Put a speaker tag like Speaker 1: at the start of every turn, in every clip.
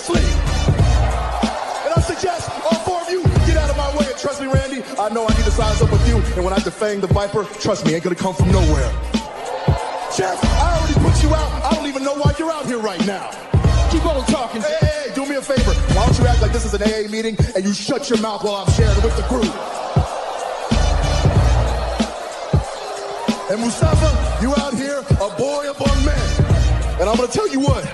Speaker 1: sleep. And I suggest all four of you get out of my way. And trust me, Randy, I know I need to size up with you. And when I defang the Viper, trust me, ain't gonna come from nowhere. Jeff, I already put you out. I don't even know why you're out here right now. Keep on talking. Hey, do me a favor. Why don't you act like this is an AA meeting and you shut your mouth while I'm sharing with the group? And Mustafa, you out here, a boy among men. And I'm gonna tell you what,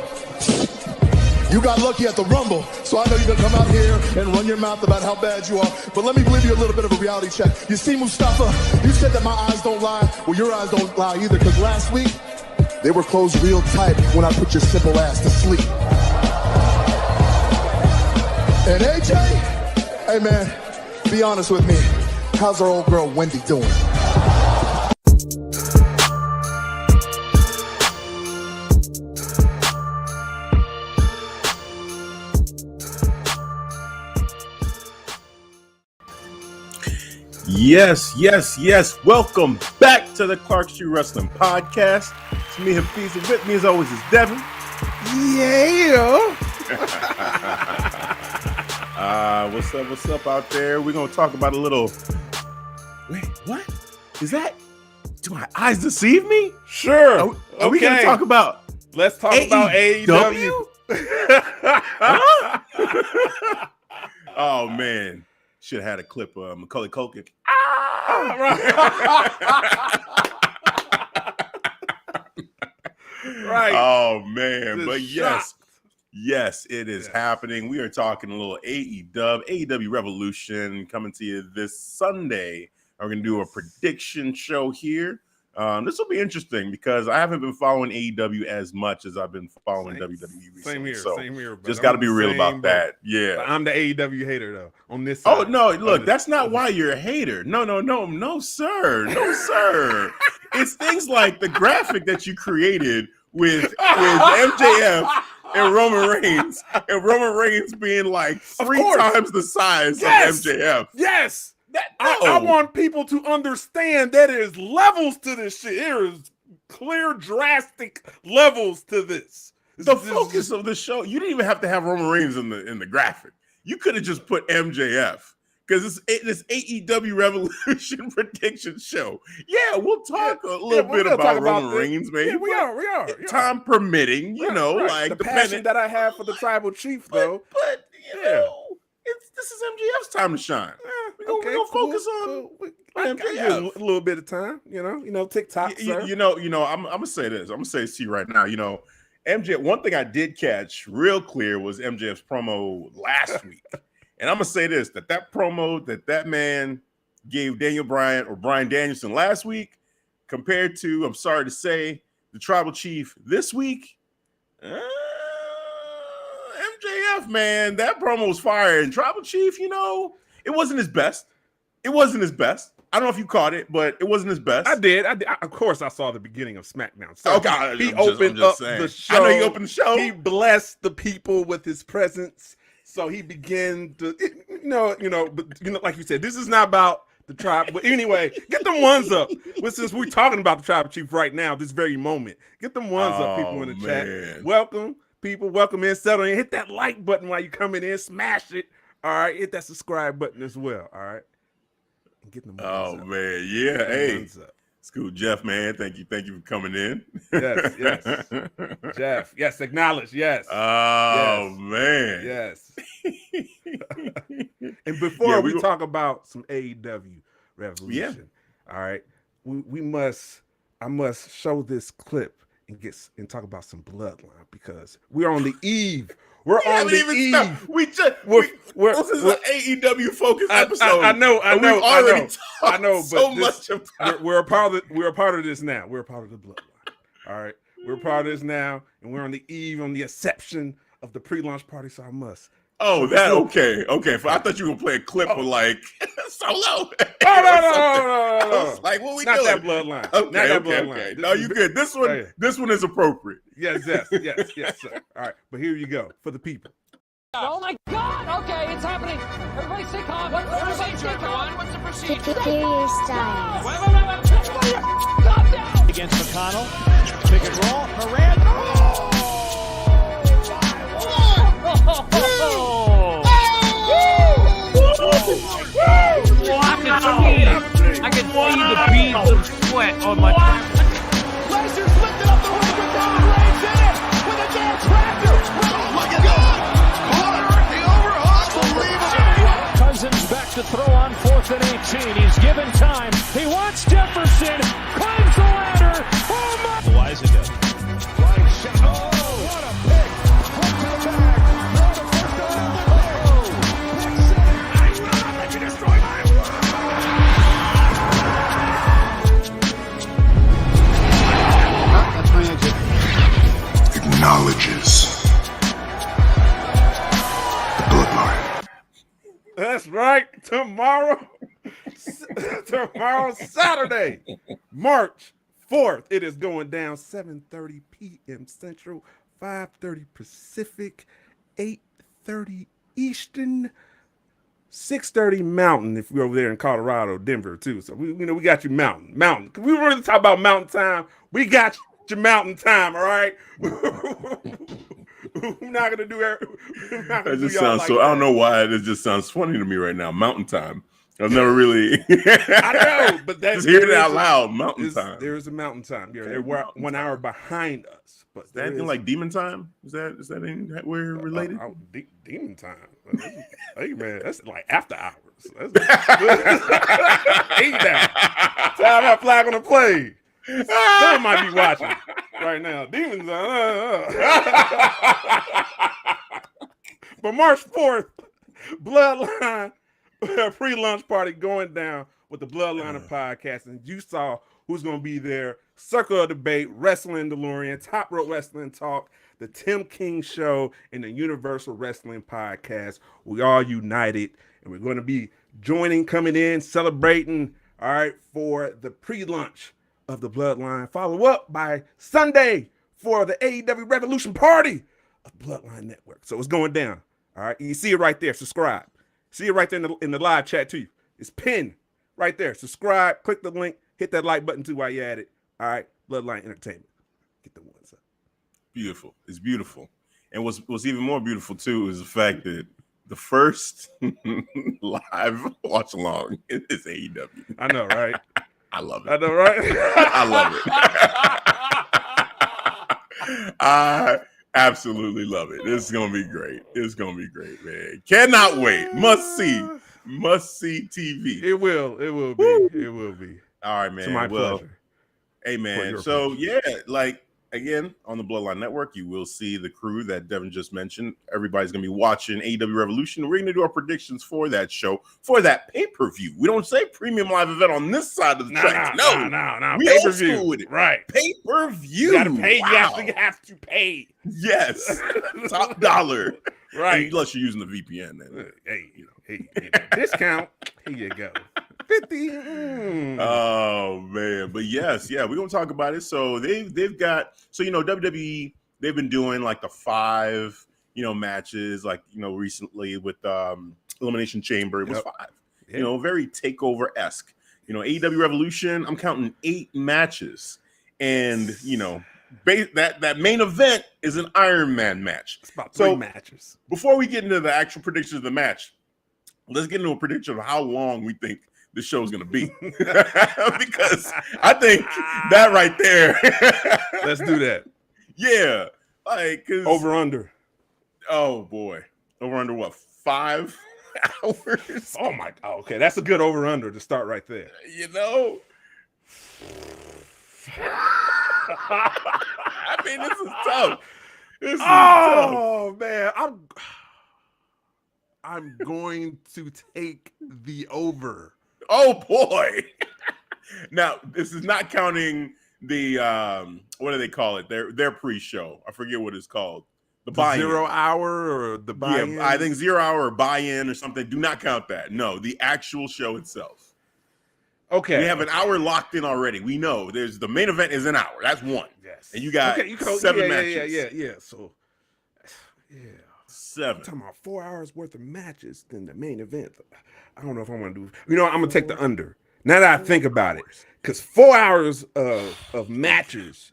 Speaker 1: you got lucky at the Rumble, so I know you're gonna come out here and run your mouth about how bad you are. But let me give you a little bit of a reality check. You see, Mustafa, you said that my eyes don't lie. Well, your eyes don't lie either, because last week, they were closed real tight when I put your simple ass to sleep. And AJ, hey man, be honest with me. How's our old girl Wendy doing?
Speaker 2: Yes. Welcome back to the Clark Street Wrestling Podcast. It's me, Hafeez, and with me as always is Devin.
Speaker 3: Yeah.
Speaker 2: What's up out there? We're going to talk about a little... Wait, what? Is that... Do my eyes deceive me?
Speaker 3: Sure.
Speaker 2: Are we going to talk about...
Speaker 3: Let's talk about AEW.
Speaker 2: Huh? Oh, man. Should have had a clip of Macaulay Culkin.
Speaker 3: Right.
Speaker 2: Oh, man. But
Speaker 3: shocked.
Speaker 2: yes, it is happening. We are talking a little AEW Revolution coming to you this Sunday. We're going to do a prediction show here. This will be interesting because I haven't been following AEW as much as I've been following WWE recently.
Speaker 3: Same here.
Speaker 2: Just got to be real about that. Yeah.
Speaker 3: I'm the AEW hater, though, on this side.
Speaker 2: Oh, no, look, that's not why you're a hater. No, sir. It's things like the graphic that you created with MJF and Roman Reigns being like three times the size of MJF.
Speaker 3: Yes. I want people to understand that there's levels to this shit. There is clear, drastic levels to this.
Speaker 2: The focus of the show, you didn't even have to have Roman Reigns in the graphic. You could have just put MJF because it's AEW Revolution Predictions show. Yeah, we'll talk a little bit about Roman Reigns, maybe.
Speaker 3: Yeah, we are.
Speaker 2: Time permitting, like
Speaker 3: the passion that I have for the tribal chief, though.
Speaker 2: But you know. This is MJF's time to shine. We're gonna focus on MJF.
Speaker 3: A little bit of time, TikTok.
Speaker 2: I'm gonna say this. I'm gonna say this to you right now. MJF. One thing I did catch real clear was MJF's promo last week, and I'm gonna say this: that promo that man gave Bryan Danielson last week, compared to, I'm sorry to say, the tribal chief this week. MJF, man, that promo was fire. And Tribal Chief, it wasn't his best. I don't know if you caught it, but it wasn't his best.
Speaker 3: I did. Of course, I saw the beginning of SmackDown. So he
Speaker 2: opened up the show. I know he opened the show.
Speaker 3: He blessed the people with his presence. So he began to, but like you said, this is not about the tribe. But anyway, get them ones up. Well, since we're talking about the Tribal Chief right now, this very moment, get them ones up, people in the chat. Welcome. People, welcome in, settle in, hit that like button while you're coming in, smash it. All right, hit that subscribe button as well. All right, and get them.
Speaker 2: Man, yeah, hey, it's cool, Jeff, man. Thank you for coming in.
Speaker 3: Yes, Jeff. Yes, acknowledge. Yes.
Speaker 2: Man.
Speaker 3: Yes. And before we talk about some AEW Revolution, all right, I must show this clip and talk about some bloodline because we're on the eve. We're on the eve.
Speaker 2: This is an AEW focused episode.
Speaker 3: I know.
Speaker 2: But
Speaker 3: we're a part of this now. We're a part of the bloodline. All right, we're a part of this now, and we're on the eve, on the inception of the pre-launch party. So I must.
Speaker 2: Oh, that okay. I thought you were gonna play a clip of like Solo.
Speaker 3: No.
Speaker 2: I was like, what we
Speaker 3: not
Speaker 2: doing?
Speaker 3: That bloodline.
Speaker 2: Okay. No, you good. This one is appropriate.
Speaker 3: Yes, sir. All right, but here you go for the people.
Speaker 4: Oh my God! Okay, it's happening. Everybody stay calm. What's the procedure, everyone? What's the procedure?
Speaker 5: Superior Styles.
Speaker 4: Wait. Calm down.
Speaker 6: Against McConnell. Pick and roll. Moran.
Speaker 4: see the beads of sweat on my
Speaker 1: Lesnar's lifted up the ring with Roman Reigns in it with a damn tractor. Look at that! The overhook, unbelievable.
Speaker 4: Cousins back to throw on 4th and 18. He's given time. He wants Jefferson. Climbs the ladder. Oh my!
Speaker 5: Wise ago.
Speaker 1: Right shot. Oh, what a pick. Flip to the bag. Throw the first around the ring. Pick seven. I will not let you destroy my world. That's my exit.
Speaker 6: Acknowledges the bloodline.
Speaker 3: That's right. Tomorrow, Saturday, March 4th. It is going down 7:30 p.m. Central, 5:30 Pacific, 8:30 Eastern, 6:30 Mountain. If you're over there in Colorado, Denver too. So we got you Mountain. We really talk about Mountain Time. We got your Mountain Time. All right. We're not gonna do it.
Speaker 2: That just sounds so. I don't know why it just sounds funny to me right now. Mountain Time. I've never really.
Speaker 3: I know, but that's
Speaker 2: just hearing it out loud. Mountain Time.
Speaker 3: There is a Mountain Time. They're 1 hour behind us. But
Speaker 2: is that anything like Demon Time? Is that anything that we're related?
Speaker 3: Demon Time. Hey man, that's like after hours. That's ain't that time that flag on the play. Some might be watching right now. Demon Time. But March 4th, Bloodline pre-lunch party going down with the Bloodline of podcast, and you saw who's going to be there. Circle of Debate, Wrestling DeLorean, Top Rope Wrestling Talk, the Tim King Show, and the Universal Wrestling Podcast. We all united, and we're going to be coming in, celebrating, all right, for the pre-lunch of the Bloodline. Follow up by Sunday for the AEW Revolution Party of Bloodline Network. So it's going down, all right? You see it right there. Subscribe. See it right there in the live chat too. It's pinned right there. Subscribe, click the link, hit that like button too while you're at it. All right, Bloodline Entertainment. Get the ones up.
Speaker 2: Beautiful. It's beautiful. And what's even more beautiful too is the fact that the first live watch along is AEW.
Speaker 3: I know, right?
Speaker 2: I love it.
Speaker 3: I know, right?
Speaker 2: I love it. I absolutely love it. This is gonna be great. It's gonna be great, man. Cannot wait. Must see TV.
Speaker 3: It will be.
Speaker 2: Woo.
Speaker 3: It will be.
Speaker 2: All right, man.
Speaker 3: To my pleasure.
Speaker 2: Hey, man. So yeah, like again on the Bloodline Network, you will see the crew that Devin just mentioned. Everybody's gonna be watching AEW Revolution. We're gonna do our predictions for that show, for that pay-per-view. We don't say premium live event on this side of the track. No. We pay-per-view with it.
Speaker 3: Right.
Speaker 2: Pay-per-view.
Speaker 3: You gotta pay.
Speaker 2: Wow.
Speaker 3: You have to pay.
Speaker 2: Yes. Top dollar.
Speaker 3: Right.
Speaker 2: Unless you're using the VPN, then.
Speaker 3: Hey, discount. Here you go. 50.
Speaker 2: Oh man, but yes, we're gonna talk about it. So they've got WWE, they've been doing like the 5 matches, like recently with Elimination Chamber. It was 5.
Speaker 3: Yeah.
Speaker 2: Very takeover-esque. AEW Revolution, I'm counting 8 matches, and that main event is an Iron Man match.
Speaker 3: It's about 3 matches.
Speaker 2: Before we get into the actual predictions of the match, let's get into a prediction of how long we think the show is going to be. Because I think that right there.
Speaker 3: Let's do that.
Speaker 2: Yeah. Like,
Speaker 3: over under.
Speaker 2: Oh, boy. Over under what? 5 hours?
Speaker 3: Oh, my. Oh, okay. That's a good over under to start right there.
Speaker 2: I mean, this is tough.
Speaker 3: Man. I'm going to take the over.
Speaker 2: Oh boy. Now, this is not counting the what do they call it? Their pre-show. I forget what it's called. The buy-in.
Speaker 3: 0 hour or the buy-in?
Speaker 2: Yeah, I think 0 hour or buy-in or something. Do not count that. No, the actual show itself.
Speaker 3: Okay.
Speaker 2: We have an hour locked in already. We know there's the main event is an hour. That's 1.
Speaker 3: Yes.
Speaker 2: And you got 7 matches.
Speaker 3: Yeah. So
Speaker 2: 7.
Speaker 3: I'm talking about 4 hours worth of matches than the main event. I don't know if I want to do. I'm gonna take the under. Now that I think about it, because 4 hours of matches,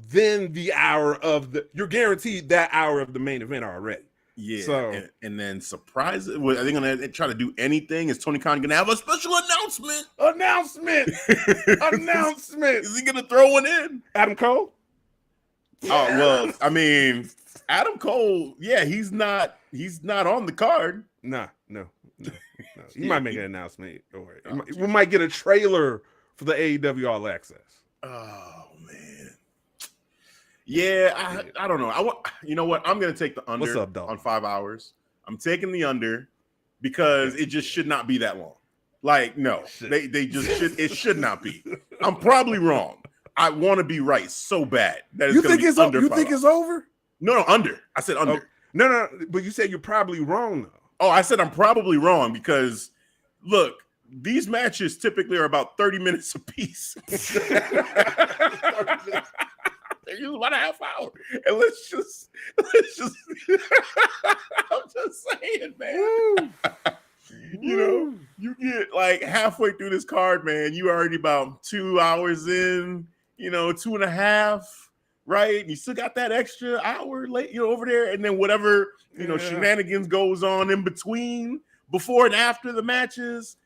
Speaker 3: then the hour of you're guaranteed that hour of the main event already.
Speaker 2: Yeah,
Speaker 3: So
Speaker 2: and then surprise, are they gonna try to do anything? Is Tony Khan gonna have a special announcement? Is he gonna throw one in?
Speaker 3: Adam Cole?
Speaker 2: Oh well, I mean, Adam Cole, yeah, he's not on the card.
Speaker 3: No. He might make an announcement. We might get a trailer for the AEW All Access.
Speaker 2: Oh man. Yeah, I don't know. You know what? I'm gonna take the under.
Speaker 3: What's up, dog?
Speaker 2: On 5 hours. I'm taking the under because it just should not be that long. Like, no, they just should. It should not be. I'm probably wrong. I want to be right so bad that it's going to be under.
Speaker 3: You think it's over?
Speaker 2: No, under. I said under.
Speaker 3: Oh, no. But you said you're probably wrong though.
Speaker 2: Oh, I said I'm probably wrong because look, these matches typically are about 30 minutes apiece. They're usually about a half hour. And let's just I'm just saying, man. You know, you get like halfway through this card, man. You already about 2 hours in, 2.5, right? And you still got that extra hour late, over there, and then whatever shenanigans goes on in between, before and after the matches.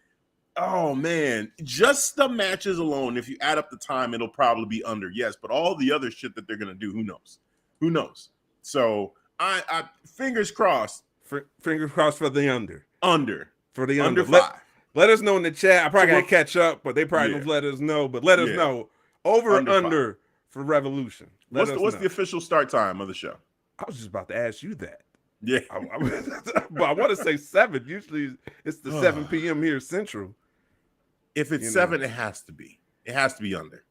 Speaker 2: Oh man, just the matches alone, if you add up the time, it'll probably be under, yes. But all the other shit that they're gonna do, who knows? So I fingers crossed.
Speaker 3: Fingers crossed for the under. For the
Speaker 2: under
Speaker 3: 5. Let us know in the chat. I probably gotta catch up, but they probably don't let us know. But let us know. Over or under for Revolution.
Speaker 2: What's the official start time of the show?
Speaker 3: I was just about to ask you that.
Speaker 2: Yeah.
Speaker 3: But I want to say 7. Usually it's the 7 p.m. here Central.
Speaker 2: If it's 7, it has to be. It has to be under.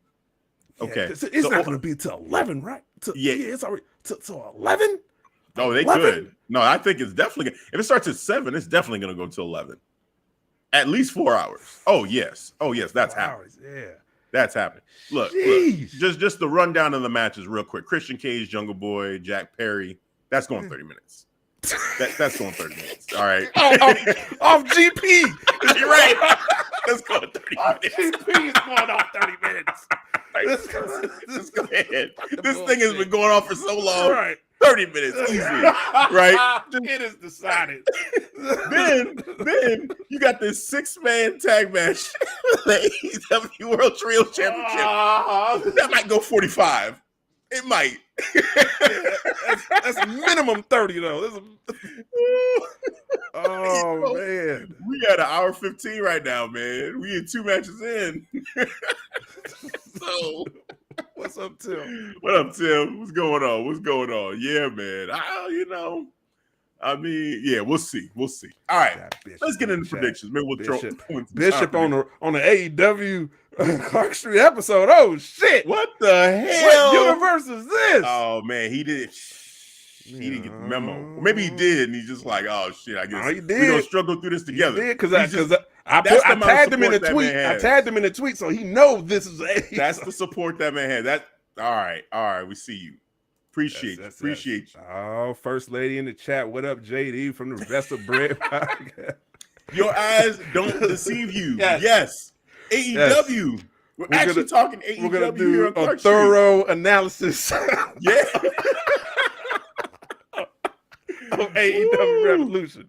Speaker 2: Okay.
Speaker 3: It's not going to be till 11, right? It's already till 11.
Speaker 2: Oh, they 11? Could. No, I think it's definitely. If it starts at 7, it's definitely going to go till 11. At least 4 hours. Oh yes, that's happening.
Speaker 3: Yeah, that's happening.
Speaker 2: Look, just the rundown of the matches real quick. Christian Cage, Jungle Boy, Jack Perry. That's going 30 minutes. That's going 30 minutes. All right.
Speaker 3: Off GP.
Speaker 2: You're right. That's going 30 minutes.
Speaker 3: GP is going off 30 minutes.
Speaker 2: Just go ahead. This thing has been going on for so long.
Speaker 3: Right.
Speaker 2: 30 minutes easy. Right?
Speaker 3: It is decided.
Speaker 2: Then you got this 6-man tag match. The AEW World Trio Championship. That might go 45. It might.
Speaker 3: That's minimum 30 though. Man.
Speaker 2: We got an hour 15 right now, man. We had 2 matches in. So
Speaker 3: what's up, Tim?
Speaker 2: What up, Tim? What's going on? Yeah, man. I mean, yeah, we'll see. All right, let's get into predictions. Maybe we'll throw
Speaker 3: Bishop on the AEW Clark Street episode. Oh shit!
Speaker 2: What the hell?
Speaker 3: What universe is this?
Speaker 2: Oh man, he didn't get the memo. Or maybe he did, and he's just like, oh shit, I guess we're gonna struggle through this together.
Speaker 3: He did because I tagged him in the tweet. I tagged him in the tweet, so he knows this is AEW.
Speaker 2: That's the support that man had. That all right. We see you. Appreciate you.
Speaker 3: Oh, First Lady in the chat. What up, JD from the Best of Bread podcast?
Speaker 2: Your eyes don't deceive you. Yes. AEW. Yes. We're actually talking AEW.
Speaker 3: We're gonna do a thorough analysis.
Speaker 2: Yeah.
Speaker 3: of AEW Revolution.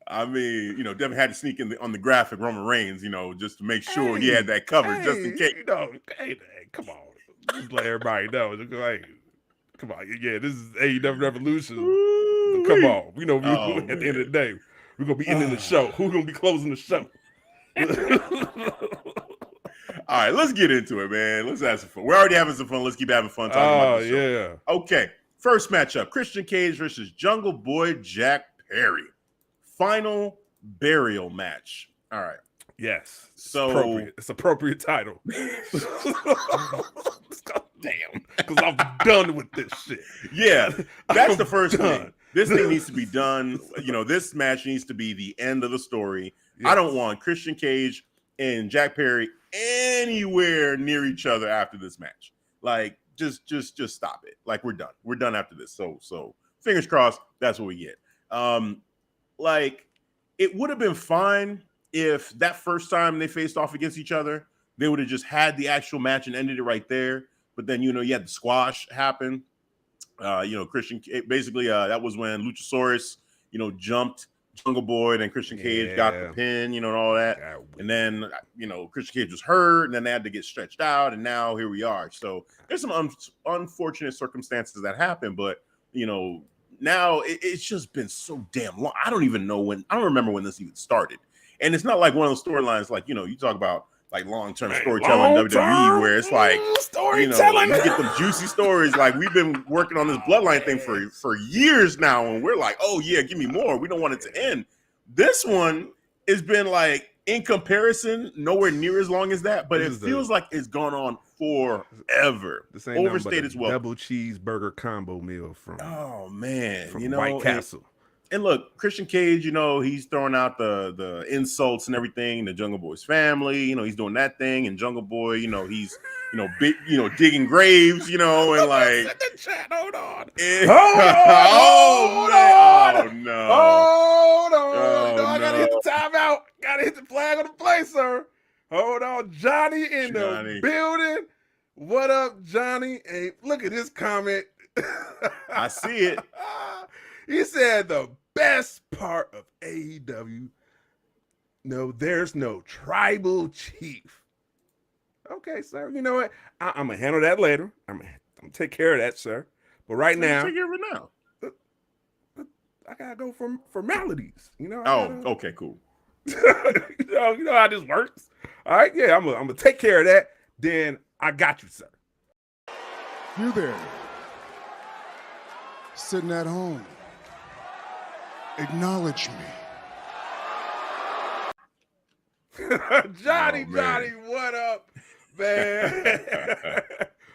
Speaker 2: I mean, Devin had to sneak in on the graphic Roman Reigns, just to make sure he had that covered just in case.
Speaker 3: Come on. Just let everybody know. Come on. Yeah, this is AEW Revolution. Come on. We know at the end of the day, we're going to be ending the show. Who's going to be closing the show?
Speaker 2: All right, let's get into it, man. Let's have some fun. We're already having some fun. Let's keep having fun talking about the show.
Speaker 3: Yeah.
Speaker 2: Okay, first matchup, Christian Cage versus Jungle Boy Jack Perry. Final burial match. All right.
Speaker 3: Yes.
Speaker 2: So
Speaker 3: it's appropriate title. Damn. Because I'm done with this shit.
Speaker 2: Yeah. That's the first thing. This thing needs to be done. This match needs to be the end of the story. Yes. I don't want Christian Cage and Jack Perry anywhere near each other after this match. Like, just stop it. Like, we're done. We're done after this. So fingers crossed, that's what we get. Like, it would have been fine if that first time they faced off against each other, they would have just had the actual match and ended it right there. But then, you had the squash happen. Christian, basically, that was when Luchasaurus jumped Jungle Boy, then Christian Cage got the pin, and all that. And then, Christian Cage was hurt, and then they had to get stretched out, and now here we are. So there's some unfortunate circumstances that happen, but, now it's just been so damn long. I don't remember when this even started. And it's not like one of those storylines like, you talk about like long-term storytelling in WWE where it's like,
Speaker 3: storytelling.
Speaker 2: You get them juicy stories. Like we've been working on this bloodline thing for years now, and we're like, oh yeah, give me more. We don't want it to end. This one has been like, in comparison, nowhere near as long as that, but it feels like it's gone on forever.
Speaker 3: This ain't
Speaker 2: overstayed as well.
Speaker 3: Double cheeseburger combo meal from White Castle.
Speaker 2: And look, Christian Cage, he's throwing out the insults and everything. The Jungle Boy's family, he's doing that thing. And Jungle Boy, he's digging graves, and like.
Speaker 3: The chat, hold on. I gotta hit the timeout. Gotta hit the flag on the play, sir. Hold on, Johnny in the building. What up, Johnny? Hey, look at this comment.
Speaker 2: I see it.
Speaker 3: He said the best part of AEW, there's no tribal chief. Okay, sir. You know what? I'm gonna handle that later. I'm gonna take care of that, sir. But right now,
Speaker 2: take care of it now.
Speaker 3: I gotta go for formalities.
Speaker 2: Okay, cool.
Speaker 3: you know how this works. All right, yeah, I'm gonna take care of that. Then I got you, sir.
Speaker 1: You there, sitting at home. Acknowledge me.
Speaker 3: Johnny, what up, man?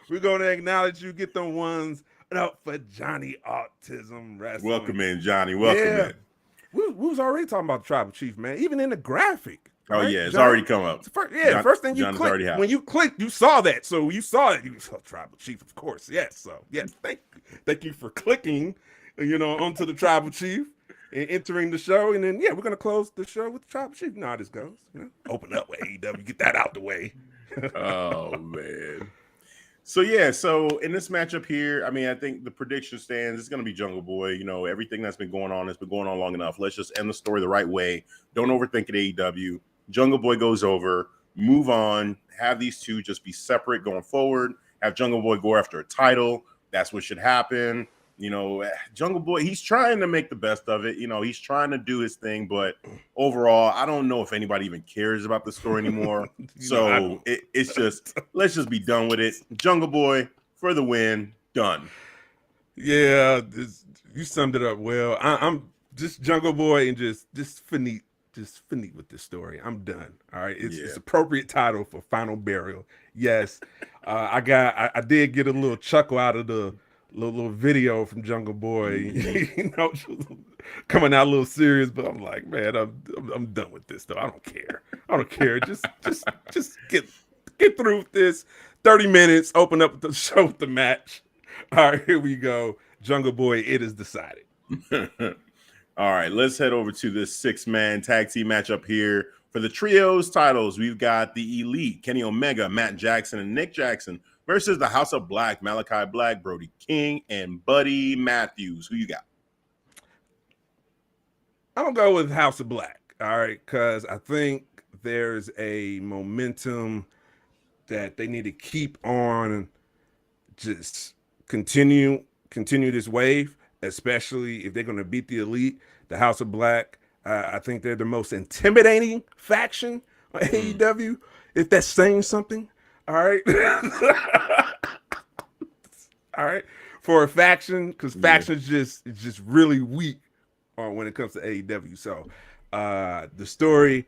Speaker 3: We're gonna acknowledge you. Get them ones up for Johnny Autism Wrestling.
Speaker 2: Welcome in, Johnny. Welcome in.
Speaker 3: We was already talking about the Tribal Chief, man. Even in the graphic.
Speaker 2: Oh yeah, it's already come up.
Speaker 3: First thing you clicked, when you clicked, you saw that. So you saw it. You saw Tribal Chief, of course. Yes. So yes, thank you for clicking, onto the Tribal Chief and entering the show. And then we're gonna close the show with the Tribal Chief. You know how this goes. Open up with AEW, get that out the way.
Speaker 2: Oh man. So in this matchup here, I think the prediction stands. It's going to be Jungle Boy. Everything that's been going on has been going on long enough. Let's just end the story the right way. Don't overthink it, AEW. Jungle Boy goes over. Move on. Have these two just be separate going forward. Have Jungle Boy go after a title. That's what should happen. Jungle Boy, he's trying to make the best of it. He's trying to do his thing, but overall, I don't know if anybody even cares about the story anymore. So it's just, let's just be done with it. Jungle Boy for the win. Done.
Speaker 3: Yeah, you summed it up well. I'm just Jungle Boy and just finite with this story. I'm done. All right, it's appropriate title for Final Burial. Yes, I did get a little chuckle out of the little video from Jungle Boy, coming out a little serious, but I'm like, man, I'm done with this though. I don't care. Just get through with this. 30 minutes. Open up the show with the match. All right, here we go. Jungle Boy, it is decided.
Speaker 2: All right, let's head over to this 6-man tag team matchup here for the trios titles. We've got the Elite, Kenny Omega, Matt Jackson, and Nick Jackson versus the House of Black, Malachi Black, Brody King, and Buddy Matthews. Who you got?
Speaker 3: I'm going to go with House of Black, all right, because I think there's a momentum that they need to keep on, just continue this wave, especially if they're going to beat the Elite, the House of Black. I think they're the most intimidating faction on AEW, if that's saying something. All right. All right. For a faction, because factions just really weak when it comes to AEW. So the story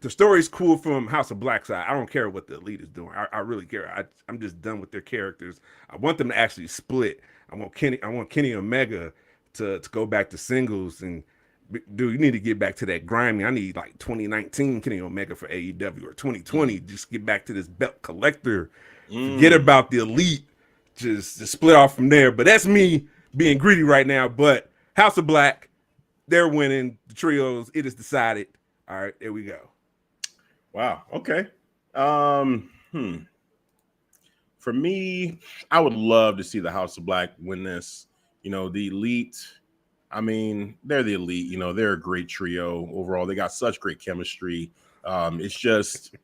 Speaker 3: is cool from House of Black side. I don't care what the Elite is doing. I really care. I'm just done with their characters. I want them to actually split. I want Kenny Omega to go back to singles, and dude, you need to get back to that grimy. I need like 2019 Kenny Omega for AEW, or 2020. Just get back to this belt collector. Forget about the Elite. Just split off from there. But that's me being greedy right now. But House of Black, they're winning the trios. It is decided. All right, there we go.
Speaker 2: Wow. Okay. For me, I would love to see the House of Black win this. The Elite, I mean, they're the elite. You know, they're a great trio overall. They got such great chemistry. It's just,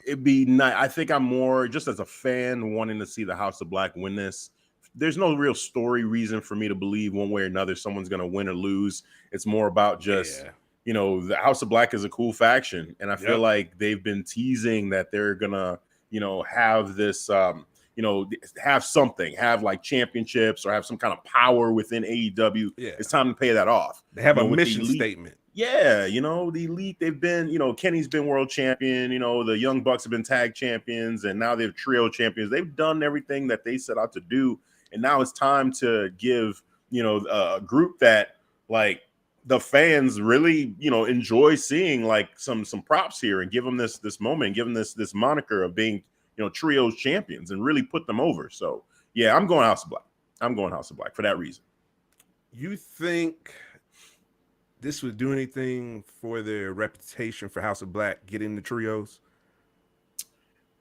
Speaker 2: it'd be nice. I think I'm more just as a fan wanting to see the House of Black win this. There's no real story reason for me to believe one way or another someone's going to win or lose. It's more about just, you know, the House of Black is a cool faction. And I feel like they've been teasing that they're going to, you know, have this, you know, have something, have like championships or have some kind of power within AEW.
Speaker 3: Yeah.
Speaker 2: It's time to pay that off.
Speaker 3: They have
Speaker 2: you
Speaker 3: a
Speaker 2: know,
Speaker 3: mission statement.
Speaker 2: Yeah, you know, the elite, they've been, you know, Kenny's been world champion, you know, the Young Bucks have been tag champions, and now they're trio champions. They've done everything that they set out to do. And now it's time to give, you know, a group that like the fans really, you know, enjoy seeing like some props here and give them this moment, give them this moniker of being, you know, trios champions and really put them over. So yeah, I'm going House of Black. I'm going House of Black for that reason.
Speaker 3: You think this would do anything for their reputation for House of Black getting the trios?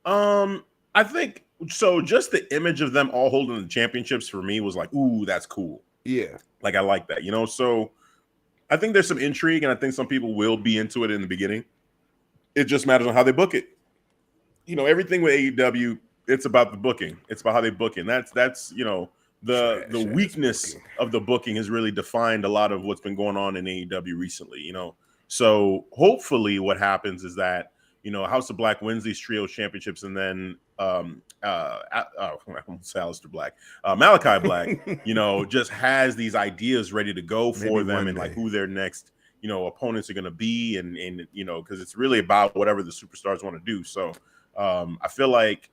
Speaker 2: I think so. Just the image of them all holding the championships for me was like, ooh, that's cool.
Speaker 3: Yeah.
Speaker 2: Like, I like that, you know? So I think there's some intrigue, and I think some people will be into it in the beginning. It just matters on how they book it. You know, everything with AEW, it's about the booking. It's about how they book it. And that's you know, the weakness of the booking has really defined a lot of what's been going on in AEW recently, you know? So hopefully what happens is that, you know, House of Black wins these trio championships, and then I won't say Aleister Black, Malachi Black, you know, just has these ideas ready to go for them and like who their next, you know, opponents are going to be, and you know, because it's really about whatever the superstars want to do. So I feel like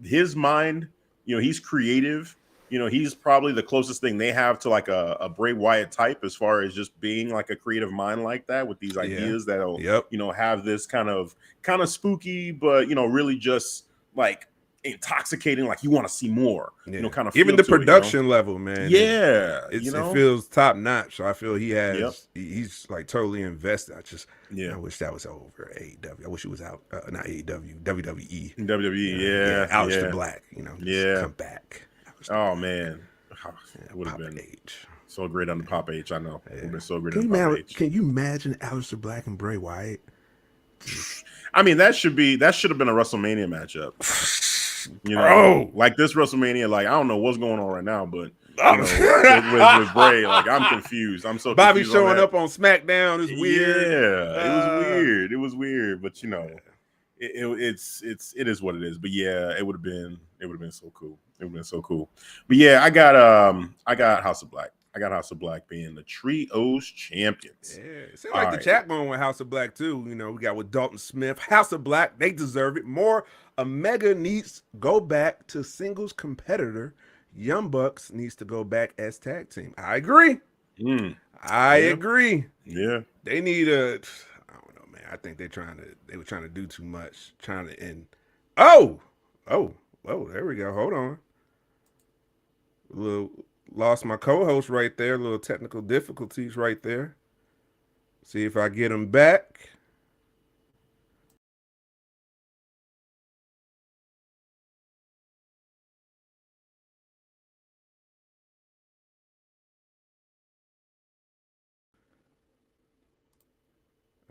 Speaker 2: his mind, you know, he's creative. You know, he's probably the closest thing they have to like a Bray Wyatt type as far as just being like a creative mind like that with these ideas that'll, you know, have this kind of spooky, but, you know, really just like intoxicating, like you want to see more, you know, kind of
Speaker 3: even the production level, man.
Speaker 2: Yeah.
Speaker 3: You know? It feels top notch. So I feel he has, he's like totally invested. I wish that was over AEW. I wish it was out, not AEW, WWE.
Speaker 2: WWE,
Speaker 3: Aleister Black, you know, just come back.
Speaker 2: Oh man, it would have been so great on the Pop H. I know it would have been so great on the Pop H.
Speaker 3: Can you imagine Aleister Black and Bray Wyatt?
Speaker 2: I mean, that should have been a WrestleMania matchup. You know, like this WrestleMania. Like I don't know what's going on right now, but you know, with Bray, like I'm confused. I'm so
Speaker 3: Bobby
Speaker 2: confused
Speaker 3: showing up on SmackDown is weird.
Speaker 2: Yeah, it was weird. It was weird, but you know, it is what it is. But yeah, it would have been so cool. It would have been so cool. But yeah, I got House of Black. I got House of Black being the trios champions.
Speaker 3: Yeah, it seems like the chat going with House of Black too. You know, we got with Dalton Smith, House of Black. They deserve it more. Omega needs go back to singles competitor. Young Bucks needs to go back as tag team. I agree. I agree.
Speaker 2: Yeah,
Speaker 3: they need a. I don't know, man. I think they were trying to do too much. Trying to end. Oh, there we go. Hold on. Lost my co-host right there. Little technical difficulties right there. See if I get him back.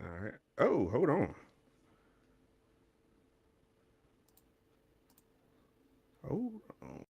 Speaker 3: All right. Oh, hold on. Hold on.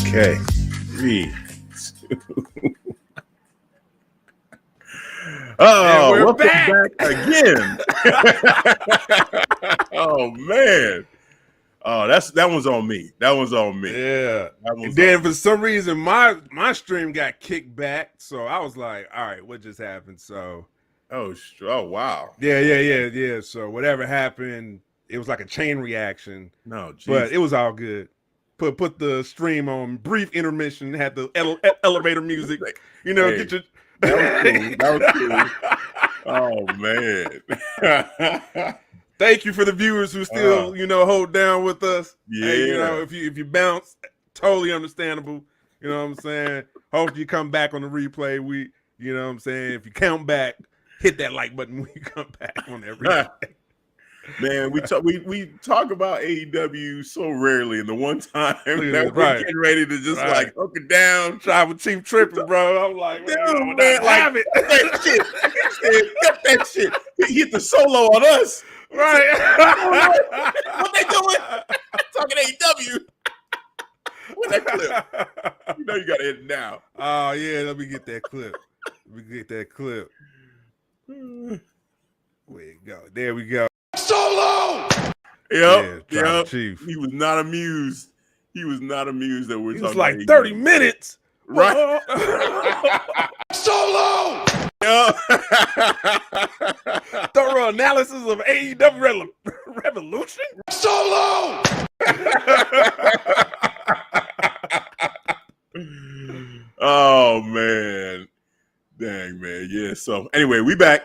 Speaker 2: Okay. 3, 2. Oh,
Speaker 3: we're
Speaker 2: welcome
Speaker 3: back
Speaker 2: again. Oh man. Oh, that one's on me. That one's on me.
Speaker 3: Yeah.
Speaker 2: That one's
Speaker 3: And then
Speaker 2: on
Speaker 3: for
Speaker 2: me.
Speaker 3: some reason my stream got kicked back. So I was like, all right, what just happened? So
Speaker 2: Oh wow.
Speaker 3: yeah. So whatever happened, it was like a chain reaction.
Speaker 2: No, geez.
Speaker 3: But it was all good. Put the stream on brief intermission, had the elevator music, you know,
Speaker 2: Hey,
Speaker 3: get your
Speaker 2: that was cool. Oh man.
Speaker 3: Thank you for the viewers who still, hold down with us.
Speaker 2: Yeah.
Speaker 3: Hey, if you bounce, totally understandable. You know what I'm saying? Hope you come back on the replay. You know what I'm saying? If you count back, hit that like button when you come back on that replay.
Speaker 2: Man, we talk about AEW so rarely, and the one time that we're
Speaker 3: right.
Speaker 2: getting ready to just like hook it down.
Speaker 3: Tribal Chief tripping, bro. I'm like,
Speaker 2: dude,
Speaker 3: man,
Speaker 2: like
Speaker 3: it.
Speaker 2: that shit. Cut that shit. He hit the solo on us.
Speaker 3: Right.
Speaker 2: What they doing? Talking AEW. What that clip? You know you gotta hit it now.
Speaker 3: Oh yeah, let me get that clip. Where you go? There we go.
Speaker 2: Solo.
Speaker 3: Yep.
Speaker 2: Chief. He was not amused. That we're
Speaker 3: he
Speaker 2: talking.
Speaker 3: Was like
Speaker 2: about
Speaker 3: 30 minutes.
Speaker 2: Right. Solo.
Speaker 3: Thorough analysis of AEW Revolution.
Speaker 2: Solo. Oh man. Dang, man. Yeah. So anyway, we back.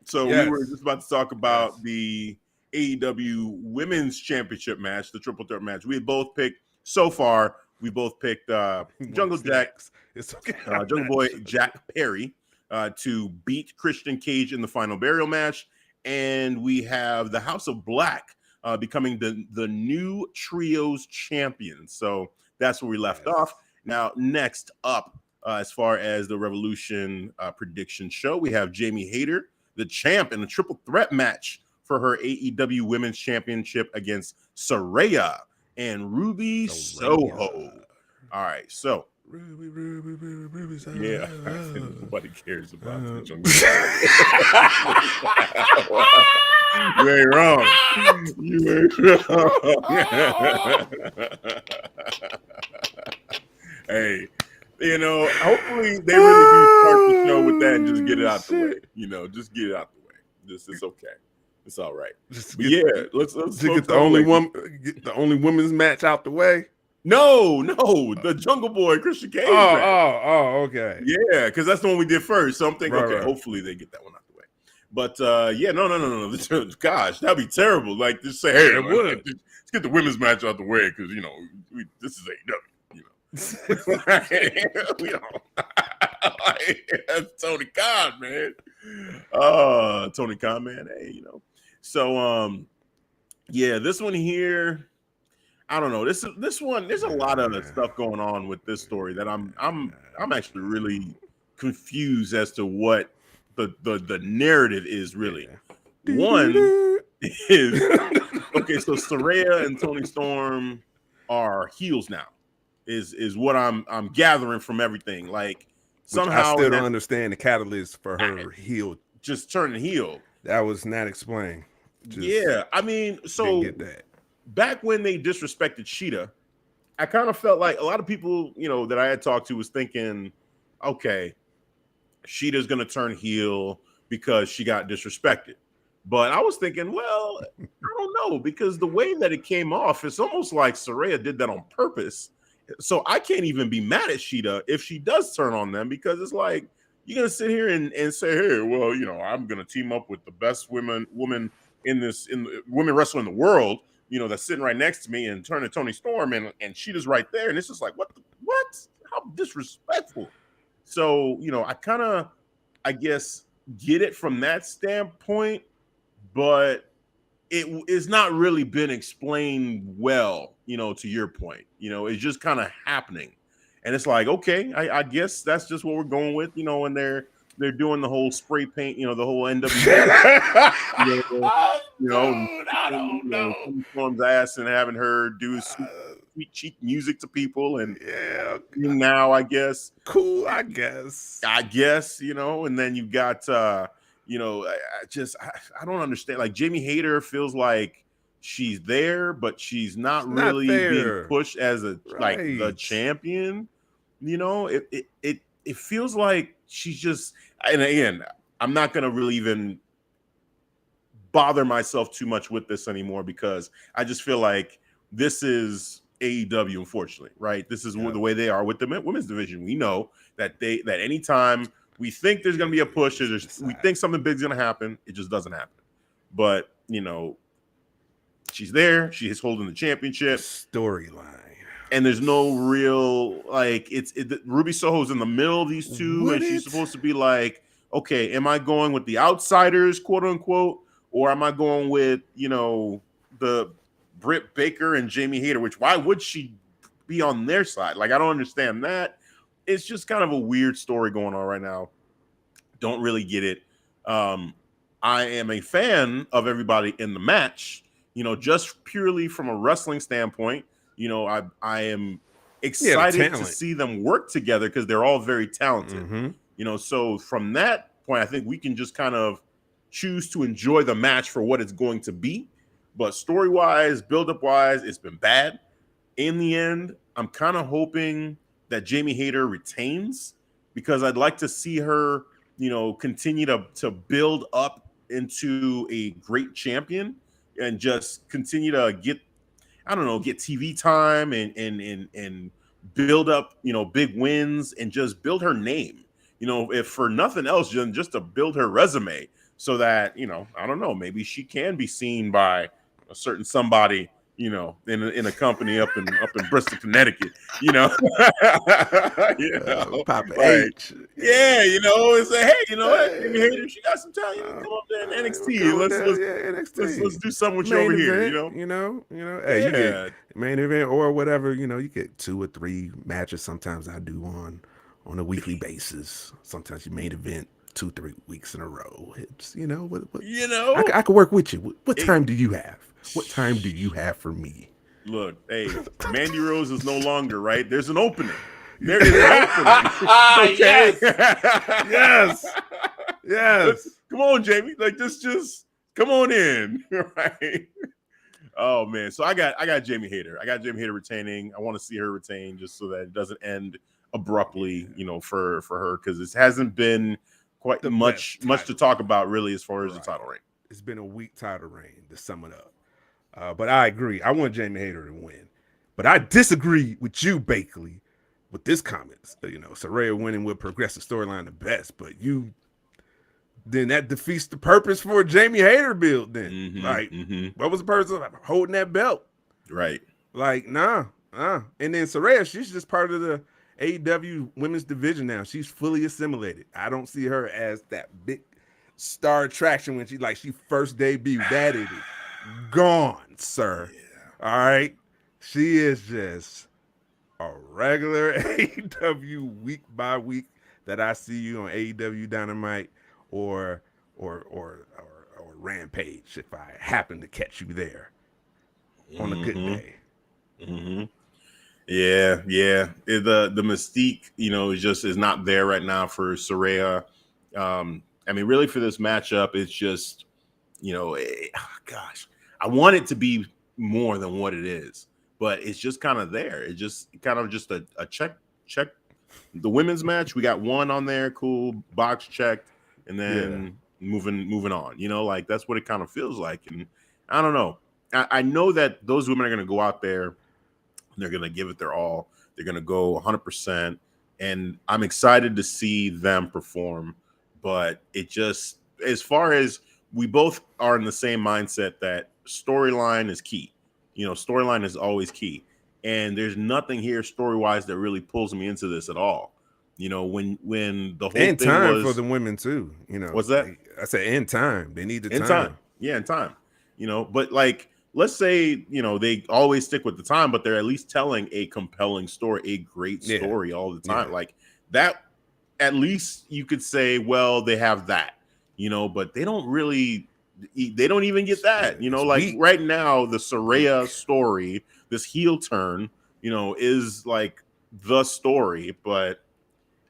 Speaker 2: So
Speaker 3: yes.
Speaker 2: We were just about to talk about the AEW Women's Championship match, the triple threat match. We had both picked so far. We both picked Jungle Jack,
Speaker 3: it's okay.
Speaker 2: Jungle Boy Jack Perry to beat Christian Cage in the final burial match, and we have the House of Black becoming the new trios champions. So that's where we left off. Now, next up, as far as the Revolution prediction show, we have Jamie Hayter, the champ, in a triple threat match for her AEW Women's Championship against Saraya and Ruby Soho. All right, so
Speaker 3: Ruby, Soho.
Speaker 2: yeah, nobody cares about the Jungle. You ain't wrong. Hey, hopefully they really do start the show with that and just get it out the way. Just get it out the way. It's okay. It's all right. Let's
Speaker 3: get the only women's match out the way.
Speaker 2: No, the Jungle Boy Christian Cage.
Speaker 3: Oh, okay.
Speaker 2: Yeah, because that's the one we did first. So I'm thinking,
Speaker 3: right.
Speaker 2: Hopefully they get that one out the way. But no. Gosh, that'd be terrible. Like, just say, hey, let's get the women's match out the way because this is AEW. That's Tony Khan, man. Tony Khan, man. Hey, So, this one here, I don't know. This one, there's a lot of stuff going on with this story that I'm actually really confused as to what the narrative is really. One is okay. So Saraya and Toni Storm are heels now. Is what I'm gathering from everything. Like somehow
Speaker 3: I still don't understand the catalyst for her heel.
Speaker 2: Just turning heel.
Speaker 3: That was not explained.
Speaker 2: I mean, so
Speaker 3: didn't get that.
Speaker 2: Back when they disrespected Sheeta, I kind of felt like a lot of people, that I had talked to was thinking, okay, Sheeta's gonna turn heel because she got disrespected. But I was thinking, well, I don't know, because the way that it came off, it's almost like Saraya did that on purpose. So I can't even be mad at Sheeta if she does turn on them, because it's like, you're going to sit here and say, hey, well, I'm going to team up with the best woman in women wrestling in the world, that's sitting right next to me, and turn to Toni Storm and Sheeta's right there. And it's just like, what? How disrespectful. So, I kind of, I guess, get it from that standpoint, but it is not really been explained well, to your point. It's just kind of happening. And it's like, okay, I guess that's just what we're going with, and they're doing the whole spray paint, the whole NWA. I don't know. Storm's ass and having her do sweet cheap music to people, and
Speaker 3: yeah,
Speaker 2: now I guess
Speaker 3: cool. I guess,
Speaker 2: and then you got I don't understand. Like Jamie Hayter feels like she's there, but she's not really being pushed as like the champion. It feels like she's just. And again, I'm not gonna really even bother myself too much with this anymore because I just feel like this is AEW, unfortunately, right? This is the way they are with the women's division. We know that anytime we think there's going to be a push, we think something big's going to happen, it just doesn't happen. But, she's there. She is holding the championship.
Speaker 3: Storyline.
Speaker 2: And there's no real, like, Ruby Soho's in the middle of these two, and she's supposed to be like, okay, am I going with the outsiders, quote unquote, or am I going with, the Britt Baker and Jamie Hayter, which why would she be on their side? Like, I don't understand that. It's just kind of a weird story going on right now. Don't really get it. I am a fan of everybody in the match, just purely from a wrestling standpoint. I am excited to see them work together because they're all very talented.
Speaker 3: Mm-hmm.
Speaker 2: So from that point, I think we can just kind of choose to enjoy the match for what it's going to be. But story-wise, build-up-wise, it's been bad. In the end, I'm kind of hoping that Jamie Hayter retains because I'd like to see her, continue to build up into a great champion and just continue to get TV time and build up, big wins and just build her name, if for nothing else, just to build her resume so that, I don't know, maybe she can be seen by a certain somebody, in a company up in Bristol, Connecticut,
Speaker 3: Papa
Speaker 2: like,
Speaker 3: H.
Speaker 2: Yeah, and say, hey, what? Jamie Hayter, she got some talent. Come up there in NXT. Let's do something with you over here.
Speaker 3: Hey, you get main event or whatever. You get 2 or 3 matches. Sometimes I do on a weekly basis. Sometimes you main event 2-3 weeks in a row. It's I could work with you. What time do you have? What time do you have for me?
Speaker 2: Look, hey, Mandy Rose is no longer, right? There's an opening. There is an opening. Okay. Yes. Come on, Jamie. Like this, just come on in, right? Oh man. So I got Jamie Hayter. I got Jamie Hayter retaining. I want to see her retain just so that it doesn't end abruptly, for her because it hasn't been quite much to talk about really as far as the title reign.
Speaker 3: It's been a weak title reign to sum it up. But I agree. I want Jamie Hayter to win. But I disagree with you, Bakley, with this comment. Saraya winning with progressive storyline the best, but then that defeats the purpose for a Jamie Hayter build then. What was the purpose of holding that belt?
Speaker 2: Right.
Speaker 3: Like, nah. And then Saraya, she's just part of the AEW women's division now. She's fully assimilated. I don't see her as that big star attraction when she first debuted. That is gone, sir. Yeah. All right. She is just a regular AEW week by week that I see you on AEW Dynamite or Rampage if I happen to catch you there on a good day.
Speaker 2: Mm-hmm. Yeah. The mystique, is not there right now for Saraya. Really for this matchup, it's just, I want it to be more than what it is, but it's just kind of there. It's just kind of just a check. The women's match, we got 1 on there, cool, box checked, and then moving on. Like that's what it kind of feels like. And I don't know. I know that those women are going to go out there. They're going to give it their all. They're going to go 100%. And I'm excited to see them perform. But it just, as far as we both are in the same mindset that storyline is key. Storyline is always key. And there's nothing here story-wise that really pulls me into this at all. When the whole
Speaker 3: and
Speaker 2: thing
Speaker 3: time
Speaker 2: was
Speaker 3: for the women too.
Speaker 2: What's that?
Speaker 3: I said in time. They need the time.
Speaker 2: In time. Yeah, in time. But like, let's say, they always stick with the time, but they're at least telling a compelling story, a great story all the time. Like that, at least you could say, well, they have that, but they don't even get that, like weak. Right now, the Saraya story, this heel turn, is like the story, but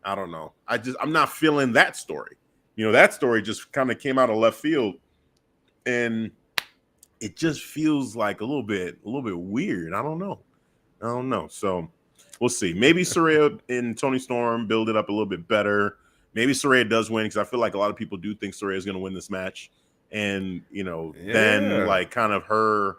Speaker 2: I don't know. I'm not feeling that story. That story just kind of came out of left field, and it just feels like a little bit weird. I don't know. So we'll see. Maybe Saraya and Toni Storm build it up a little bit better. Maybe Saraya does win, because I feel like a lot of people do think Saraya is going to win this match, and then like kind of her,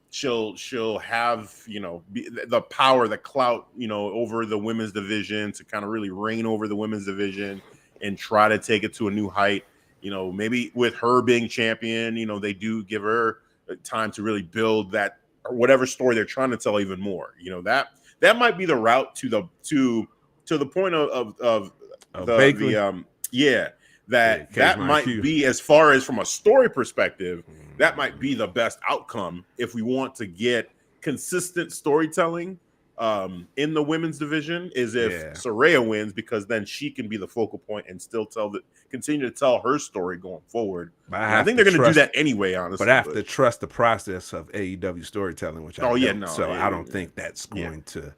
Speaker 2: she'll have the power, the clout, over the women's division, to kind of really reign over the women's division and try to take it to a new height. Maybe with her being champion, they do give her time to really build that, or whatever story they're trying to tell, even more. That might be the route to the point of that might be, as far as from a story perspective, that might be the best outcome if we want to get consistent storytelling in the women's division, is if Saraya wins, because then she can be the focal point and still continue to tell her story going forward. I think they're going to do that anyway, honestly.
Speaker 3: But I have to trust the process of AEW storytelling, which I don't think that's going to,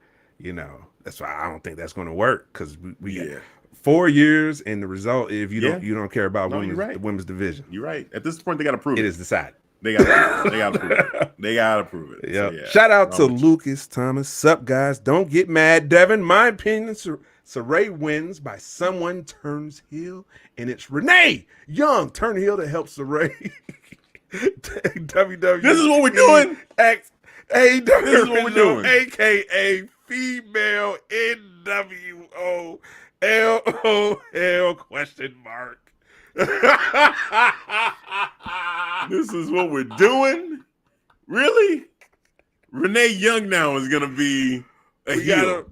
Speaker 3: that's why I don't think that's going to work, because we got 4 years, and the result, if you don't care about the women's division.
Speaker 2: You're right. At this point, they got to prove it.
Speaker 3: It is decided.
Speaker 2: They got to prove it. They got to prove it.
Speaker 3: Yep. So, shout out to Lucas Thomas. Sup, guys? Don't get mad, Devin. My opinion, Saraya wins by someone turns heel, and it's Renee Young turn heel to help Saraya. WWE.
Speaker 2: This is what we're doing.
Speaker 3: AEW.
Speaker 2: This is what we're doing.
Speaker 3: AKA female NWO LOL question mark.
Speaker 2: This is what we're doing? Really? Renee Young now is gonna be a heel.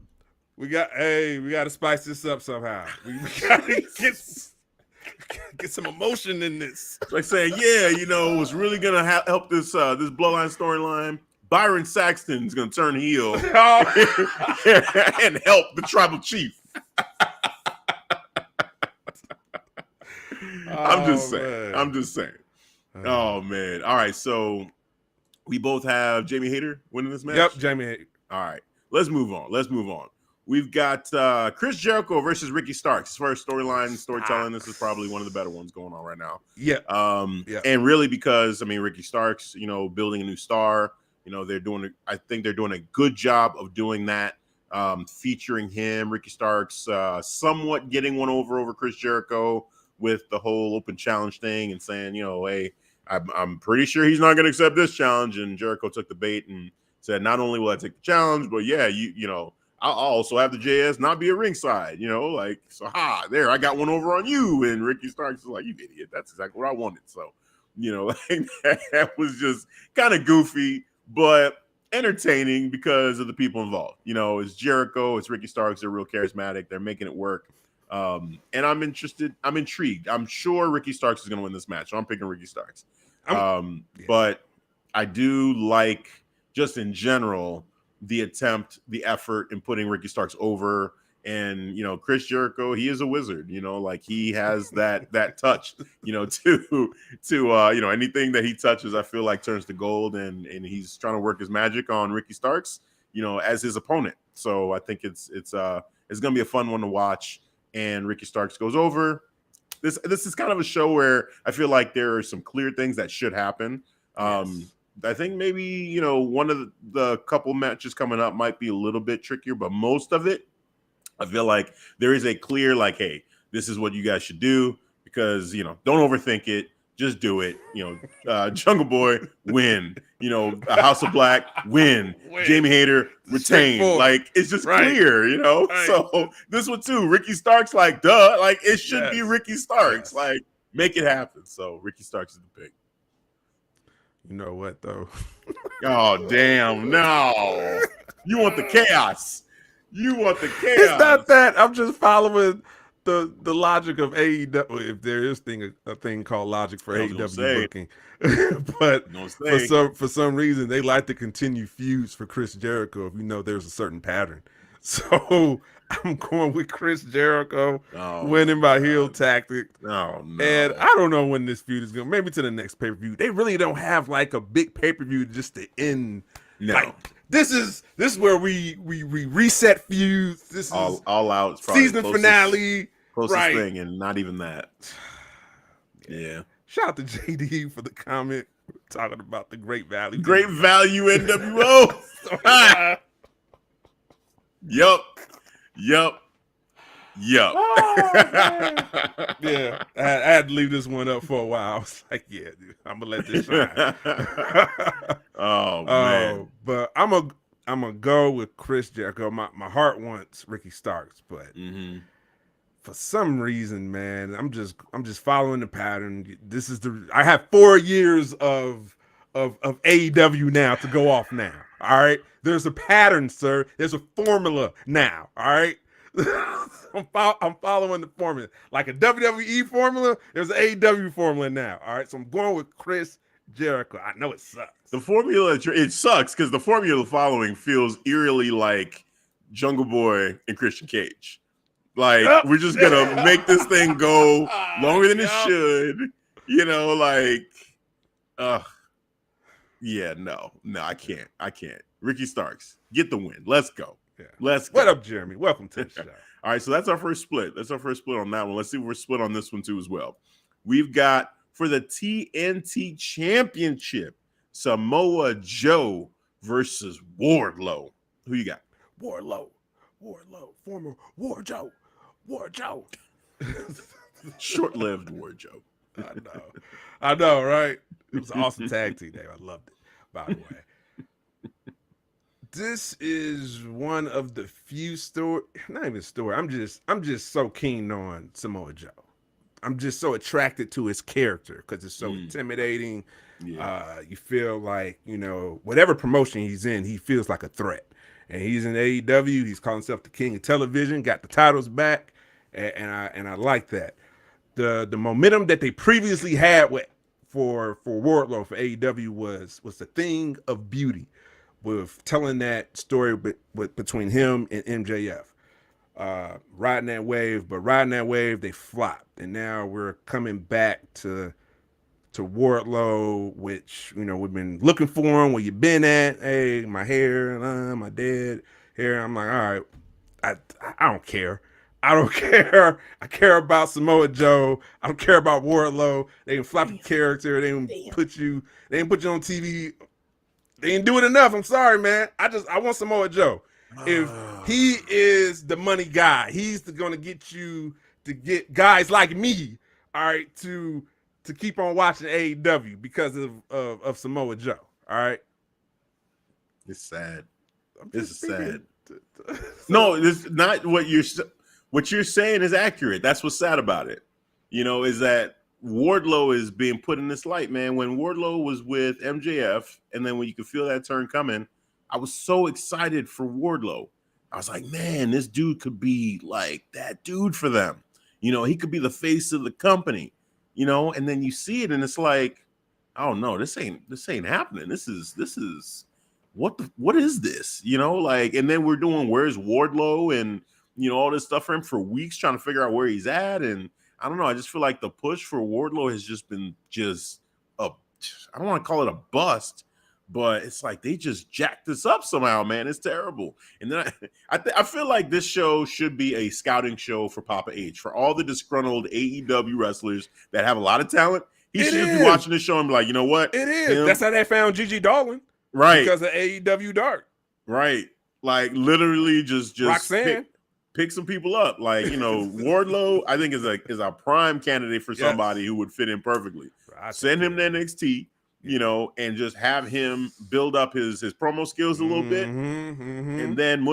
Speaker 3: We gotta spice this up somehow. We gotta get some emotion in this.
Speaker 2: It's like saying, what's really gonna help this this bloodline storyline? Byron Saxton's gonna turn heel and help the tribal chief. I'm just saying. Oh man. All right. So we both have Jamie Hayter winning this match.
Speaker 3: Yep, Jamie Hayter.
Speaker 2: All right. Let's move on. We've got Chris Jericho versus Ricky Starks. As far as storytelling, this is probably one of the better ones going on right now.
Speaker 3: Yeah.
Speaker 2: And really because Ricky Starks, building a new star. I think they're doing a good job of doing that. Featuring him, Ricky Starks, somewhat getting one over Chris Jericho with the whole open challenge thing, and saying, hey, I'm pretty sure he's not going to accept this challenge. And Jericho took the bait and said, not only will I take the challenge, but I'll also have the JS not be a ringside, there, I got one over on you. And Ricky Starks is like, you idiot, that's exactly what I wanted. So, that was just kind of goofy, but entertaining because of the people involved. It's Jericho, it's Ricky Starks, they're real charismatic, they're making it work. And I'm intrigued. I'm sure Ricky Starks is going to win this match. So I'm picking Ricky Starks. But I do like, just in general, the effort in putting Ricky Starks over. And Chris Jericho, he is a wizard. He has that touch. To anything that he touches, I feel like turns to gold. And he's trying to work his magic on Ricky Starks, as his opponent. So I think it's going to be a fun one to watch. And Ricky Starks goes over. This is kind of a show where I feel like there are some clear things that should happen. Yes. I think maybe, one of the couple matches coming up might be a little bit trickier, but most of it, I feel like there is a clear, hey, this is what you guys should do, because, don't overthink it. Just do it. Jungle Boy, win. House of Black, win. Jamie Hayter, retain. It's just clear, Right. So this one too, Ricky Starks, duh. It should be Ricky Starks. Yes. Make it happen. So Ricky Starks is the pick.
Speaker 3: You know what, though?
Speaker 2: Oh, damn. No. You want the chaos.
Speaker 3: It's not that. I'm just following the logic of AEW, if there is a thing called logic for AEW booking. But for some reason they like to continue feuds for Chris Jericho if there's a certain pattern. So I'm going with Chris Jericho winning by heel tactic.
Speaker 2: Oh, no.
Speaker 3: And I don't know when this feud is maybe to the next pay-per-view. They really don't have a big pay-per-view just to end This is where we reset feuds. This is
Speaker 2: all out
Speaker 3: season finale.
Speaker 2: Closest thing, and not even that. Yeah.
Speaker 3: Shout out to JD for the comment talking about the great value.
Speaker 2: Great value NWO. Yup.
Speaker 3: Oh, yeah, I had to leave this one up for a while. I was like, yeah, dude, I'm gonna let this shine.
Speaker 2: Oh man.
Speaker 3: But I'm gonna go with Chris Jericho. My heart wants Ricky Starks, but for some reason, man, I'm just following the pattern. I have 4 years of AEW now to go off now. All right, there's a pattern, sir. There's a formula now. All right. I'm following the formula. Like a WWE formula, there's an AEW formula now. All right, so I'm going with Chris Jericho. I know it sucks.
Speaker 2: The formula, it sucks because the formula following feels eerily like Jungle Boy and Christian Cage. Like, we're just going to make this thing go longer than it should. You know, like, yeah, no, I can't. Ricky Starks, get the win. Let's go.
Speaker 3: Yeah.
Speaker 2: Let's go.
Speaker 3: What up, Jeremy? Welcome to the show.
Speaker 2: All right, so that's our first split. That's our first split on that one. Let's see if we're split on this one too as well. We've got for the TNT Championship, Samoa Joe versus Wardlow. Who you got?
Speaker 3: Wardlow, former War Joe.
Speaker 2: Short-lived War Joe.
Speaker 3: I know, right? It was an awesome tag team name. I loved it, by the way. This is one of the few not even story. I'm just so keen on Samoa Joe. I'm just so attracted to his character because it's so intimidating. Yeah. You feel like, whatever promotion he's in, he feels like a threat. And he's in AEW. He's calling himself the king of television, got the titles back. And I like that. The momentum that they previously had for Wardlow for AEW was the thing of beauty, with telling that story between him and MJF, riding that wave, they flopped, and now we're coming back to Wardlow, which we've been looking for him. Where you been at? Hey, my hair, my dead hair. I'm like, all right, I don't care. I care about Samoa Joe. I don't care about Wardlow. They can flop your character. They didn't put you on TV. They didn't do it enough. I'm sorry, man. I want Samoa Joe. If he is the money guy, he's going to get you to get guys like me, all right, to keep on watching AEW because of Samoa Joe. All right.
Speaker 2: It's sad. It's sad. No, it's not what you're saying is accurate. That's what's sad about it. Is that Wardlow is being put in this light, man. When Wardlow was with MJF, and then when you could feel that turn coming, I was so excited for Wardlow. I was like, man, this dude could be like that dude for them. He could be the face of the company. And then you see it, and it's like, oh no, this ain't happening. This is what is this? And then we're doing where's Wardlow and all this stuff for him for weeks, trying to figure out where he's at. And I don't know. I just feel like the push for Wardlow has just been I don't want to call it a bust, but it's like they just jacked this up somehow, man. It's terrible. And then I feel like this show should be a scouting show for Papa H, for all the disgruntled AEW wrestlers that have a lot of talent. He should be watching this show and be like, you know what?
Speaker 3: It is. That's how they found Gigi Dolan.
Speaker 2: Right.
Speaker 3: Because of AEW Dark.
Speaker 2: Right. Like literally just
Speaker 3: Roxanne.
Speaker 2: Pick some people up, like Wardlow. I think is a prime candidate for somebody who would fit in perfectly. Send him to NXT, and just have him build up his promo skills a little bit, and then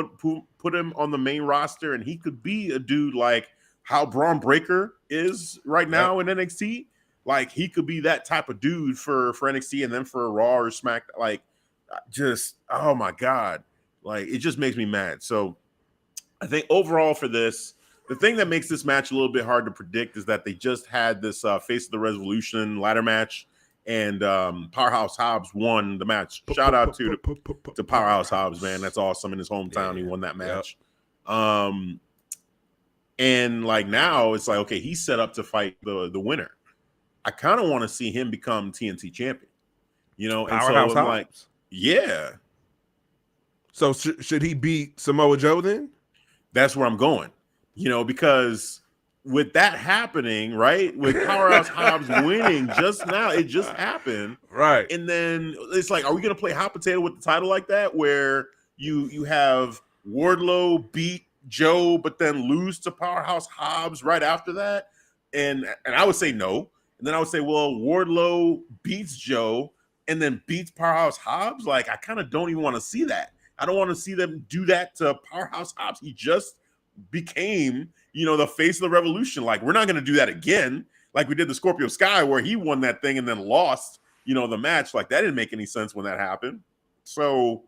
Speaker 2: put him on the main roster, and he could be a dude like how Braun Breaker is right now in NXT. Like he could be that type of dude for NXT, and then for Raw or Smack. Like, just oh my god, like it just makes me mad. So. I think overall for this, the thing that makes this match a little bit hard to predict is that they just had this Face of the Revolution ladder match, and Powerhouse Hobbs won the match. Shout out to Powerhouse Hobbs, man. That's awesome. In his hometown, he won that match. Yep. And like now, it's like, okay, he's set up to fight the winner. I kind of want to see him become TNT champion, and
Speaker 3: Powerhouse
Speaker 2: so I'm
Speaker 3: Hobbs.
Speaker 2: like, yeah.
Speaker 3: So should he beat Samoa Joe then?
Speaker 2: That's where I'm going, because with that happening, right, with Powerhouse Hobbs winning just now, it just happened.
Speaker 3: Right.
Speaker 2: And then it's like, are we going to play hot potato with the title like that, where you have Wardlow beat Joe, but then lose to Powerhouse Hobbs right after that? And I would say no. And then I would say, well, Wardlow beats Joe and then beats Powerhouse Hobbs. Like, I kind of don't even want to see that. I don't want to see them do that to Powerhouse Hobbs. He just became, the face of the Revolution. Like, we're not going to do that again, like we did the Scorpio Sky, where he won that thing and then lost, the match. Like, that didn't make any sense when that happened. So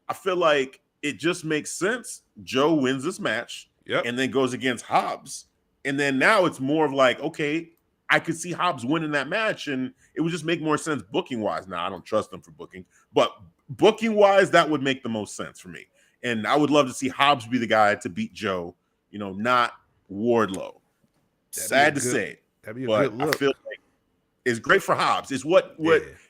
Speaker 2: I feel like it just makes sense. Joe wins this match and then goes against Hobbs. And then now it's more of like, okay, I could see Hobbs winning that match, and it would just make more sense booking-wise. Now, I don't trust them for booking, but booking-wise, that would make the most sense for me. And I would love to see Hobbs be the guy to beat Joe, not Wardlow. Sad to say,
Speaker 3: that'd be a
Speaker 2: but
Speaker 3: good look.
Speaker 2: I feel like it's great for Hobbs. It's what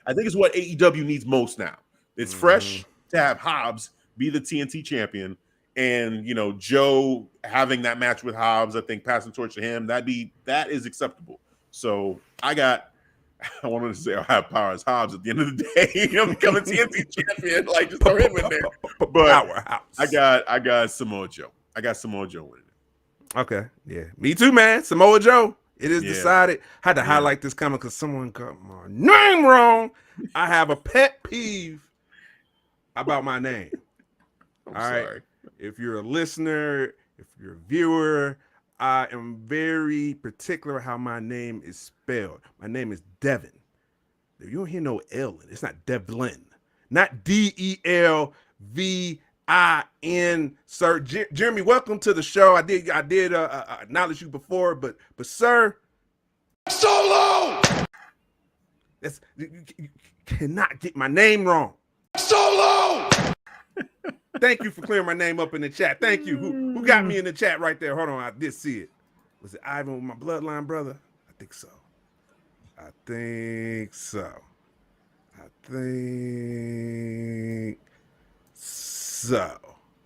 Speaker 2: I think is what AEW needs most now. It's fresh to have Hobbs be the TNT champion, and Joe having that match with Hobbs. I think passing torch to him, that is acceptable. So I wanted to say I have Powerhouse Hobbs at the end of the day. Becoming TNT champion, like just throw him in there. But
Speaker 3: Powerhouse.
Speaker 2: I got Samoa Joe. I got Samoa Joe winning it.
Speaker 3: Okay, yeah, me too, man. Samoa Joe. It is decided. Had to highlight this comment because someone got my name wrong. I have a pet peeve about my name.
Speaker 2: I'm sorry.
Speaker 3: If you're a listener, if you're a viewer, I am very particular how my name is spelled. My name is Devin. You don't hear no L in it. It's not Devlin. Not Delvin. Sir Jeremy, welcome to the show. I did acknowledge you before, but sir,
Speaker 1: Solo!
Speaker 3: You cannot get my name wrong.
Speaker 1: Solo!
Speaker 3: Thank you for clearing my name up in the chat. Thank you. Who got me in the chat right there? Hold on, I did see it. Was it Ivan with my bloodline brother? I think so. I'm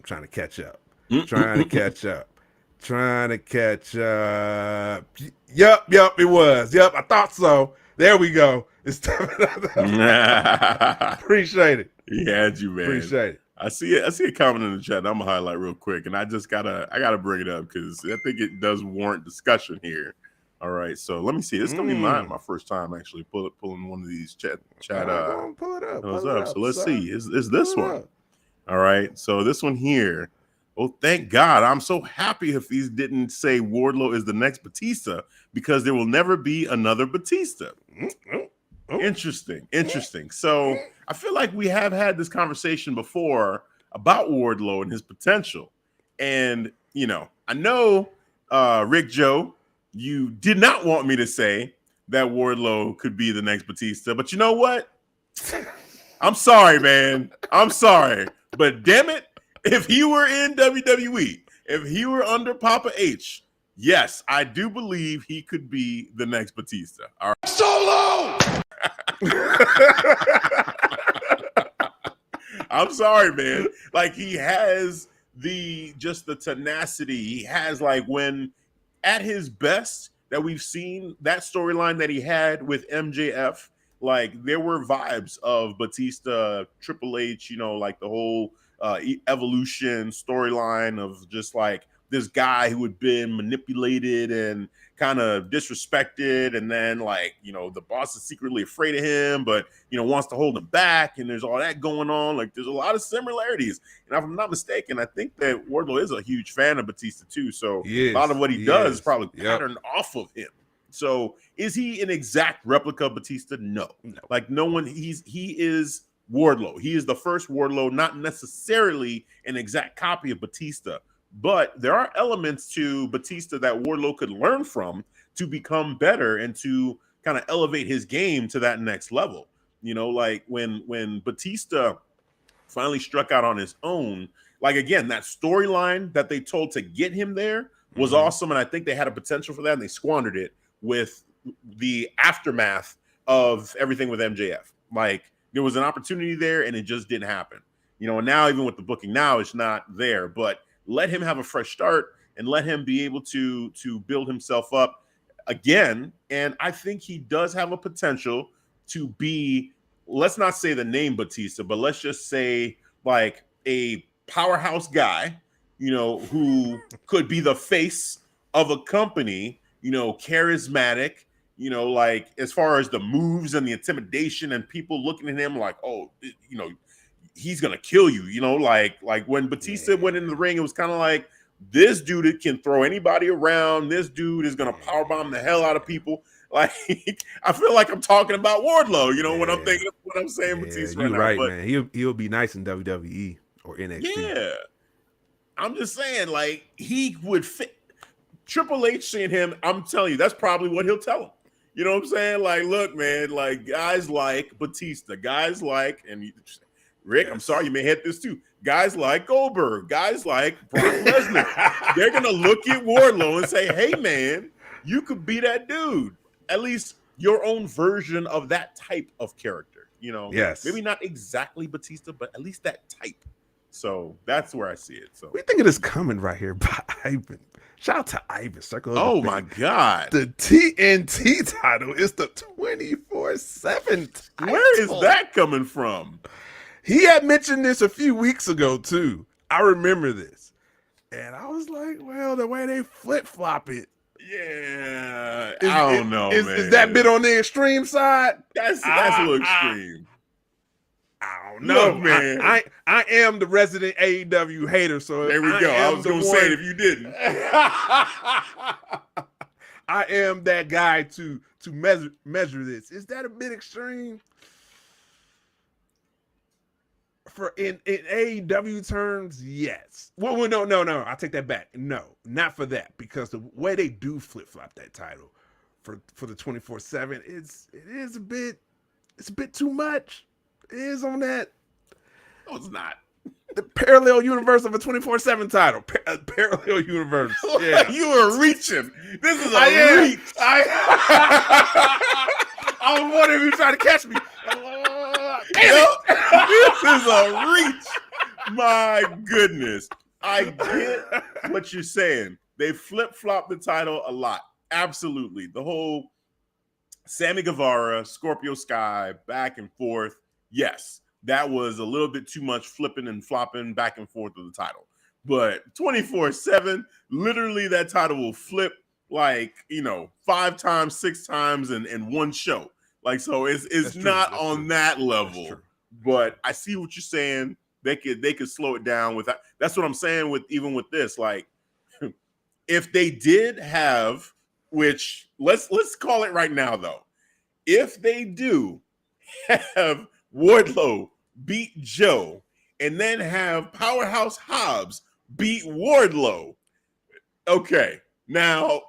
Speaker 3: trying to catch up. Yup, it was. Yup, I thought so. There we go. It's appreciate it.
Speaker 2: He had you, man.
Speaker 3: Appreciate it.
Speaker 2: I see a comment in the chat. I'm gonna highlight real quick, and I gotta bring it up because I think it does warrant discussion here. All right, so let me see. This is gonna be my first time actually pulling one of these chat.
Speaker 3: Pull it up.
Speaker 2: So let's see. Is this one? All right. So this one here. Oh, thank God! I'm so happy Hafeez didn't say Wardlow is the next Batista, because there will never be another Batista. Interesting. So I feel like we have had this conversation before about Wardlow and his potential. And, I know, Rick Joe, you did not want me to say that Wardlow could be the next Batista, but you know what? I'm sorry, man. I'm sorry. But damn it, if he were in WWE, if he were under Papa H, yes, I do believe he could be the next Batista. All right.
Speaker 1: Solo!
Speaker 2: I'm sorry, man. Like, he has the tenacity. He has, like, when at his best that we've seen, that storyline that he had with MJF, like, there were vibes of Batista, Triple H, like the whole evolution storyline of just like this guy who had been manipulated and kind of disrespected, and then like the boss is secretly afraid of him, but wants to hold him back, and there's all that going on. Like, there's a lot of similarities, and if I'm not mistaken, I think that Wardlow is a huge fan of Batista too, so a lot of what he does is probably patterned off of him. So is he an exact replica of Batista? No. Like, no one. He is Wardlow. He is the first Wardlow, not necessarily an exact copy of Batista, but there are elements to Batista that Wardlow could learn from to become better and to kind of elevate his game to that next level. Like when Batista finally struck out on his own, like, again, that storyline that they told to get him there was awesome, and I think they had a potential for that, and they squandered it with the aftermath of everything with MJF. Like, there was an opportunity there, and it just didn't happen. And now even with the booking now, it's not there. But let him have a fresh start and let him be able to build himself up again. And I think he does have a potential to be, let's not say the name Batista, but let's just say like a powerhouse guy, who could be the face of a company, charismatic, like as far as the moves and the intimidation and people looking at him like, oh, he's gonna kill you, like when Batista went in the ring, it was kind of like, this dude can throw anybody around. This dude is gonna powerbomb the hell out of people. Like, I feel like I'm talking about Wardlow, when I'm thinking of what I'm saying Batista
Speaker 3: right
Speaker 2: now.
Speaker 3: But man. He'll be nice in WWE or NXT.
Speaker 2: Yeah. I'm just saying, like, he would fit. Triple H seeing him, I'm telling you, that's probably what he'll tell him. You know what I'm saying? Like, look, man, like guys like Batista, guys like, and Rick, I'm sorry, you may hit this too. Guys like Goldberg, guys like Brock Lesnar, they're going to look at Wardlow and say, hey, man, you could be that dude. At least your own version of that type of character,
Speaker 3: Yes.
Speaker 2: Maybe not exactly Batista, but at least that type. So that's where I see it. So
Speaker 3: we think it is coming right here by Ivan. Shout out to Ivan. Circle.
Speaker 2: Oh my God.
Speaker 3: The TNT title is the 24/7 title.
Speaker 2: Where is that coming from?
Speaker 3: He had mentioned this a few weeks ago too. I remember this. And I was like, well, the way they flip-flop it.
Speaker 2: Yeah. I don't know, man.
Speaker 3: Is that bit on the extreme side?
Speaker 2: That's a little extreme.
Speaker 3: I don't know, man. I am the resident AEW hater, so
Speaker 2: there we go. I was going to say it if you didn't.
Speaker 3: I am that guy to measure this. Is that a bit extreme? For in AEW terms, yes. Well, no. I take that back. No, not for that, because the way they do flip flop that title for the 24/7, it's a bit too much. It is on that.
Speaker 2: No, it's not.
Speaker 3: The parallel universe of a 24/7 title. Parallel universe. Yeah.
Speaker 2: You are reaching. This is a reach.
Speaker 3: I was wondering if you were trying to catch me.
Speaker 2: This is a reach. My goodness. I get what you're saying. They flip-flop the title a lot. Absolutely. The whole Sammy Guevara, Scorpio Sky, back and forth. Yes, that was a little bit too much flipping and flopping back and forth of the title. But 24/7, literally that title will flip like, 5 times, 6 times in one show. Like, so it's not on that level. But I see what you're saying. They could slow it down with that. That's what I'm saying even with this. Like, if they did have, which let's call it right now though. If they do have Wardlow beat Joe and then have Powerhouse Hobbs beat Wardlow, okay, now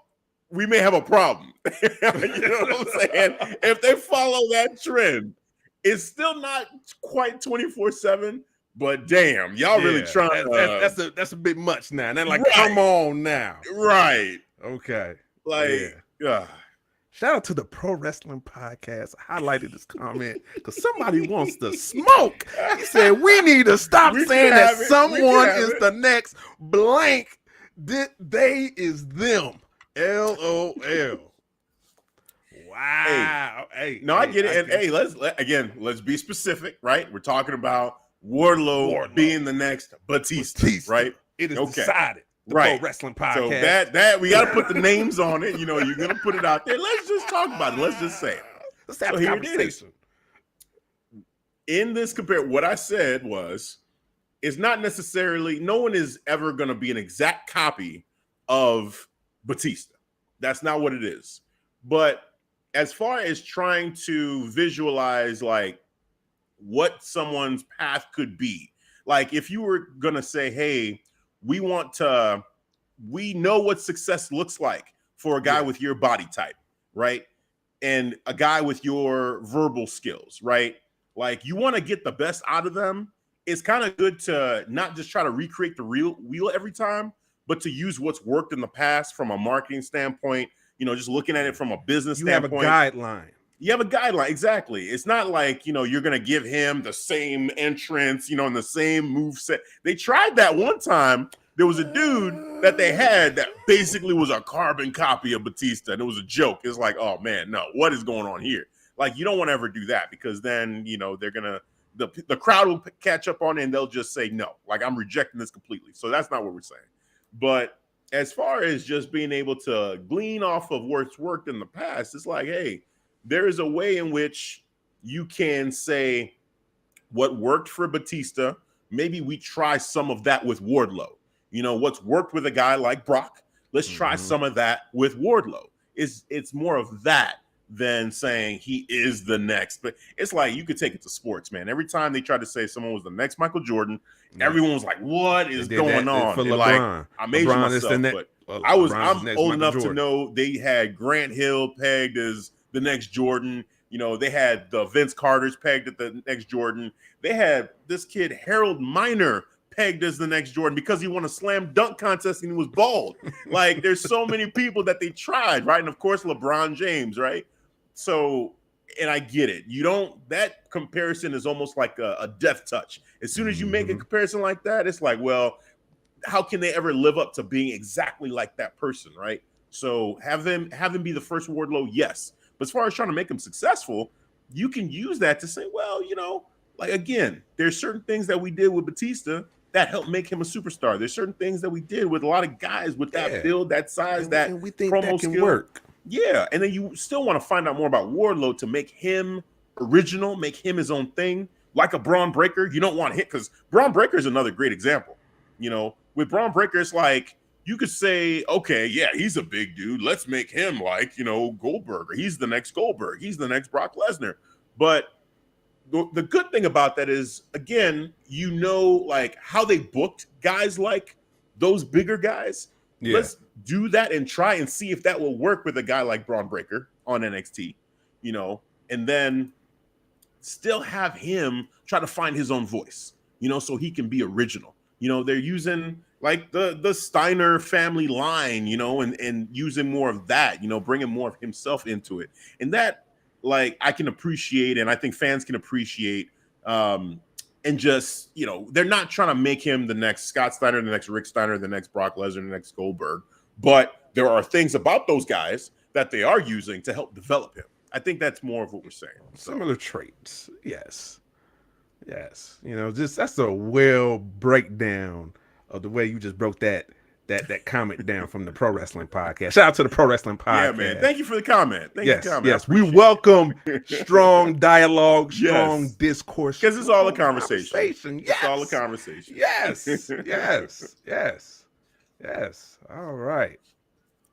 Speaker 2: we may have a problem. You know what I'm saying? If they follow that trend, it's still not quite 24/7, but damn, y'all really trying.
Speaker 3: That's a bit much now. And then like,
Speaker 2: right.
Speaker 3: Come on now.
Speaker 2: Right.
Speaker 3: Okay.
Speaker 2: Like,
Speaker 3: shout out to the Pro Wrestling Podcast. I highlighted this comment because somebody wants to smoke. He said, we need to stop saying that someone is the next blank. They is them. LOL. Wow. Hey,
Speaker 2: I get it. And hey, let's be specific, right? We're talking about Wardlow being the next Batista. Right?
Speaker 3: It is decided. The Pro Wrestling Podcast.
Speaker 2: So that we got to put the names on it. You're gonna put it out there. Let's just talk about it. Let's just say it.
Speaker 3: Let's have a conversation.
Speaker 2: In this what I said was, it's not necessarily, no one is ever going to be an exact copy of Batista. That's not what it is. But as far as trying to visualize like what someone's path could be, like if you were going to say, hey, we know what success looks like for a guy with your body type, right? And a guy with your verbal skills, right? Like you want to get the best out of them. It's kind of good to not just try to recreate the real wheel every time, but to use what's worked in the past from a marketing standpoint, just looking at it from a business standpoint.
Speaker 3: You have a guideline.
Speaker 2: You have a guideline. Exactly. It's not like, you're going to give him the same entrance, and the same move set. They tried that one time. There was a dude that they had that basically was a carbon copy of Batista, and it was a joke. It's like, oh man, no, what is going on here? Like, you don't want to ever do that, because then, they're going to, the crowd will catch up on it, and they'll just say, no, like, I'm rejecting this completely. So that's not what we're saying. But as far as just being able to glean off of what's worked in the past, it's like, hey, there is a way in which you can say what worked for Batista. Maybe we try some of that with Wardlow. What's worked with a guy like Brock, let's try some of that with Wardlow. It's more of that than saying he is the next. But it's like, you could take it to sports, man. Every time they tried to say someone was the next Michael Jordan, everyone was like, what is going on?
Speaker 3: For
Speaker 2: LeBron.
Speaker 3: Like,
Speaker 2: I'm aging myself, but I'm old enough to know they had Grant Hill pegged as the next Jordan. They had the Vince Carter's pegged at the next Jordan. They had this kid Harold Miner pegged as the next Jordan because he won a slam dunk contest and he was bald. Like, there's so many people that they tried, right? And of course, LeBron James, right? So, and I get it. That comparison is almost like a death touch. As soon as you make a comparison like that, it's like, well, how can they ever live up to being exactly like that person, right? So have him be the first Wardlow, yes. But as far as trying to make him successful, you can use that to say, well, like, again, there's certain things that we did with Batista that helped make him a superstar. There's certain things that we did with a lot of guys with that build, that size, and
Speaker 3: we think
Speaker 2: promo
Speaker 3: that can
Speaker 2: skill.
Speaker 3: work.
Speaker 2: Yeah, and then you still want to find out more about Wardlow to make him original, make him his own thing, like a Braun Breaker. You don't want him, because Braun Breaker is another great example. With Braun Breaker, it's like, you could say, okay, yeah, he's a big dude. Let's make him like, Goldberg, or he's the next Goldberg. He's the next Brock Lesnar. But the good thing about that is, again, like how they booked guys like those bigger guys. Yeah. Let's do that and try and see if that will work with a guy like Braun Breaker on NXT, and then still have him try to find his own voice, so he can be original. They're using like the Steiner family line, and using more of that, bringing more of himself into it. And that, like, I can appreciate, and I think fans can appreciate, and just, they're not trying to make him the next Scott Steiner, the next Rick Steiner, the next Brock Lesnar, the next Goldberg. But there are things about those guys that they are using to help develop him. I think that's more of what we're saying.
Speaker 3: Similar traits. Yes. Just that's a well breakdown of the way you just broke that comment down from the Pro Wrestling Podcast. Shout out to the Pro Wrestling Podcast.
Speaker 2: Yeah, man. Thank you for the comment.
Speaker 3: Yes. We welcome strong dialogue, strong discourse.
Speaker 2: Because it's all a conversation.
Speaker 3: Yes.
Speaker 2: It's all a conversation.
Speaker 3: Yes. All right.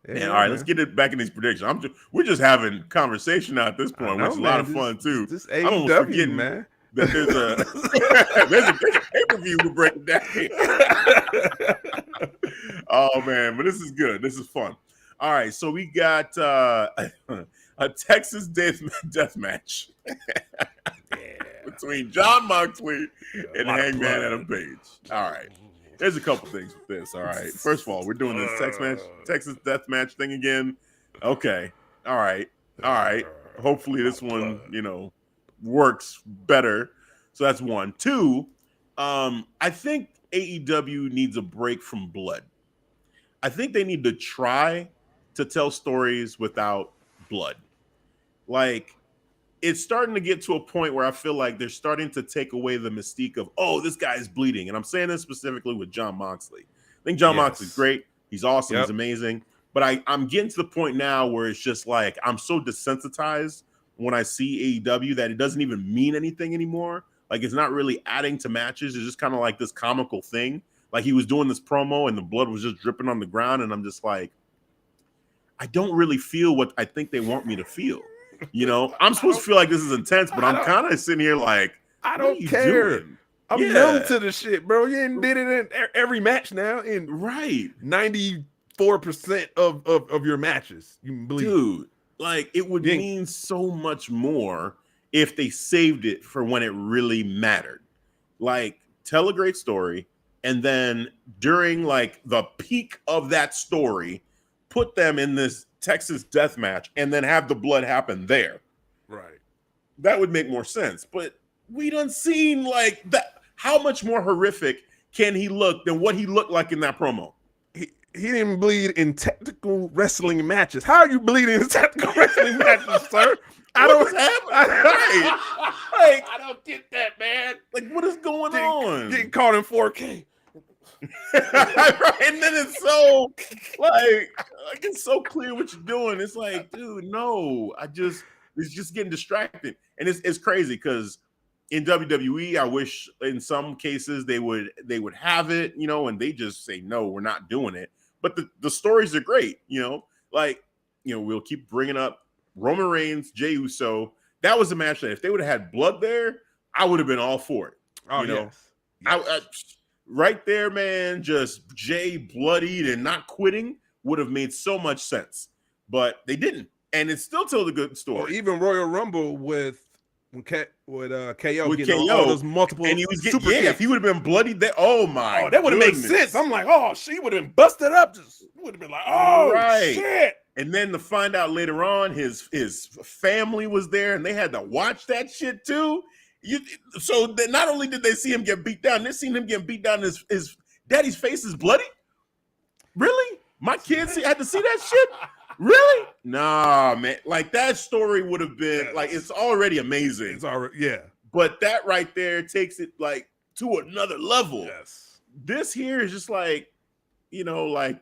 Speaker 2: Yeah, all right, let's get it back in these predictions. We're just having conversation now at this point, which is a lot of fun too.
Speaker 3: This AEW, man.
Speaker 2: That there's a pay-per-view we're breaking down. Oh man, but this is good. This is fun. All right, so we got a Texas death match between Jon Moxley and Hangman Adam Page. All right, there's a couple things with this. All right, first of all, we're doing this Texas death match thing again. Okay, all right. Hopefully this one, works better. So that's one. Two, I think AEW needs a break from blood. I think they need to try to tell stories without blood. Like, it's starting to get to a point where I feel like they're starting to take away the mystique of, oh, this guy is bleeding. And I'm saying this specifically with Jon Moxley. I think Jon Moxley's great. He's awesome. Yep. He's amazing. But I'm getting to the point now where it's just like, I'm so desensitized when I see AEW that it doesn't even mean anything anymore. Like, it's not really adding to matches. It's just kind of like this comical thing. Like, he was doing this promo and the blood was just dripping on the ground. And I'm just like, I don't really feel what I think they want me to feel. I'm supposed to feel like this is intense, but I'm kind of sitting here like,
Speaker 3: I don't care. I'm numb to the shit, bro. You ain't did it in every match now. In 94% of your matches, you believe.
Speaker 2: Dude, like, it would mean so much more if they saved it for when it really mattered. Like, tell a great story, and then during like the peak of that story, put them in this Texas death match, and then have the blood happen there.
Speaker 3: Right.
Speaker 2: That would make more sense. But we done seen like that. How much more horrific can he look than what he looked like in that promo?
Speaker 3: He didn't bleed in technical wrestling matches. How are you bleeding in technical wrestling matches, sir?
Speaker 2: I don't get that, man. Like, what is going on?
Speaker 3: Getting caught in 4K.
Speaker 2: Right? And then it's so like it's so clear what you're doing. It's like, dude, no. It's just getting distracted. And it's crazy because in WWE, I wish in some cases they would have it, you know, and they just say, no, we're not doing it. But the stories are great, you know, like, you know, we'll keep bringing up Roman Reigns, Jey Uso. That was a match that if they would have had blood there, I would have been all for it.
Speaker 3: Oh,
Speaker 2: you know,
Speaker 3: yes.
Speaker 2: I right there, man, just Jey bloodied and not quitting would have made so much sense, but they didn't. And it still told a good story.
Speaker 3: Or even Royal Rumble with KO
Speaker 2: with
Speaker 3: getting
Speaker 2: KO,
Speaker 3: all those multiple
Speaker 2: and he was getting,
Speaker 3: super kicks.
Speaker 2: if he would have been bloodied there,
Speaker 3: that would have made sense. I'm like, oh, she would have been busted up. Just would have been like, oh,
Speaker 2: right.
Speaker 3: Shit.
Speaker 2: And then to find out later on, his family was there, and they had to watch that shit too. So that not only did they see him get beat down, they seen him get beat down. His daddy's face is bloody. Really? My kids had to see that shit. Really? Nah, man. Like that story would have been like it's already amazing.
Speaker 3: It's already, yeah.
Speaker 2: But that right there takes it like to another level.
Speaker 3: Yes.
Speaker 2: This here is just like, you know, like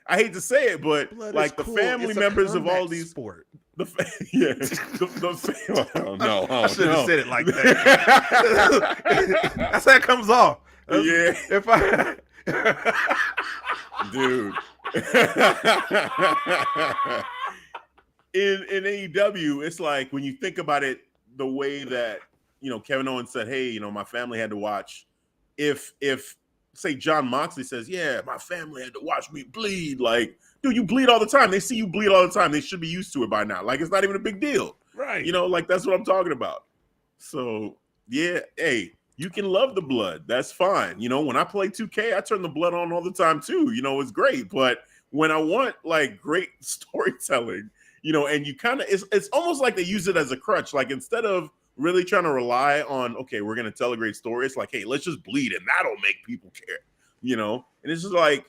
Speaker 2: I hate to say it, but
Speaker 3: Blood
Speaker 2: like the
Speaker 3: cool.
Speaker 2: family members of all these
Speaker 3: sport.
Speaker 2: no,
Speaker 3: I should have said it like that. That's how it comes off.
Speaker 2: Yeah.
Speaker 3: If I
Speaker 2: dude. in AEW, it's like when you think about it, the way that, you know, Kevin Owens said, hey, you know, my family had to watch. If say John Moxley says, yeah, my family had to watch me bleed, like, dude, you bleed all the time. They see you bleed all the time. They should be used to it by now. Like, it's not even a big deal.
Speaker 3: right.
Speaker 2: You know, like that's what I'm talking about. So yeah, hey, you can love the blood. That's fine. You know, when I play 2K, I turn the blood on all the time too. You know, it's great. But when I want like great storytelling, you know, and you kind of, it's almost like they use it as a crutch. Like instead of really trying to rely on, okay, we're going to tell a great story, it's like, hey, let's just bleed and that'll make people care, you know? And it's just like,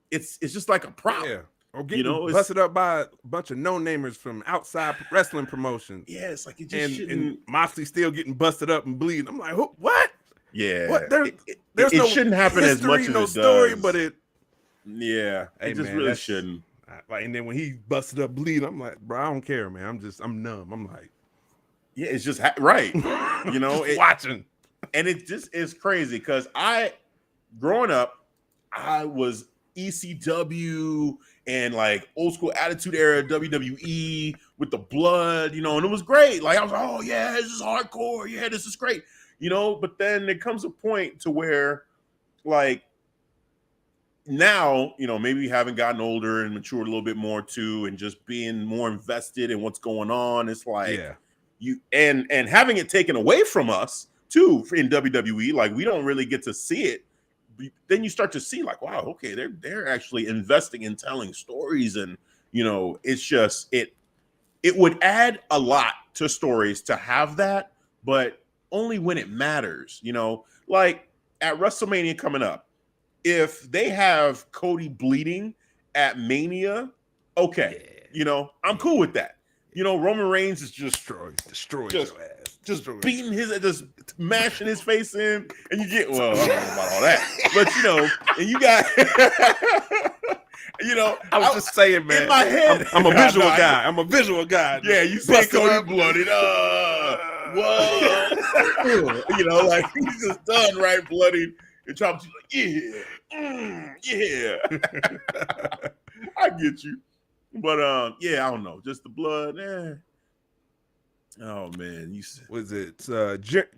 Speaker 2: it's just like a prop.
Speaker 3: Yeah. Or getting,
Speaker 2: you know,
Speaker 3: busted up by a bunch of no-namers from outside wrestling promotions.
Speaker 2: Yeah, it's like it just
Speaker 3: and Moxley still getting busted up and bleeding. I'm like, what?
Speaker 2: Yeah.
Speaker 3: What?
Speaker 2: It
Speaker 3: No
Speaker 2: shouldn't happen as much as
Speaker 3: no
Speaker 2: it
Speaker 3: story,
Speaker 2: does.
Speaker 3: but it.
Speaker 2: Yeah,
Speaker 3: Hey,
Speaker 2: it just
Speaker 3: man,
Speaker 2: really shouldn't.
Speaker 3: Like, and then when he busted up bleeding, I'm like, bro, I don't care, man. I'm numb. I'm like,
Speaker 2: Yeah, it's just right. You know,
Speaker 3: watching.
Speaker 2: And it just is crazy because growing up, I was ECW and like old school Attitude Era WWE with the blood, you know, and it was great. Like I was like, oh yeah, this is hardcore. Yeah, this is great, you know. But then there comes a point to where, like, now, you know, maybe having gotten older and matured a little bit more too, and just being more invested in what's going on. It's like,
Speaker 3: Yeah.
Speaker 2: you and having it taken away from us too in WWE, like we don't really get to see it. Then you start to see like, wow, okay, they're actually investing in telling stories, and you know, it's just it would add a lot to stories to have that, but only when it matters, you know, like at WrestleMania coming up, if they have Cody bleeding at Mania, okay, yeah. You know, I'm cool with that. You know, Roman Reigns is just
Speaker 3: destroy
Speaker 2: just,
Speaker 3: your ass.
Speaker 2: just beating just mashing his face in, and you get, well, I don't know about all that, but you know, and you got, you know,
Speaker 3: I was just saying, man.
Speaker 2: In my head,
Speaker 3: I'm a visual guy. I'm a visual guy.
Speaker 2: Yeah, you see Cody blooded. Whoa, you know, like he's just done right, bloodied, and Trump's like, yeah, I get you. But yeah, I don't know, just the blood. Oh man, you said,
Speaker 3: was it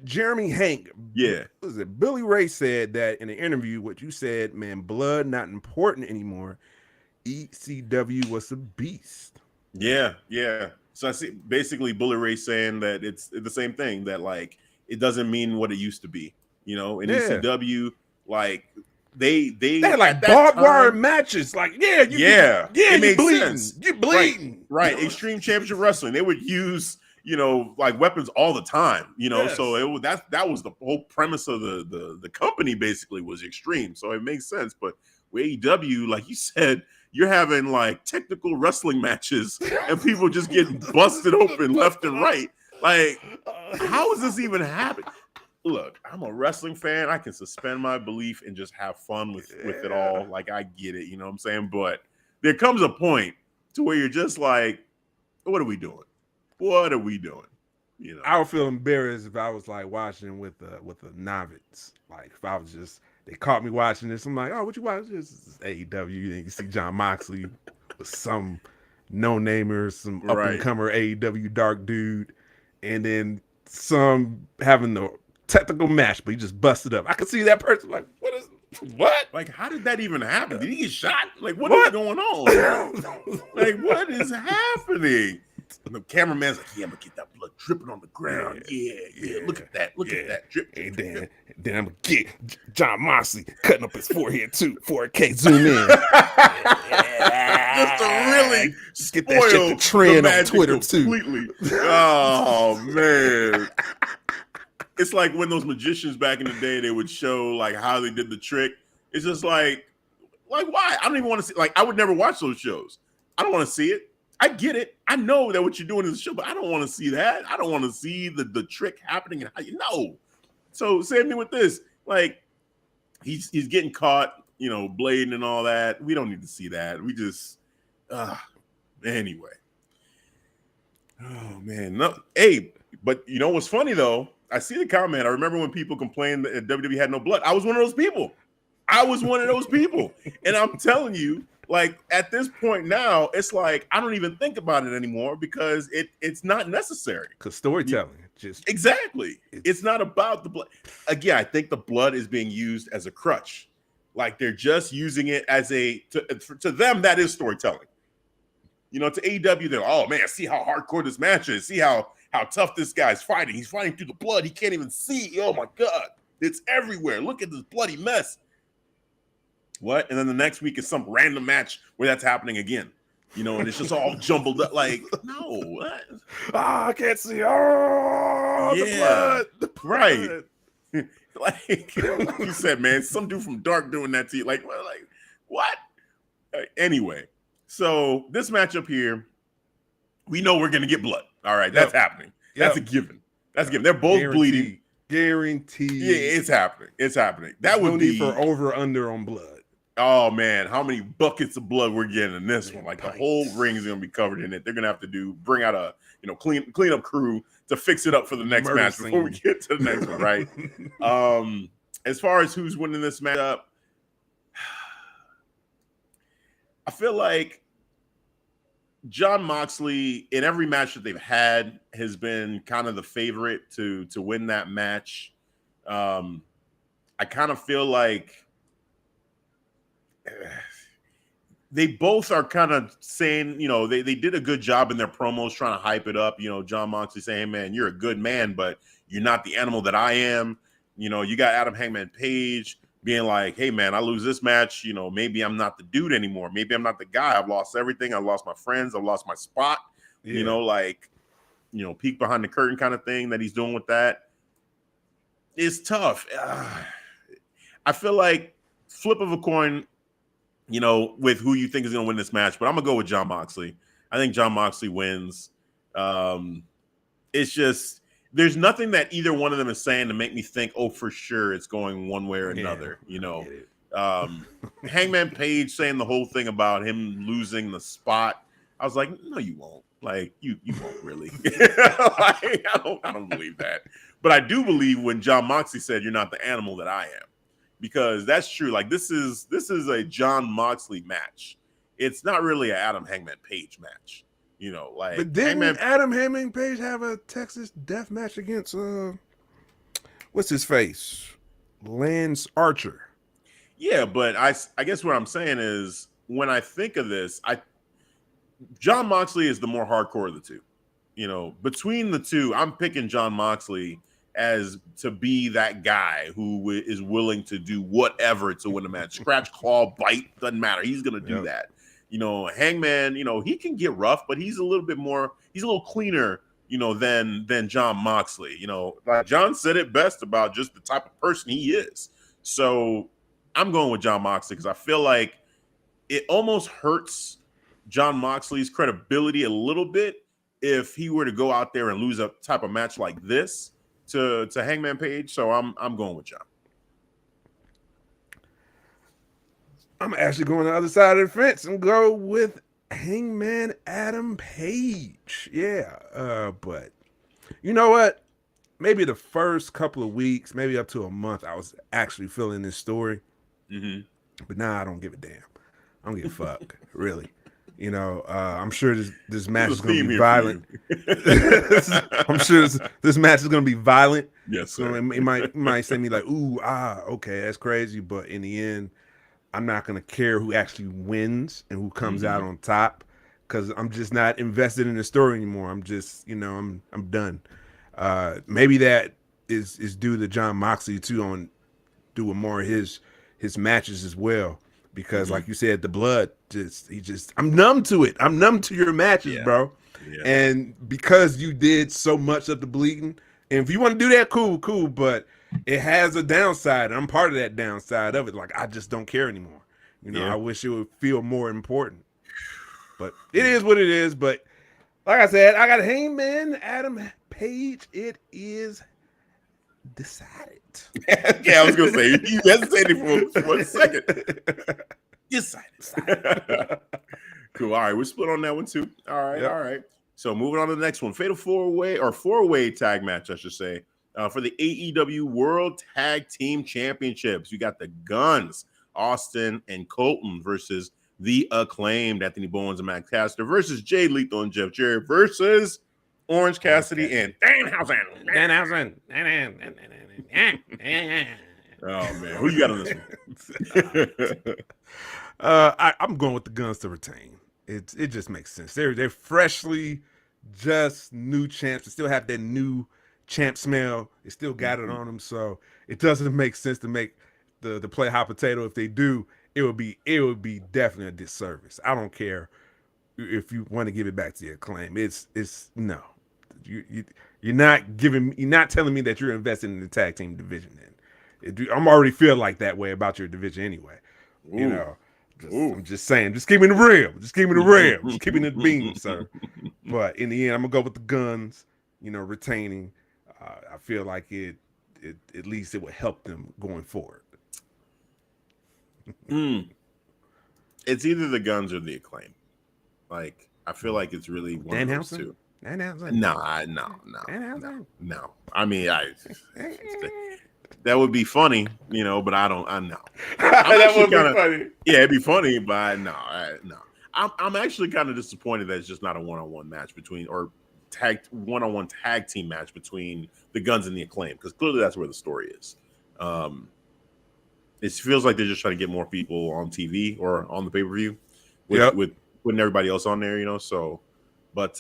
Speaker 3: Jeremy Hank?
Speaker 2: Yeah,
Speaker 3: was it Billy Ray said that in an interview? What you said, man, blood not important anymore. ECW was a beast.
Speaker 2: Yeah. So I see basically Bully Ray saying that it's the same thing, that like it doesn't mean what it used to be. You know, in ECW, like they
Speaker 3: had like barbed wire matches. Like, it made
Speaker 2: bleeding.
Speaker 3: Sense. You bleeding.
Speaker 2: Right. Extreme Championship Wrestling. They would use, like weapons all the time,
Speaker 3: Yes.
Speaker 2: So that was the whole premise of the company basically was extreme. So it makes sense. But with AEW, like you said, you're having like technical wrestling matches and people just getting busted open left and right. Like, how is this even happening? Look, I'm a wrestling fan. I can suspend my belief and just have fun with it all. Like, I get it, you know what I'm saying? But there comes a point to where you're just like, what are we doing? What are we doing?
Speaker 3: I would feel embarrassed if I was like watching with a novice. Like if I was just, they caught me watching this. I'm like, oh, what you watch? This is AEW. And you see John Moxley with some no-namer, some up-and-comer AEW dark dude, and then some having the technical match, but he just busted up. I could see that person like, what?
Speaker 2: Like, how did that even happen? Did he get shot? Like, what is going on? Like, what is happening? And the cameraman's like, yeah, I'm gonna get that blood dripping on the ground. Yeah. Look at that. Look at that. Drip.
Speaker 3: And then I'm gonna get John Moxley cutting up his forehead too. 4K zoom in.
Speaker 2: Just to really
Speaker 3: get that shit to trend on Twitter
Speaker 2: completely. Oh man. It's like when those magicians back in the day, they would show like how they did the trick. It's just like why? I don't even want to see. Like, I would never watch those shows. I don't want to see it. I get it. I know that what you're doing is a show, but I don't want to see that. I don't want to see the trick happening and how you know. So same thing with this. Like, he's getting caught, blading and all that. We don't need to see that. We just anyway. Oh man. No, hey, but you know what's funny though? I see the comment. I remember when people complained that WWE had no blood. I was one of those people. And I'm telling you, like, at this point now, it's like I don't even think about it anymore because it's not necessary.
Speaker 3: Because storytelling,
Speaker 2: exactly. It's not about the blood. Again, I think the blood is being used as a crutch. Like, they're just using it as to them, that is storytelling. To AEW, they're like, oh man, see how hardcore this match is. See how tough this guy's fighting. He's fighting through the blood. He can't even see. Oh my God, it's everywhere. Look at this bloody mess. What? And then the next week is some random match where that's happening again, and it's just all jumbled up. Like, no, what?
Speaker 3: I can't see. Oh, the blood.
Speaker 2: Right. Like you said, man, some dude from Dark doing that to you. Like, what? Anyway, so this matchup here, we know we're going to get blood. All right, that's happening. That's a given. That's a given. They're both bleeding.
Speaker 3: Guaranteed.
Speaker 2: Yeah, it's happening. That would be
Speaker 3: need for over under on blood.
Speaker 2: Oh man, how many buckets of blood we're getting in this one? Like, the whole ring is gonna be covered in it. They're gonna have to bring out a cleanup crew to fix it up for the next match before we get to the next one, right? As far as who's winning this matchup, I feel like John Moxley in every match that they've had has been kind of the favorite to win that match. I kind of feel like they both are kind of saying, they did a good job in their promos trying to hype it up. John Moxley saying, hey, man, you're a good man, but you're not the animal that I am. You got Adam Hangman Page being like, hey, man, I lose this match. Maybe I'm not the dude anymore. Maybe I'm not the guy. I've lost everything. I've lost my friends. I've lost my spot. Yeah. Peek behind the curtain kind of thing that he's doing with that. It's tough. I feel like flip of a coin, with who you think is going to win this match. But I'm going to go with John Moxley. I think John Moxley wins. It's just, there's nothing that either one of them is saying to make me think, oh, for sure it's going one way or another. Hangman Page saying the whole thing about him losing the spot. I was like, no, you won't. Like, you won't really. I don't believe that. But I do believe when John Moxley said, you're not the animal that I am. Because that's true. Like, this is a John Moxley match. It's not really an Adam Hangman Page match.
Speaker 3: But didn't Adam Hangman Page have a Texas death match against what's his face? Lance Archer.
Speaker 2: Yeah, but I guess what I'm saying is when I think of this, John Moxley is the more hardcore of the two. Between the two, I'm picking John Moxley as to be that guy who is willing to do whatever to win a match. Scratch, claw, bite, doesn't matter. He's going to do that. Hangman, he can get rough, but he's a little cleaner than Jon Moxley. Like John said it best about just the type of person he is. So I'm going with Jon Moxley because I feel like it almost hurts Jon Moxley's credibility a little bit if he were to go out there and lose a type of match like this to Hangman Page. So I'm going with Jon.
Speaker 3: I'm actually going to the other side of the fence and go with Hangman Adam Page. Yeah. But you know what? Maybe the first couple of weeks, maybe up to a month, I was actually feeling this story.
Speaker 2: Mm-hmm.
Speaker 3: But now I don't give a damn. I don't give a fuck, really. I'm sure this match is going to be violent. I'm sure this match is going to be violent.
Speaker 2: Yes,
Speaker 3: so
Speaker 2: sir.
Speaker 3: it might say me like, ooh, okay, that's crazy. But in the end, I'm not going to care who actually wins and who comes out on top because I'm just not invested in the story anymore. I'm just, I'm done. Maybe that is due to Jon Moxley too on doing more of his matches as well. Because like you said, the blood I'm numb to it. I'm numb to your matches, bro. Yeah. And because you did so much of the bleeding, and if you want to do that, cool, but it has a downside. I'm part of that downside of it. Like I just don't care anymore. I wish it would feel more important. But it is what it is. But like I said, I got Hangman Adam Page. It is decided.
Speaker 2: Yeah, I was gonna say you hesitated for 1 second. Decided. Cool. All right, we're split on that one too. All right, all right. So moving on to the next one, fatal four-way tag match, I should say, for the AEW World Tag Team Championships. You got the Guns, Austin and Colton versus the Acclaimed, Anthony Bowens and Matt Caster versus Jay Lethal and Jeff Jarrett versus Orange Cassidy and Danhausen. Oh man, who you got on this one?
Speaker 3: I'm going with the Guns to retain. It just makes sense. They're freshly just new champs. They still have that new champ smell. They still got it on them, so it doesn't make sense to make the play hot potato. If they do, it would be definitely a disservice. I don't care if you want to give it back to the Acclaim. It's no. You're not telling me that you're investing in the tag team division. Then I'm already feel like that way about your division anyway.
Speaker 2: Ooh.
Speaker 3: I'm just saying, just keep me the real. Just keep me the real. Just keep me the beam, sir. But in the end, I'm gonna go with the Guns. Retaining. I feel like it at least it would help them going forward.
Speaker 2: It's either the Guns or the Acclaim. Like I feel like it's really one of those two. No. I mean, that would be funny, but I know.
Speaker 3: That would be funny.
Speaker 2: Yeah, it'd be funny, but no. I'm actually kind of disappointed that it's just not a one-on-one match one-on-one tag team match between the Guns and the Acclaim, because clearly that's where the story is. It feels like they're just trying to get more people on TV or on the pay-per-view with putting everybody else on there, so. But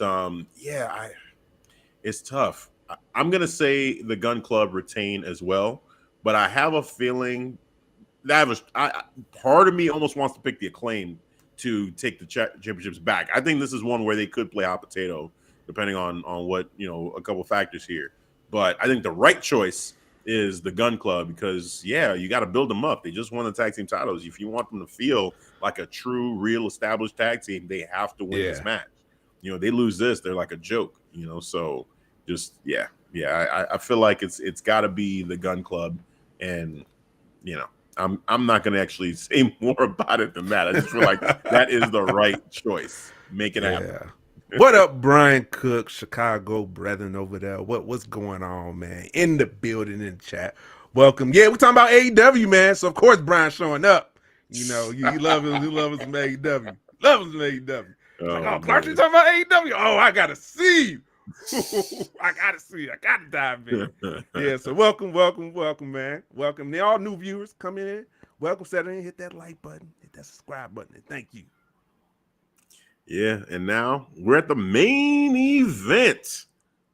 Speaker 2: it's tough. I'm gonna say the Gun Club retain as well, but I have a feeling that part of me almost wants to pick the Acclaim to take the championships back. I think this is one where they could play hot potato, depending on what a couple factors here. But I think the right choice is the Gun Club because you got to build them up. They just won the tag team titles. If you want them to feel like a true, real established tag team, they have to win this match. They lose this, they're like a joke, so just, I feel like it's got to be the Gun Club. And, I'm not going to actually say more about it than that. I just feel like that is the right choice. Make it happen.
Speaker 3: What up, Brian Cook, Chicago brethren over there? What's going on, man? In the building, in the chat. Welcome. Yeah, we're talking about AEW, man. So, of course, Brian showing up. You love him. You love him some AEW. Love him some AEW. Clark, you talking about AEW? Oh, I gotta see you. I gotta dive in. Yeah, so welcome, man. Welcome. They all new viewers coming in. Welcome, set in, hit that like button, hit that subscribe button, and thank you.
Speaker 2: Yeah, and now we're at the main event.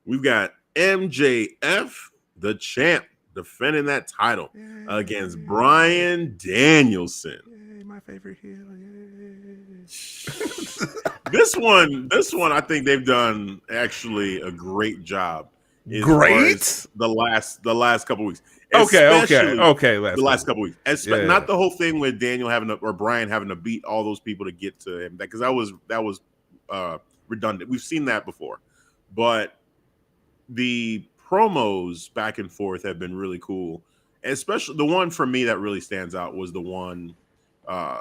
Speaker 2: We've got MJF, the champ, defending that title against Bryan Danielson.
Speaker 3: Yay, my favorite heel. Yay.
Speaker 2: This one, I think they've done actually a great job. As far
Speaker 3: Great.
Speaker 2: as the last couple weeks.
Speaker 3: Okay.
Speaker 2: The last couple weeks. Not the whole thing with Daniel or Bryan having to beat all those people to get to him, because that was redundant. We've seen that before, but the promos back and forth have been really cool. Especially the one for me that really stands out was the one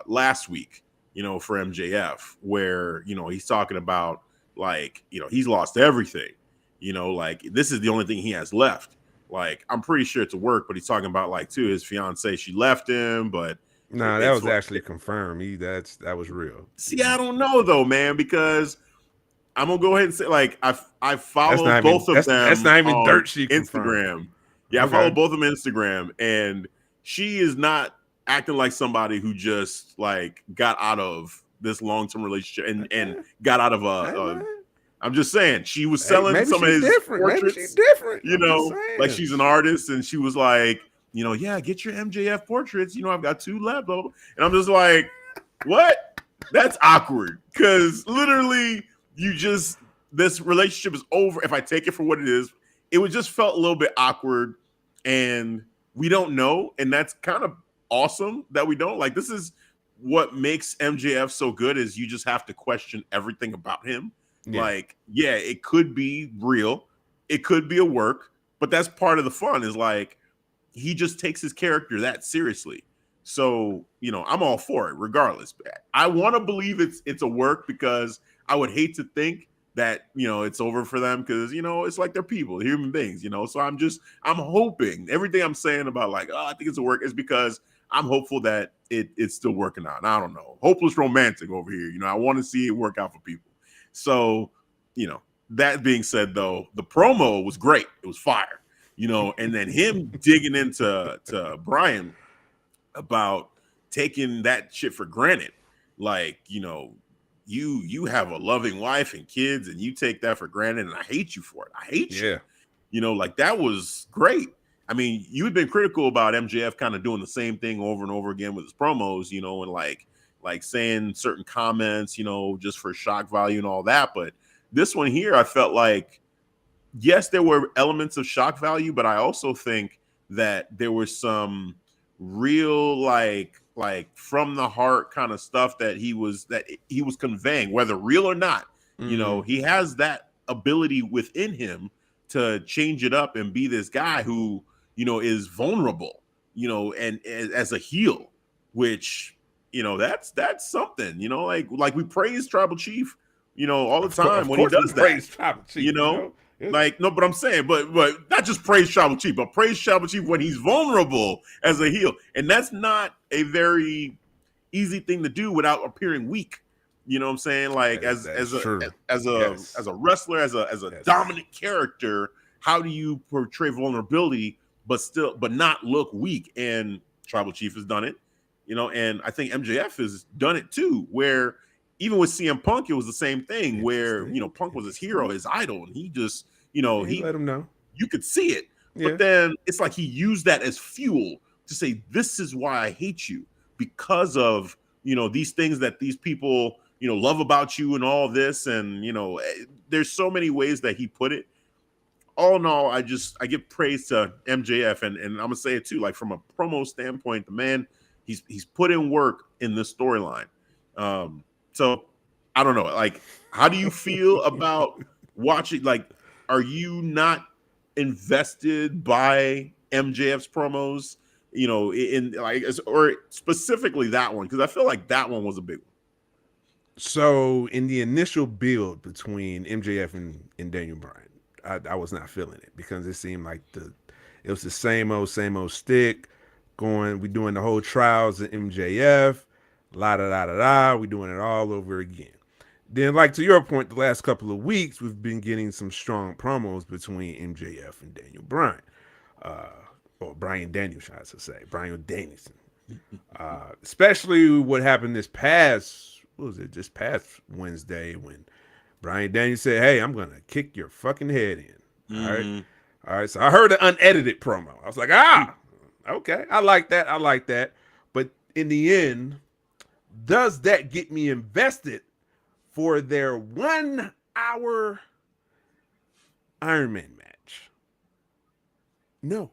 Speaker 2: last week, for MJF, where, he's talking about, like, he's lost everything, like this is the only thing he has left. Like, I'm pretty sure it's a work, but he's talking about, like, too, his fiance, she left him, but
Speaker 3: that was actually confirmed. That was real.
Speaker 2: See, I don't know though, man, because I'm gonna go ahead and say, like, I follow both of them.
Speaker 3: That's not even dirt sheet
Speaker 2: Instagram.
Speaker 3: Confirmed.
Speaker 2: Yeah, okay. I follow both of them on Instagram, and she is not acting like somebody who just, like, got out of this long-term relationship and got out of I'm just saying, she was selling some of his portraits. Maybe she's different. Like, she's an artist, and she was like, yeah, get your MJF portraits. I've got 2 left. Blah, blah, blah. And I'm just like, what? That's awkward, because literally, this relationship is over. If I take it for what it is, it would just felt a little bit awkward, and we don't know, and that's kind of awesome that we don't. Like, this is what makes MJF so good, is you just have to question everything about him. Yeah. Like, yeah, it could be real, it could be a work, but that's part of the fun, is like, he just takes his character that seriously. So, I'm all for it regardless. I want to believe it's a work, because I would hate to think that, it's over for them, because, it's like they're people, they're human beings, so I'm hoping everything I'm saying about, like, I think it's a work, is because I'm hopeful that it's still working out. And I don't know, hopeless romantic over here. I want to see it work out for people. So, that being said, though, the promo was great. It was fire, and then him digging into Bryan about taking that shit for granted. Like, you have a loving wife and kids, and you take that for granted, and I hate you for it. I hate you. Yeah. Like, that was great. I mean, you had been critical about MJF kind of doing the same thing over and over again with his promos, and like saying certain comments, just for shock value and all that. But this one here, I felt like, yes, there were elements of shock value, but I also think that there was some real, like from the heart kind of stuff that he was conveying, whether real or not. Mm-hmm. He has that ability within him to change it up and be this guy who, is vulnerable, and as a heel, which, that's something, like we praise Tribal Chief, all the time when he does that. Praise Tribal Chief, like, no, but I'm saying, but not just praise Tribal Chief, but praise Tribal Chief when he's vulnerable as a heel. And that's not a very easy thing to do without appearing weak. You know what I'm saying? Like, as a wrestler, as a dominant character, how do you portray vulnerability but not look weak? And Tribal Chief has done it, and I think MJF has done it too, where even with CM Punk, it was the same thing, where, Punk was his hero, his idol, and he just, he
Speaker 3: let him know.
Speaker 2: You could see it. Yeah. But then it's like he used that as fuel to say, this is why I hate you, because of, these things that these people, love about you and all this. And, there's so many ways that he put it. All in all, I give praise to MJF, and I'm gonna say it too, like, from a promo standpoint, the man, he's put in work in this storyline. So I don't know, like, how do you feel about watching? Like, are you not invested by MJF's promos? In like, or specifically that one, because I feel like that one was a big one.
Speaker 3: So in the initial build between MJF and Daniel Bryan, I was not feeling it, because it seemed like it was the same old stick going. We doing the whole trials of MJF, we doing it all over again. Then, like, to your point, the last couple of weeks we've been getting some strong promos between MJF and Daniel Bryan, or Bryan Danielson, I should say, Bryan Danielson. Especially what happened this past Wednesday, when Bryan Danielson said, "Hey, I'm gonna kick your fucking head in." Mm-hmm. All right. So I heard an unedited promo. I was like, okay, I like that. But in the end, does that get me invested for their 1 hour Iron Man match. No,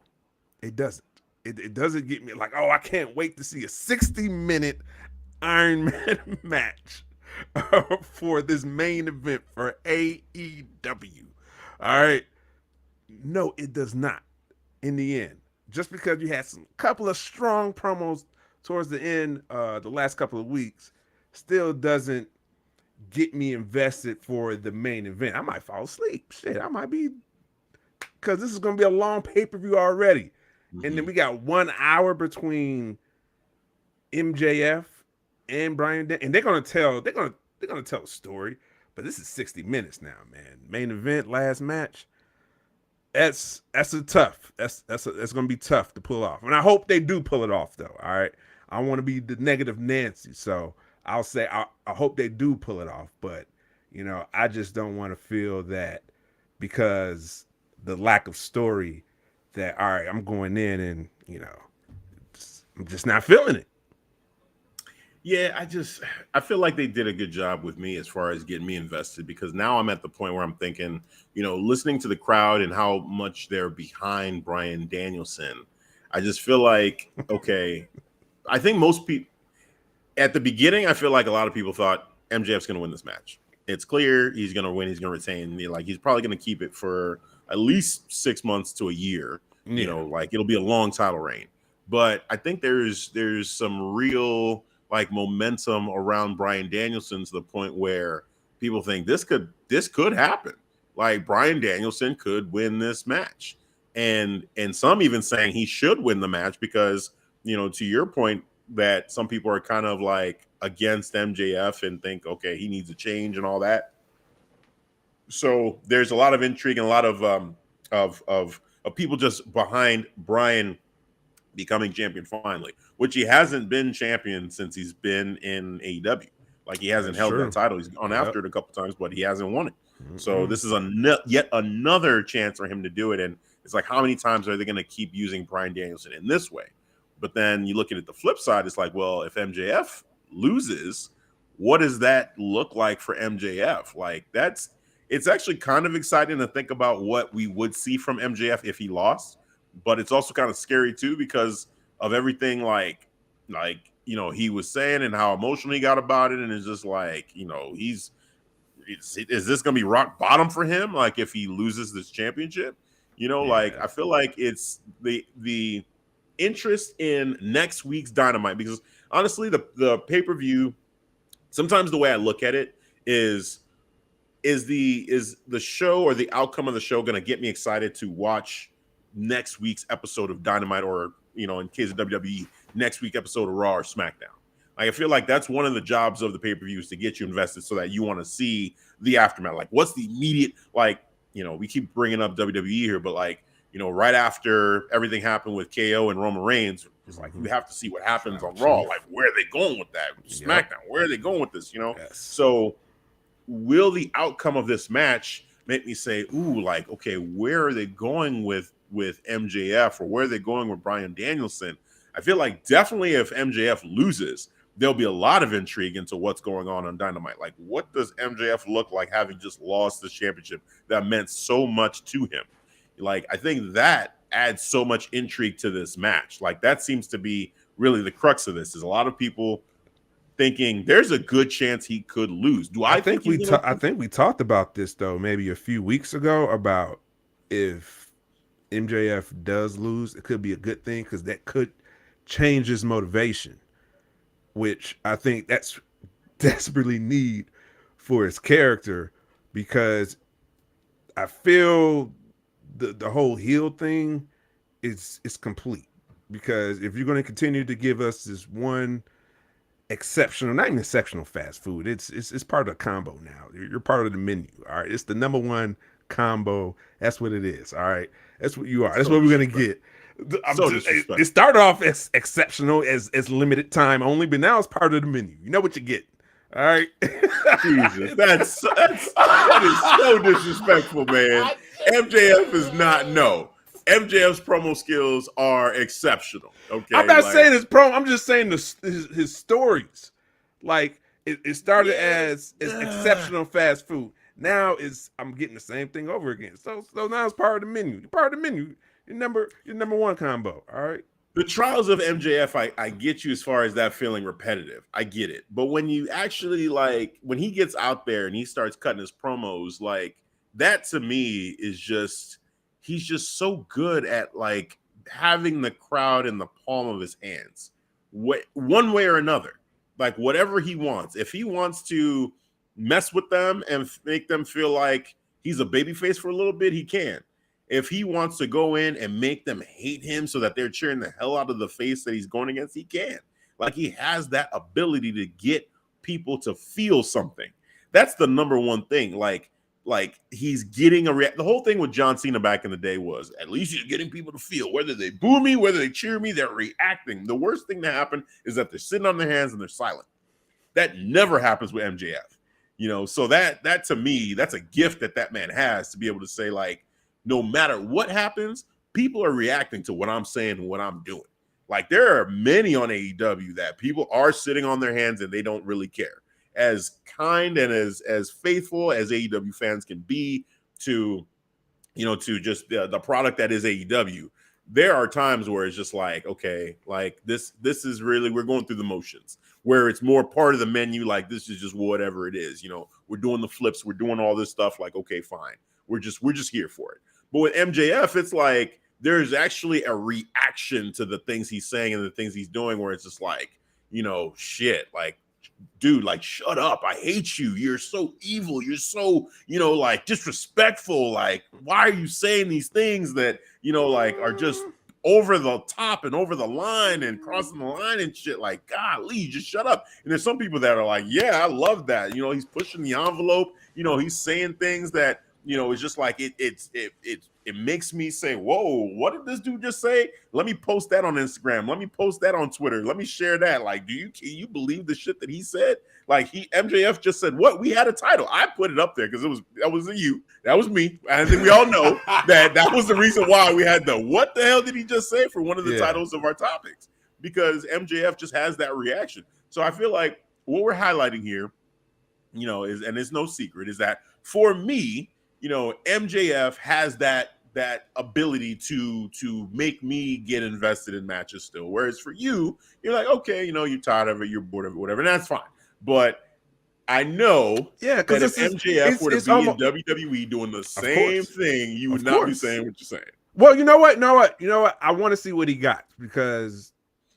Speaker 3: it doesn't. It doesn't get me like, oh, I can't wait to see a 60-minute Iron Man match for this main event for AEW. All right. No, it does not. In the end, just because you had some couple of strong promos towards the end, the last couple of weeks, still doesn't get me invested for the main event. I might fall asleep. Shit, I might be, because this is going to be a long pay-per-view already. Mm-hmm. And then we got 1 hour between MJF and Bryan Danielson, and they're going to tell a story, but this is 60 minutes now, man. Main event, last match. That's going to be tough to pull off. And I hope they do pull it off, though. All right. I want to be the negative Nancy. So I'll say, I hope they do pull it off, but I just don't want to feel that because the lack of story that, all right, I'm going in and, I'm just not feeling it.
Speaker 2: Yeah, I feel like they did a good job with me as far as getting me invested, because now I'm at the point where I'm thinking, listening to the crowd and how much they're behind Bryan Danielson. I just feel like, okay, I think most people at the beginning, I feel like a lot of people thought MJF's going to win this match. It's clear he's going to win. He's going to retain. Like, he's probably going to keep it for at least 6 months to a year.
Speaker 3: Yeah.
Speaker 2: Like, it'll be a long title reign. But I think there's some real like momentum around Bryan Danielson to the point where people think this could happen. Like, Bryan Danielson could win this match. And some even saying he should win the match because, to your point, that some people are kind of like against MJF and think, okay, he needs a change and all that. So there's a lot of intrigue and a lot of people just behind Bryan becoming champion finally, which he hasn't been champion since he's been in AEW. Like, he hasn't held that title. He's gone after it a couple times, but he hasn't won it. Mm-hmm. So this is yet another chance for him to do it. And it's like, how many times are they going to keep using Bryan Danielson in this way? But then you look at it the flip side, it's like, well, if MJF loses, what does that look like for MJF? Like, it's actually kind of exciting to think about what we would see from MJF if he lost. But it's also kind of scary too because of everything like he was saying and how emotional he got about it, and it's just like, is this gonna be rock bottom for him? Like, if he loses this championship, like, I feel like it's the interest in next week's Dynamite, because honestly, the pay-per-view, sometimes the way I look at it is the show or the outcome of the show gonna get me excited to watch next week's episode of Dynamite, or in case of WWE, next week episode of Raw or SmackDown. Like, I feel like that's one of the jobs of the pay-per-view is to get you invested so that you want to see the aftermath. Like, what's the immediate, like, we keep bringing up WWE here, but like, right after everything happened with KO and Roman Reigns, it's like, we have to see what happens on Raw. Like, where are they going with that? SmackDown, where are they going with this?
Speaker 3: Yes.
Speaker 2: So will the outcome of this match make me say, ooh, like, okay, where are they going with MJF, or where are they going with Bryan Danielson? I feel like definitely if MJF loses, there'll be a lot of intrigue into what's going on Dynamite. Like, what does MJF look like having just lost the championship that meant so much to him? Like, I think that adds so much intrigue to this match. Like, that seems to be really the crux of this, is a lot of people thinking there's a good chance he could lose. I think
Speaker 3: we talked about this though maybe a few weeks ago about if MJF does lose, it could be a good thing because that could change his motivation, which I think that's desperately need for his character, because I feel the whole heel thing is complete. Because if you're going to continue to give us this one exceptional, not even exceptional fast food, it's part of the combo now. You're part of the menu. All right, it's the number one combo. That's what it is. All right, that's what you are. That's what we're gonna get. It started off as exceptional, as limited time only, but now it's part of the menu. You know what you get. All right.
Speaker 2: Jesus, that is so disrespectful, man. MJF is not. No, MJF's promo skills are exceptional. Okay,
Speaker 3: I'm not saying his promo. I'm just saying his stories. Like, it started as exceptional fast food. Now I'm getting the same thing over again. So now it's part of the menu. Part of the menu. Your number one combo. All right.
Speaker 2: The trials of MJF, I get you as far as that feeling repetitive. I get it. But when you actually when he gets out there and he starts cutting his promos, that to me is just, he's just so good at having the crowd in the palm of his hands, one way or another. Whatever he wants. If he wants to mess with them and make them feel like he's a babyface for a little bit, he can. If he wants to go in and make them hate him so that they're cheering the hell out of the face that he's going against, he can. He has that ability to get people to feel something. That's the number one thing. He's getting the whole thing with John Cena back in the day was, at least he's getting people to feel, whether they boo me, whether they cheer me, they're reacting. The worst thing to happen is that they're sitting on their hands and they're silent. That never happens with MJF. So that to me, that's a gift that man has, to be able to say, no matter what happens, people are reacting to what I'm saying and what I'm doing. There are many on AEW that people are sitting on their hands and they don't really care. As kind and as faithful as AEW fans can be to just the product that is AEW, there are times where it's just okay, this is really, we're going through the motions, where it's more part of the menu. This is just whatever it is. We're doing the flips, we're doing all this stuff. Okay, fine. We're just here for it. But with MJF, it's there's actually a reaction to the things he's saying and the things he's doing, where it's just shit, dude, shut up. I hate you. You're so evil. You're so, disrespectful. Why are you saying these things that, are just over the top and over the line and crossing the line and shit? Golly, just shut up. And there's some people that are yeah, I love that. He's pushing the envelope. He's saying things that, it's just it makes me say, whoa, what did this dude just say? Let me post that on Instagram. Let me post that on Twitter. Let me share that. can you believe the shit that he said? MJF just said, what? We had a title. I put it up there because that wasn't you. That was me. I think we all know that was the reason why we had what the hell did he just say for one of the titles of our topics? Because MJF just has that reaction. So I feel like what we're highlighting here, is, and it's no secret, is that for me, MJF has that ability to make me get invested in matches still. Whereas for you, you're okay, you're tired of it, you're bored of it, whatever, and that's fine. But I know that if MJF were to be in WWE doing the same thing, you would not be saying what you're saying.
Speaker 3: Well, you know what? I want to see what he got because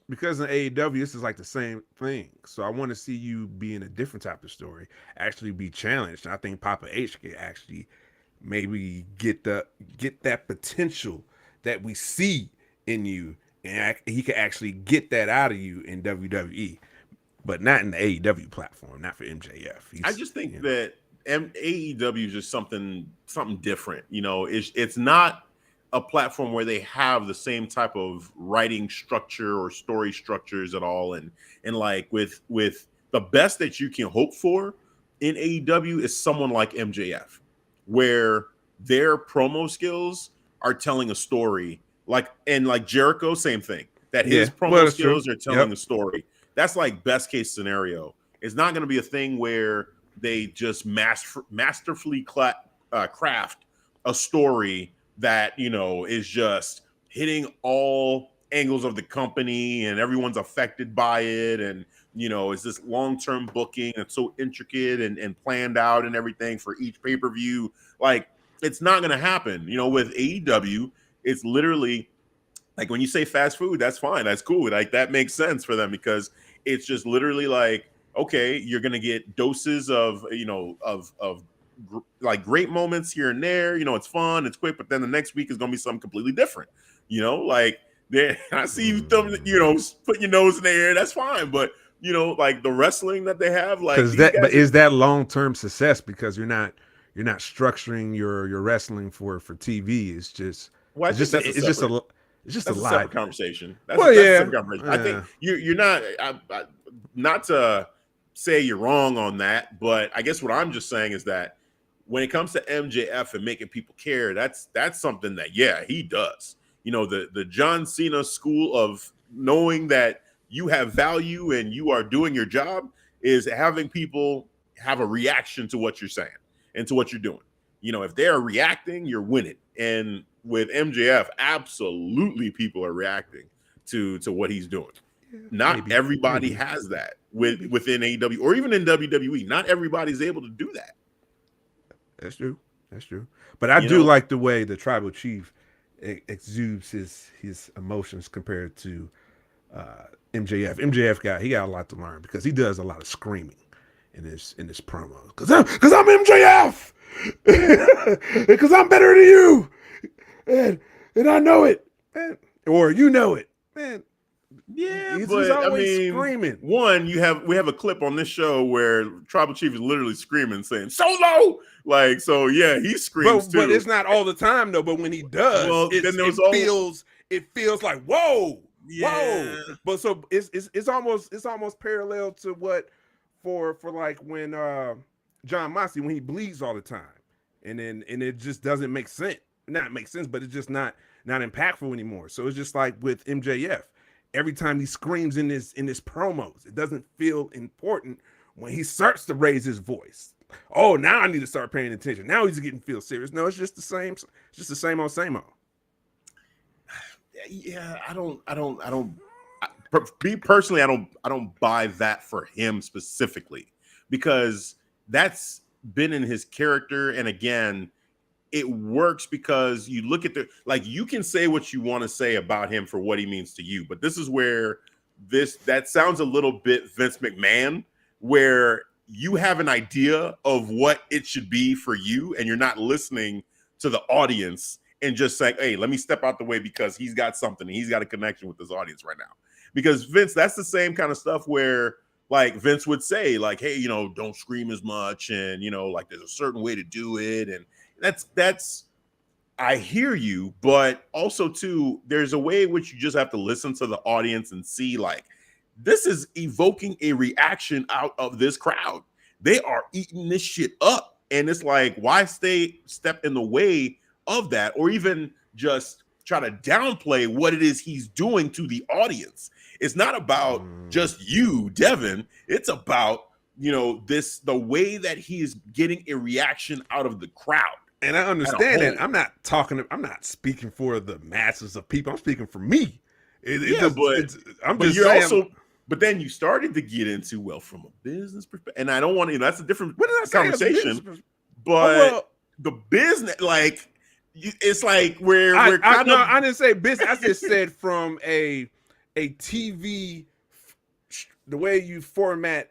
Speaker 3: in AEW, this is the same thing. So I want to see you be in a different type of story, actually be challenged. And I think Papa H can actually maybe get that potential that we see in you, and he can actually get that out of you in WWE, but not in the AEW platform, not for MJF.
Speaker 2: I just think that AEW is just something different. It's not a platform where they have the same type of writing structure or story structures at all, and with the best that you can hope for in AEW is someone like MJF, where their promo skills are telling a story, like Jericho, same thing, that his promo skills are telling a story. That's best case scenario. It's not going to be a thing where they just masterfully craft a story that, is just hitting all angles of the company and everyone's affected by it. And, it's this long-term booking that's so intricate and planned out and everything for each pay-per-view. It's not going to happen. With AEW, it's literally when you say fast food, that's fine. That's cool. That makes sense for them because it's just literally okay, you're going to get doses of, great moments here and there. It's fun, it's quick, but then the next week is going to be something completely different. I see you putting your nose in the air. That's fine. But, the wrestling that they have, but
Speaker 3: is that long-term success because you're not structuring your wrestling for TV? It's just, it's just a live
Speaker 2: conversation. That's a separate conversation. I think you're not, not to say you're wrong on that, but I guess what I'm just saying is that when it comes to MJF and making people care, that's something that, he does. The John Cena school of knowing that you have value and you are doing your job, is having people have a reaction to what you're saying and to what you're doing. You know, if they're reacting, you're winning. And with MJF, absolutely people are reacting to what he's doing. Not everybody has that within AEW or even in WWE. Not everybody's able to do that.
Speaker 3: That's true. But I do like the way the tribal chief exudes his emotions compared to MJF. MJF got a lot to learn because he does a lot of screaming in his promo. Because I'm MJF, because I'm better than you, and I know it, man. Or you know it, man.
Speaker 2: Yeah,
Speaker 3: he's
Speaker 2: but
Speaker 3: always screaming.
Speaker 2: One, we have a clip on this show where Tribal Chief is literally screaming, saying "Solo!" Like, so yeah, he screams too.
Speaker 3: But it's not all the time though. But when he does, it feels like whoa. But so it's almost parallel to what for like when John Moxley, when he bleeds all the time, and it just doesn't make sense. Not make sense, but it's just not impactful anymore. So it's just like with MJF. Every time he screams in his promos, it doesn't feel important when he starts to raise his voice. Oh, now I need to start paying attention. Now he's getting feel serious. No, it's just the same. It's just the same old.
Speaker 2: Yeah, me personally, I don't buy that for him specifically, because that's been in his character. And again, it works because you look at you can say what you want to say about him for what he means to you, but this is where that sounds a little bit Vince McMahon, where you have an idea of what it should be for you, and you're not listening to the audience and just saying, hey, let me step out the way because he's got something and he's got a connection with his audience right now. Because Vince, that's the same kind of stuff where like Vince would say like, hey, don't scream as much, and like there's a certain way to do it, and that's I hear you, but also too, there's a way in which you just have to listen to the audience and see like this is evoking a reaction out of this crowd. They are eating this shit up, and it's like, why step in the way of that, or even just try to downplay what it is he's doing to the audience? It's not about just you, Devin. It's about the way that he is getting a reaction out of the crowd.
Speaker 3: And I understand that. I'm not speaking for the masses of people. I'm speaking for me.
Speaker 2: But then you started to get into, from a business perspective, and I don't want to, that's a different conversation. But the business, like, it's like I
Speaker 3: didn't say business. I just said from a TV, the way you format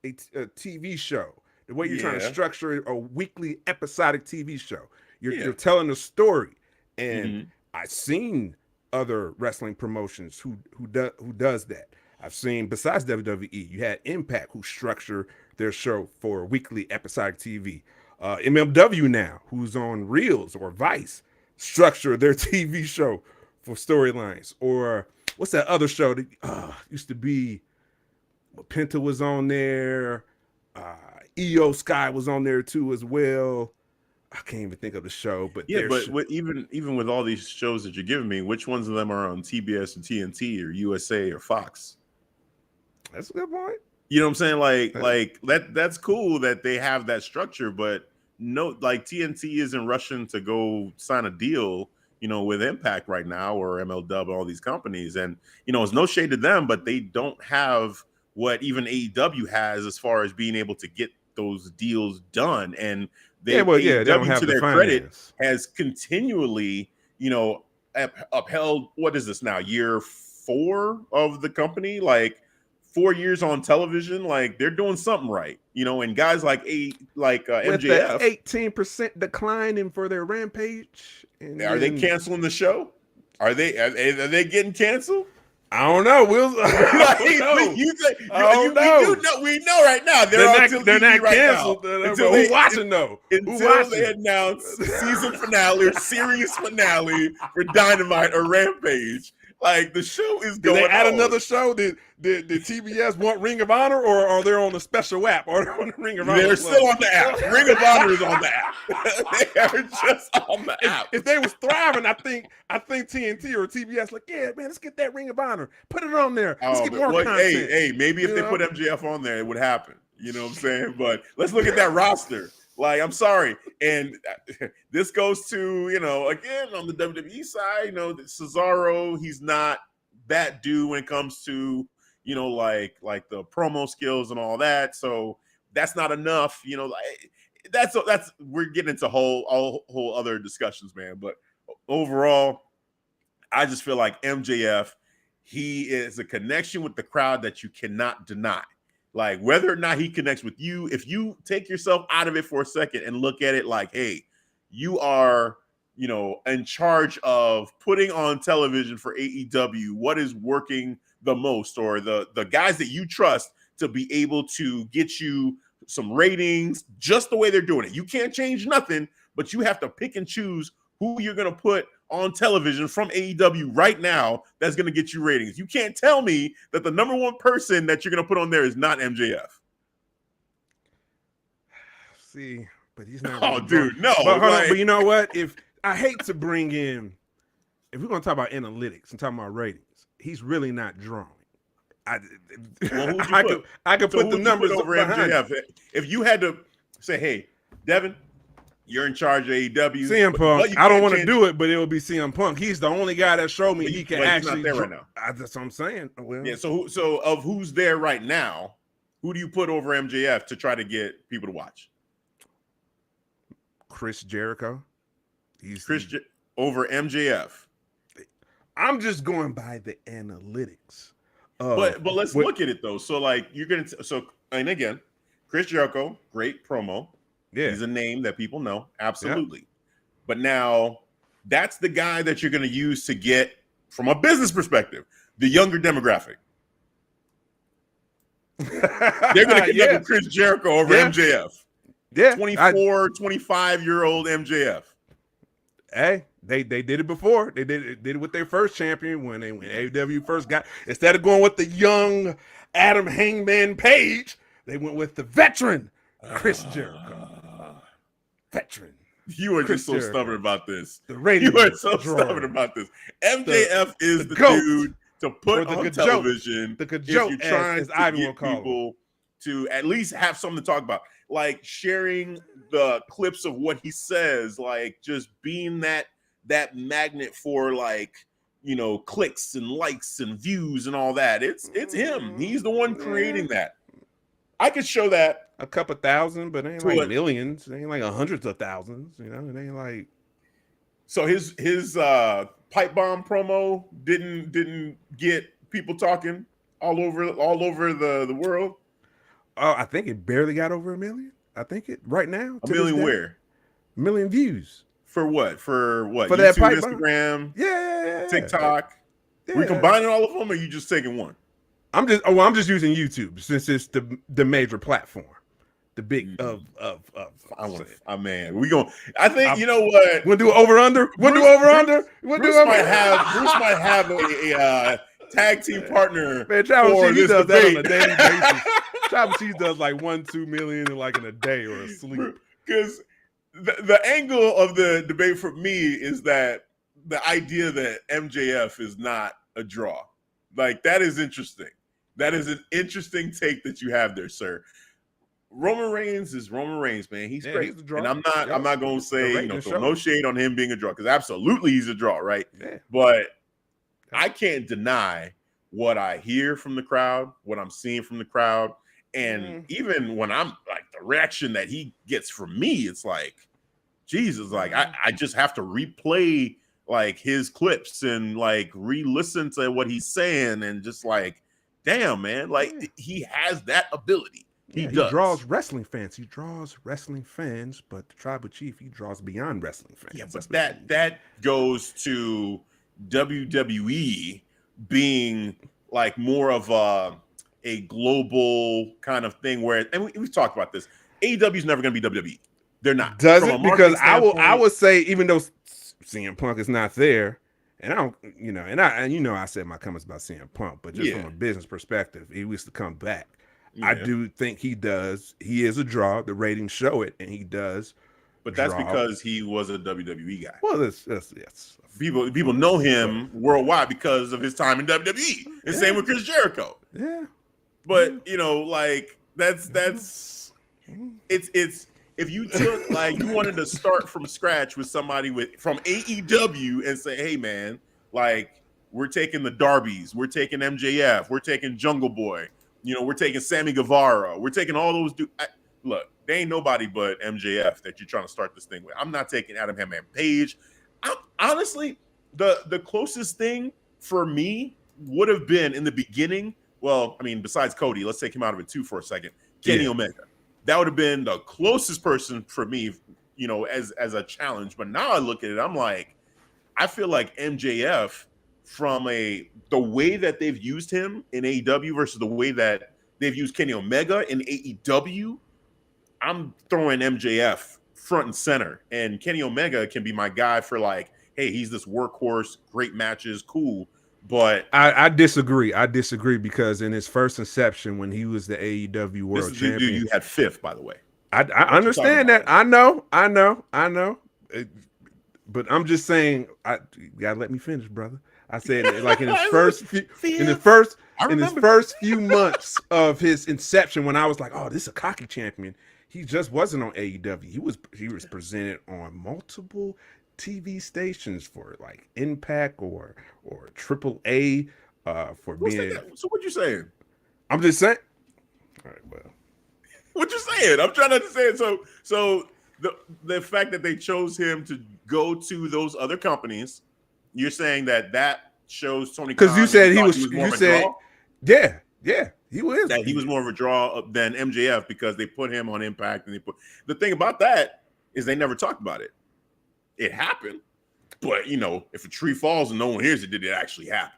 Speaker 3: a TV show. The way you're trying to structure a weekly episodic TV show, you're telling a story, and I've seen other wrestling promotions who does that. I've seen, besides WWE, you had Impact who structure their show for weekly episodic TV. MLW now, who's on Reels or Vice, structure their TV show for storylines. Or what's that other show that used to be? Penta was on there. EO Sky was on there too as well. I can't even think of the show, but
Speaker 2: even with all these shows that you're giving me, which ones of them are on TBS or TNT or USA or Fox?
Speaker 3: That's a good point.
Speaker 2: You know what I'm saying? Like that's cool that they have that structure, but no, like TNT isn't rushing to go sign a deal, with Impact right now or MLW, all these companies. And, it's no shade to them, but they don't have what even AEW has as far as being able to get those deals done. And
Speaker 3: they don't have, to their credit,
Speaker 2: has continually, upheld, what is this now, year 4 of the company, like 4 years on television, like they're doing something right, and guys like MJF,
Speaker 3: 18% declining for their Rampage.
Speaker 2: Are they canceling the show? Are they getting canceled?
Speaker 3: I don't know.
Speaker 2: We know right now they're not canceled.
Speaker 3: Who's watching though?
Speaker 2: Until they announce season finale or series finale for Dynamite or Rampage. Like the show is
Speaker 3: Did
Speaker 2: going
Speaker 3: they add
Speaker 2: on.
Speaker 3: another show? Did TBS want Ring of Honor, or are they on a special app? Or on the Ring of Honor?
Speaker 2: They're still on the app. Ring of Honor is on the app. They are just on the app.
Speaker 3: If they was thriving, I think TNT or TBS like, yeah, man, let's get that Ring of Honor. Put it on there. Let's get more content.
Speaker 2: Hey, maybe if they put MJF on there, it would happen. You know what I'm saying? But let's look at that roster. Like, I'm sorry. And this goes to, again, on the WWE side, Cesaro, he's not that dude when it comes to, like the promo skills and all that. So that's not enough, that's we're getting into whole other discussions, man. But overall, I just feel like MJF, he is a connection with the crowd that you cannot deny. Like, whether or not he connects with you, if you take yourself out of it for a second and look at it like, hey, you are, in charge of putting on television for AEW what is working the most, or the guys that you trust to be able to get you some ratings just the way they're doing it. You can't change nothing, but you have to pick and choose who you're going to put on television from AEW right now that's going to get you ratings. You can't tell me that the number one person that you're going to put on there is not MJF.
Speaker 3: See, but he's not.
Speaker 2: Oh, dude, no.
Speaker 3: But hold on, but you know what? If I hate to bring in, if we're going to talk about analytics and talking about ratings, he's really not drawing. I could put the numbers
Speaker 2: over MJF. If you had to say, hey, Devin, you're in charge of AEW.
Speaker 3: CM Punk. I don't want to do it, but it will be CM Punk. He's the only guy that showed me he can actually.
Speaker 2: He's not there right now.
Speaker 3: That's what I'm saying. Well,
Speaker 2: yeah. So of who's there right now, who do you put over MJF to try to get people to watch?
Speaker 3: Chris Jericho.
Speaker 2: Over MJF.
Speaker 3: I'm just going by the analytics.
Speaker 2: But let's look at it though. So like and again, Chris Jericho, great promo. Yeah, he's a name that people know, absolutely. Yeah. But now that's the guy that you're going to use to get, from a business perspective, the younger demographic. They're going to connect with Chris Jericho over MJF.
Speaker 3: Yeah,
Speaker 2: 25-year-old MJF.
Speaker 3: Hey, they did it before. They did it with their first champion when AEW first got. Instead of going with the young Adam Hangman Page, they went with the veteran Chris Jericho. Veteran.
Speaker 2: You are just so stubborn about this. You are so stubborn about this. MJF is the dude to put on television if you're trying to get people to at least have something to talk about. Like sharing the clips of what he says, like just being that magnet for clicks and likes and views and all that. It's him. He's the one creating that. I could show that.
Speaker 3: A couple thousand, but it ain't like millions. It ain't like hundreds of thousands. It ain't like.
Speaker 2: So his pipe bomb promo didn't get people talking all over the world.
Speaker 3: Oh, I think it barely got over 1 million. I think it right now.
Speaker 2: A million where?
Speaker 3: 1 million views.
Speaker 2: For what? For what?
Speaker 3: For
Speaker 2: YouTube,
Speaker 3: that pipe
Speaker 2: Instagram,
Speaker 3: yeah,
Speaker 2: TikTok. Yeah. We combining all of them, or you just taking one?
Speaker 3: I'm just using YouTube since it's the major platform. The big
Speaker 2: man. I think you know what?
Speaker 3: We'll do over under. We'll do over under.
Speaker 2: Bruce might have a tag team partner.
Speaker 3: Man, Travis Cheese does that on a daily basis. Travis Cheese does like 1-2 million in a day or a sleep.
Speaker 2: Because the angle of the debate for me is that the idea that MJF is not a draw. Like, that is interesting. That is an interesting take that you have there, sir. Roman Reigns is Roman Reigns, man. He's great. He's and I'm not going to say, throw no shade on him being a draw, because absolutely he's a draw, right? Yeah. But I can't deny what I hear from the crowd, what I'm seeing from the crowd. And even when I'm like, the reaction that he gets from me, it's like, Jesus, like I just have to replay like his clips and like re-listen to what he's saying, and just like, damn, man, like he has that ability. He
Speaker 3: draws wrestling fans. He draws wrestling fans, but the tribal chief, he draws beyond wrestling fans.
Speaker 2: Yeah, but that goes to WWE being like more of a global kind of thing, where, and we've talked about this, AEW is never going to be WWE. They're not.
Speaker 3: Does it? Because I would say, even though CM Punk is not there, And I don't, I said my comments about CM Punk, but just from a business perspective, he was to come back. Yeah. I do think he does. He is a draw. The ratings show it, and he does.
Speaker 2: But that's because he was a WWE guy.
Speaker 3: Well, yes.
Speaker 2: People know him worldwide because of his time in WWE. And same with Chris Jericho.
Speaker 3: Yeah.
Speaker 2: But that's it's if you took you wanted to start from scratch with somebody from AEW and say, hey man, we're taking the Darbys, we're taking MJF, we're taking Jungle Boy, we're taking Sammy Guevara, we're taking all those dudes. Look, there ain't nobody but MJF that you're trying to start this thing with. I'm not taking Adam Hangman Page. Honestly, the closest thing for me would have been in the beginning. Well, I mean, besides Cody, let's take him out of it too for a second. Kenny Omega. That would have been the closest person for me, as a challenge. But now I look at it, I'm like, I feel like MJF from the way that they've used him in AEW versus the way that they've used Kenny Omega in AEW. I'm throwing MJF front and center, and Kenny Omega can be my guy for hey, he's this workhorse, great matches, cool. But
Speaker 3: I disagree. Because in his first inception, when he was the AEW World Champion,
Speaker 2: dude, you had fifth, by the way.
Speaker 3: I understand that. I know. But I'm just saying, you gotta let me finish, brother. I said in his first few months of his inception, when I was like, oh, this is a cocky champion. He just wasn't on AEW. He was presented on multiple TV stations for Impact or AAA for being.
Speaker 2: So what you saying?
Speaker 3: I'm just saying. All right, well,
Speaker 2: what you saying? I'm trying to understand. So the fact that they chose him to go to those other companies, you're saying that shows Tony Khan,
Speaker 3: because you said he was.
Speaker 2: You said,
Speaker 3: yeah, he was.
Speaker 2: That he was more of a draw than MJF because they put him on Impact, and the thing about that is they never talked about it. It happened, but if a tree falls and no one hears it, did it actually happen?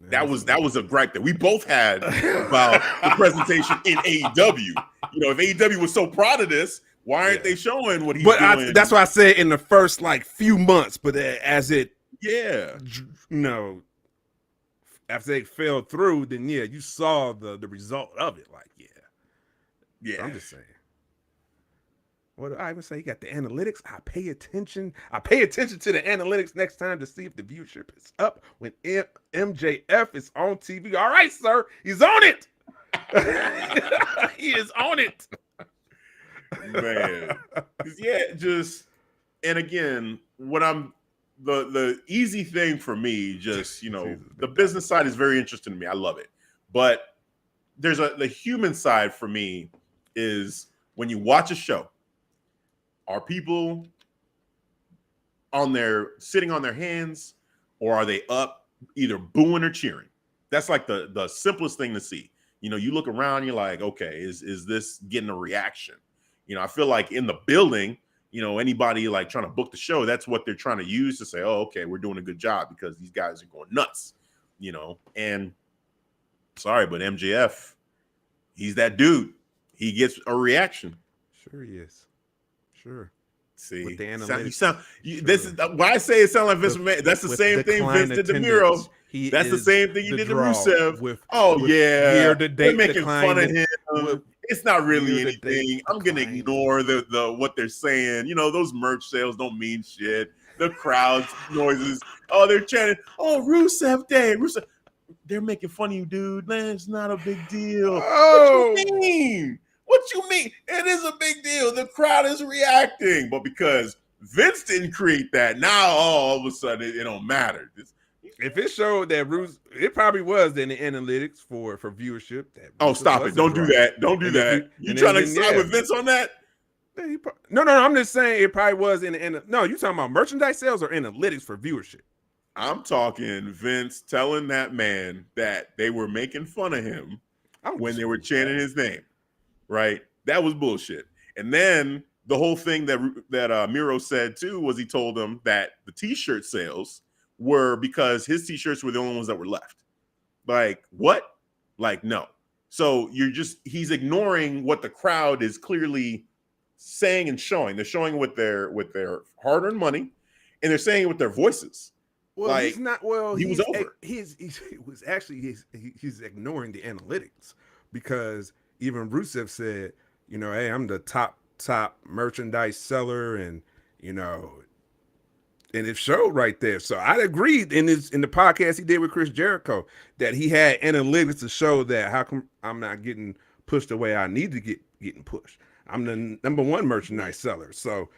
Speaker 2: That was a gripe that we both had about the presentation in AEW. If AEW was so proud of this, why aren't they showing what he's doing?
Speaker 3: That's why I said in the first few months, but as it after they fell through, then you saw the result of it. So I'm just saying. What do I even say? You got the analytics. I pay attention to the analytics next time to see if the viewership is up when MJF is on TV. All right, sir. He's on it. He is on it.
Speaker 2: Man. And again, what the easy thing for me, the business side is very interesting to me. I love it. But there's the human side for me is when you watch a show, are people sitting on their hands, or are they up either booing or cheering? That's the simplest thing to see. You look around, you're like, okay, is this getting a reaction? I feel like in the building, anybody trying to book the show, that's what they're trying to use to say, oh, okay, we're doing a good job because these guys are going nuts, and sorry, but MJF, he's that dude. He gets a reaction.
Speaker 3: Sure he is. Sure.
Speaker 2: See,
Speaker 3: with the analytics.
Speaker 2: This is why I say it sounds like Vince McMahon. That's the same thing Vince did to Miro. That's the same thing he did to Rusev. They're making fun of him. It's not really anything. I'm gonna ignore the what they're saying. Those merch sales don't mean shit. The crowd's noises. Oh, they're chanting, "Oh, Rusev Day, Rusev." They're making fun of you, dude. Man, it's not a big deal.
Speaker 3: Oh.
Speaker 2: What you mean? What you mean? It is a big deal. The crowd is reacting, but because Vince didn't create that, now all of a sudden it don't matter.
Speaker 3: If it showed that it probably was in the analytics for viewership.
Speaker 2: Oh, stop it! Don't do that! Don't do that! You trying to side with Vince on that?
Speaker 3: No. I'm just saying it probably was in the. No, you talking about merchandise sales or analytics for viewership?
Speaker 2: I'm talking Vince telling that man that they were making fun of him when they were chanting his name. Right, that was bullshit. And then the whole thing that Miro said too was he told them that the T-shirt sales were because his T-shirts were the only ones that were left. What? No. So he's ignoring what the crowd is clearly saying and showing. They're showing with their hard-earned money, and they're saying it with their voices.
Speaker 3: Well,
Speaker 2: like,
Speaker 3: he's not. Well,
Speaker 2: he was over.
Speaker 3: He's ignoring the analytics, because even Rusev said, hey, I'm the top merchandise seller, and and it showed right there. So I agreed in the podcast he did with Chris Jericho that he had analytics to show that how come I'm not getting pushed the way I need to getting pushed. I'm the number one merchandise seller. So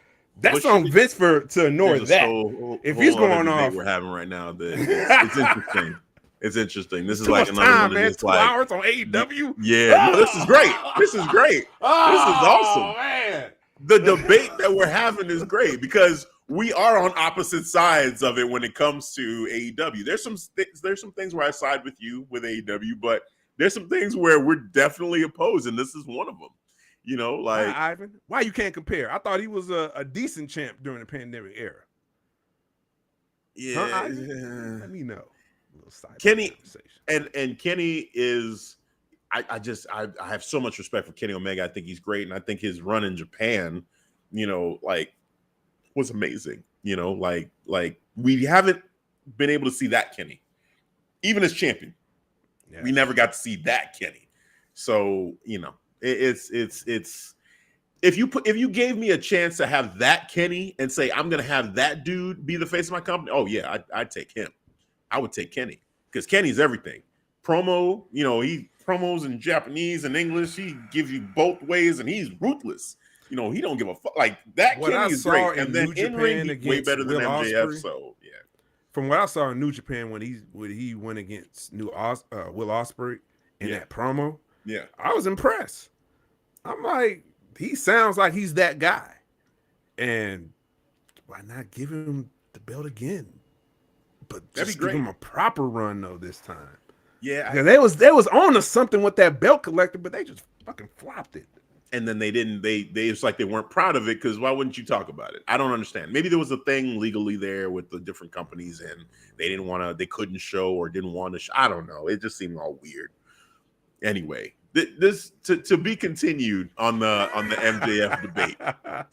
Speaker 3: that's on Vince to ignore that. If he's going off,
Speaker 2: we're having right now, it's interesting. It's interesting. This is like another
Speaker 3: time,
Speaker 2: one.
Speaker 3: Man, 2 hours on AEW.
Speaker 2: Yeah, no, this is great. This is great. This is awesome.
Speaker 3: Man.
Speaker 2: The debate that we're having is great because we are on opposite sides of it when it comes to AEW. There's some things where I side with you with AEW, but there's some things where we're definitely opposed, and this is one of them. Like
Speaker 3: Ivan, why you can't compare? I thought he was a decent champ during the pandemic era.
Speaker 2: Yeah,
Speaker 3: Ivan? Let me know.
Speaker 2: Kenny and Kenny is. I have so much respect for Kenny Omega. I think he's great, and I think his run in Japan, was amazing. Like we haven't been able to see that Kenny, even as champion. Yeah. We never got to see that Kenny. So it's if you gave me a chance to have that Kenny and say I'm gonna have that dude be the face of my company, oh yeah, I'd take him. I would take Kenny because Kenny's everything. Promo, he promos in Japanese and English. He gives you both ways, and he's ruthless. He don't give a fuck. Like that Kenny is great, and then in ring he's way better than MJF. Ospreay, so yeah.
Speaker 3: From what I saw in New Japan when he went against Will Ospreay in that promo,
Speaker 2: yeah,
Speaker 3: I was impressed. I'm like, he sounds like he's that guy, and why not give him the belt again? But just give him a proper run though this time.
Speaker 2: Yeah,
Speaker 3: they was on to something with that belt collector, but they just fucking flopped it.
Speaker 2: And then they didn't. They it's like they weren't proud of it because why wouldn't you talk about it? I don't understand. Maybe there was a thing legally there with the different companies, and they couldn't show or didn't want to show. I don't know. It just seemed all weird. Anyway, this to be continued on the MJF debate.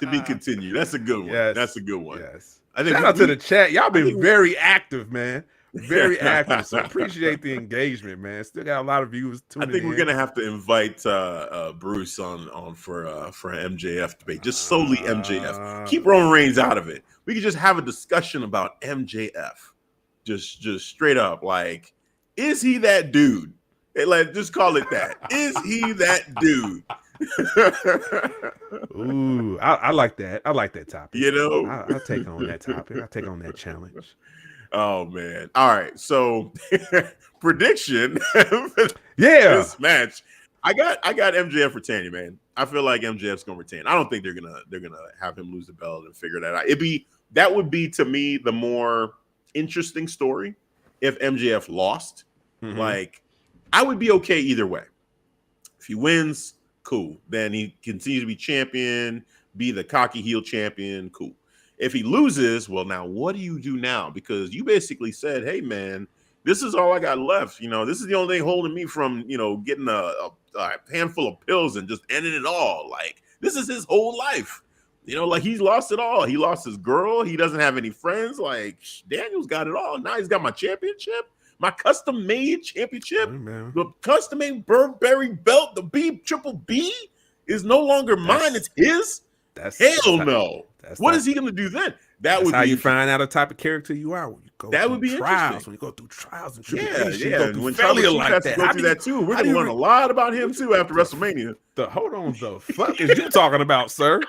Speaker 2: To be continued. That's a good one.
Speaker 3: Yes.
Speaker 2: That's a good one.
Speaker 3: Yes.
Speaker 2: I think
Speaker 3: shout out to the chat. Y'all been very active, man. Very active. So appreciate the engagement, man. Still got a lot of viewers tuning in.
Speaker 2: I think we're gonna have to invite Bruce on for an MJF debate. Just solely MJF. Keep Roman Reigns out of it. We could just have a discussion about MJF. Just straight up. Like, is he that dude? Like, just call it that. Is he that dude?
Speaker 3: Ooh, I like that. I like that topic.
Speaker 2: I'll
Speaker 3: take on that topic. I'll take on that challenge.
Speaker 2: Oh man! All right, so prediction. This match, I got MJF retaining, man. I feel like MJF's gonna retain. I don't think they're gonna have him lose the belt and figure that out. That would be to me the more interesting story if MJF lost. Mm-hmm. Like, I would be okay either way. If he wins, cool. Then he continues to be champion, be the cocky heel champion, cool. If he loses, well, now what do you do now? Because you basically said, hey, man, this is all I got left. This is the only thing holding me from, getting a handful of pills and just ending it all. Like, this is his whole life. Like, he's lost it all. He lost his girl. He doesn't have any friends. Like, Daniel's got it all. Now he's got my championship, my custom-made championship, the custom-made Burberry belt, the Triple B is no longer mine. It's his. Hell no. What is he going to do then? That's
Speaker 3: how you find out a type of character you are. When you go through trials. When you go through trials and tribulations.
Speaker 2: Yeah. When Charlie has to go through that too. We're going to learn a lot about him too after WrestleMania.
Speaker 3: Hold on, the fuck is you talking about, sir?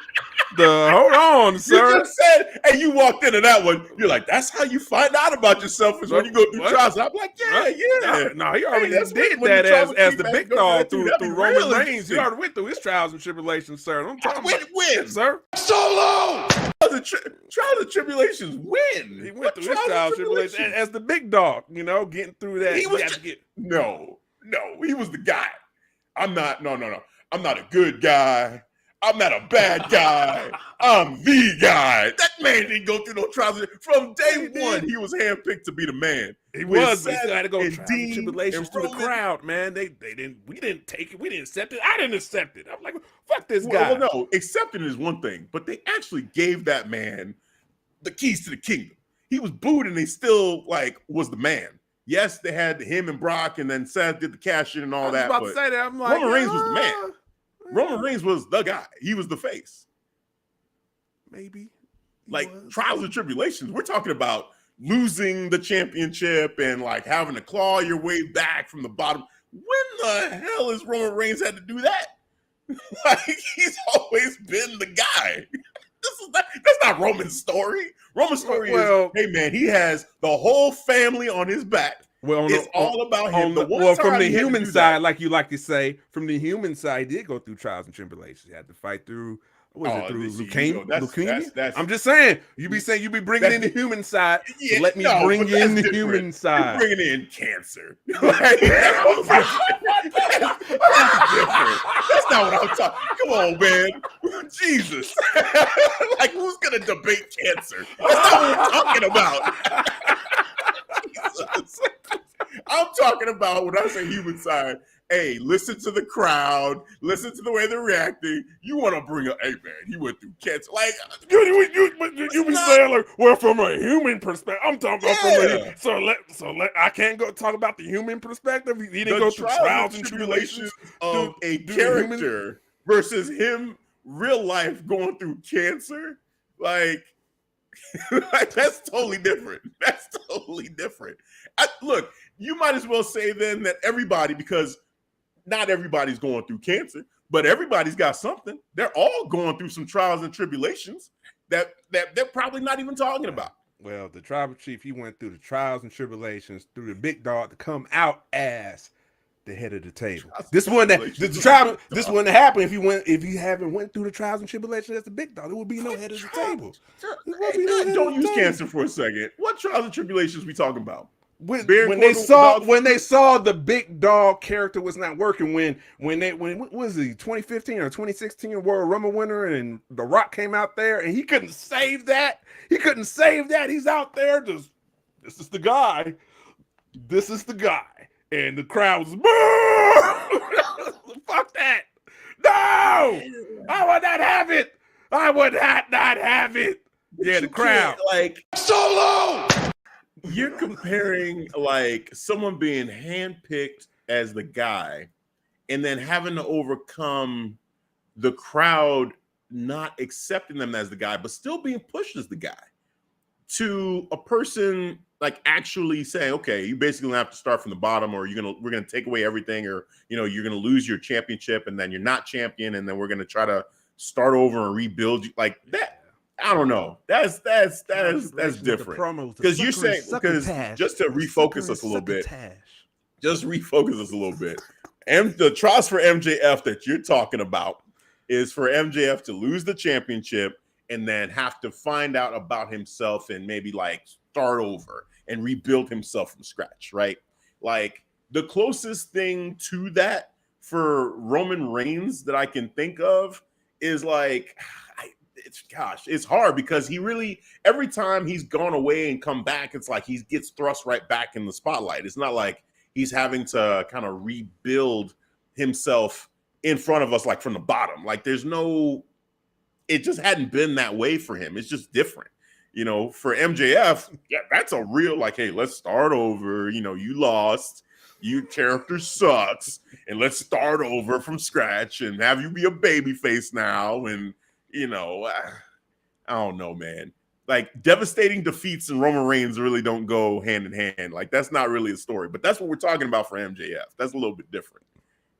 Speaker 3: Hold on, sir.
Speaker 2: You just said, and you walked into that one. You're like, that's how you find out about yourself is when you go through trials. And I'm like, yeah.
Speaker 3: No, he already did that as the big dog through Roman Reigns. He already went through his trials and tribulations, sir. I'm talking about
Speaker 2: when,
Speaker 3: sir.
Speaker 2: Solo. Trials and tribulations when
Speaker 3: he went through his trials and tribulations as the big dog, getting through that.
Speaker 2: No, he was the guy. I'm not a good guy. I'm not a bad guy. I'm the guy. That man didn't go through no trials. From day one, he was handpicked to be the man.
Speaker 3: He was. He still had to go through trials and tribulations through the crowd, man. We didn't take it. We didn't accept it. I didn't accept it. I'm like, fuck this guy.
Speaker 2: Well, no, accepting is one thing, but they actually gave that man the keys to the kingdom. he was booed and he still like was the man. Yes, they had him and Brock, and then Seth did the cash in and all that.
Speaker 3: I was about to say that. I'm like,
Speaker 2: Roman Reigns was the man. Roman Reigns was the guy. He was the face.
Speaker 3: Maybe.
Speaker 2: Like trials and tribulations. We're talking about losing the championship and like having to claw your way back from the bottom. When the hell has Roman Reigns had to do that? Like he's always been the guy. That's not Roman's story. Roman's story is, hey man, he has the whole family on his back.
Speaker 3: Well,
Speaker 2: it's all about him.
Speaker 3: From the human side, like you like to say, from the human side, he did go through trials and tribulations. He had to fight through. Through leukemia? I'm just saying. You be bringing in the human side.
Speaker 2: Yeah,
Speaker 3: so let me bring in the human side.
Speaker 2: You're bringing in cancer. Like, that's different. That's not what I'm talking. Come on, man. Jesus. Like, who's gonna debate cancer? That's not what I'm talking about. Jesus. I'm talking about when I say human side. Hey, listen to the crowd. Listen to the way they're reacting. You want to bring up, hey man, he went through cancer. Like
Speaker 3: you be saying like, well, from a human perspective, I'm talking about so let I can't go talk about the human perspective. He didn't go through trials and tribulations
Speaker 2: of a character versus him real life going through cancer. Like that's totally different. That's totally different. Look, you might as well say then that everybody, because not everybody's going through cancer, but everybody's got something. They're all going through some trials and tribulations that they're probably not even talking about.
Speaker 3: Well, the tribal chief, he went through the trials and tribulations through the big dog to come out as the head of the table. This wouldn't happen if he haven't went through the trials and tribulations as the big dog. There would be no head of the table.
Speaker 2: Don't use cancer for a second. What trials and tribulations we talking about?
Speaker 3: When they saw the big dog character was not working, when what was he, 2015 or 2016 Royal Rumble winner, and The Rock came out there and he couldn't save that. He's out there just, this is the guy. And the crowd was, fuck that. No, I would not have it. Yeah, the crowd.
Speaker 2: Like,
Speaker 1: Solo!
Speaker 2: You're comparing like someone being handpicked as the guy and then having to overcome the crowd not accepting them as the guy, but still being pushed as the guy, to a person like actually saying, okay, you basically have to start from the bottom, or we're gonna take away everything, or you're gonna lose your championship and then you're not champion, and then we're gonna try to start over and rebuild you like that. I don't know. That's different. Because you're saying, just to refocus us a little bit. And the trials for MJF that you're talking about is for MJF to lose the championship and then have to find out about himself and maybe like start over and rebuild himself from scratch, right? Like the closest thing to that for Roman Reigns that I can think of is like, it's hard because he really, every time he's gone away and come back, it's like he gets thrust right back in the spotlight. It's not like he's having to kind of rebuild himself in front of us, like from the bottom. Like it just hadn't been that way for him. It's just different. For MJF, yeah, that's a real like, hey, let's start over. You lost, your character sucks, and let's start over from scratch and have you be a baby face now. And I don't know, man. Like devastating defeats and Roman Reigns really don't go hand in hand. Like that's not really a story, but that's what we're talking about for MJF. That's a little bit different.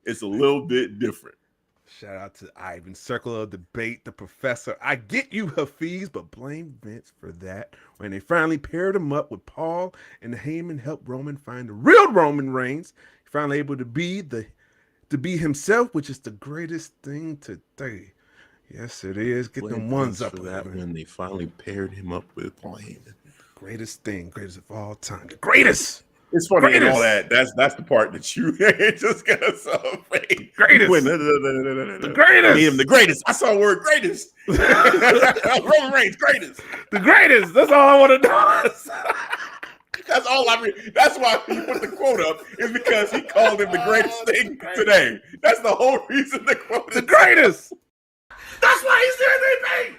Speaker 2: It's a little bit different.
Speaker 3: Shout out to Ivan, Circle of Debate, the Professor. I get you, Hafeez, but blame Vince for that. When they finally paired him up with Paul and Heyman helped Roman find the real Roman Reigns, he finally able to be himself, which is the greatest thing today. Yes, it is. Get them ones up
Speaker 2: for that when they finally paired him up with Paul Heyman.
Speaker 3: Greatest of all time. The greatest.
Speaker 2: It's funny and all that. That's the part that you just gotta celebrate.
Speaker 3: Greatest.
Speaker 2: The greatest. Made him the greatest. I saw the word greatest. Roman Reigns, greatest.
Speaker 3: The greatest. That's all I want to know.
Speaker 2: That's all I mean. That's why he put the quote up, is because he called him the greatest thing today. That's the whole reason the quote is
Speaker 3: the greatest.
Speaker 1: That's why he's the MVP.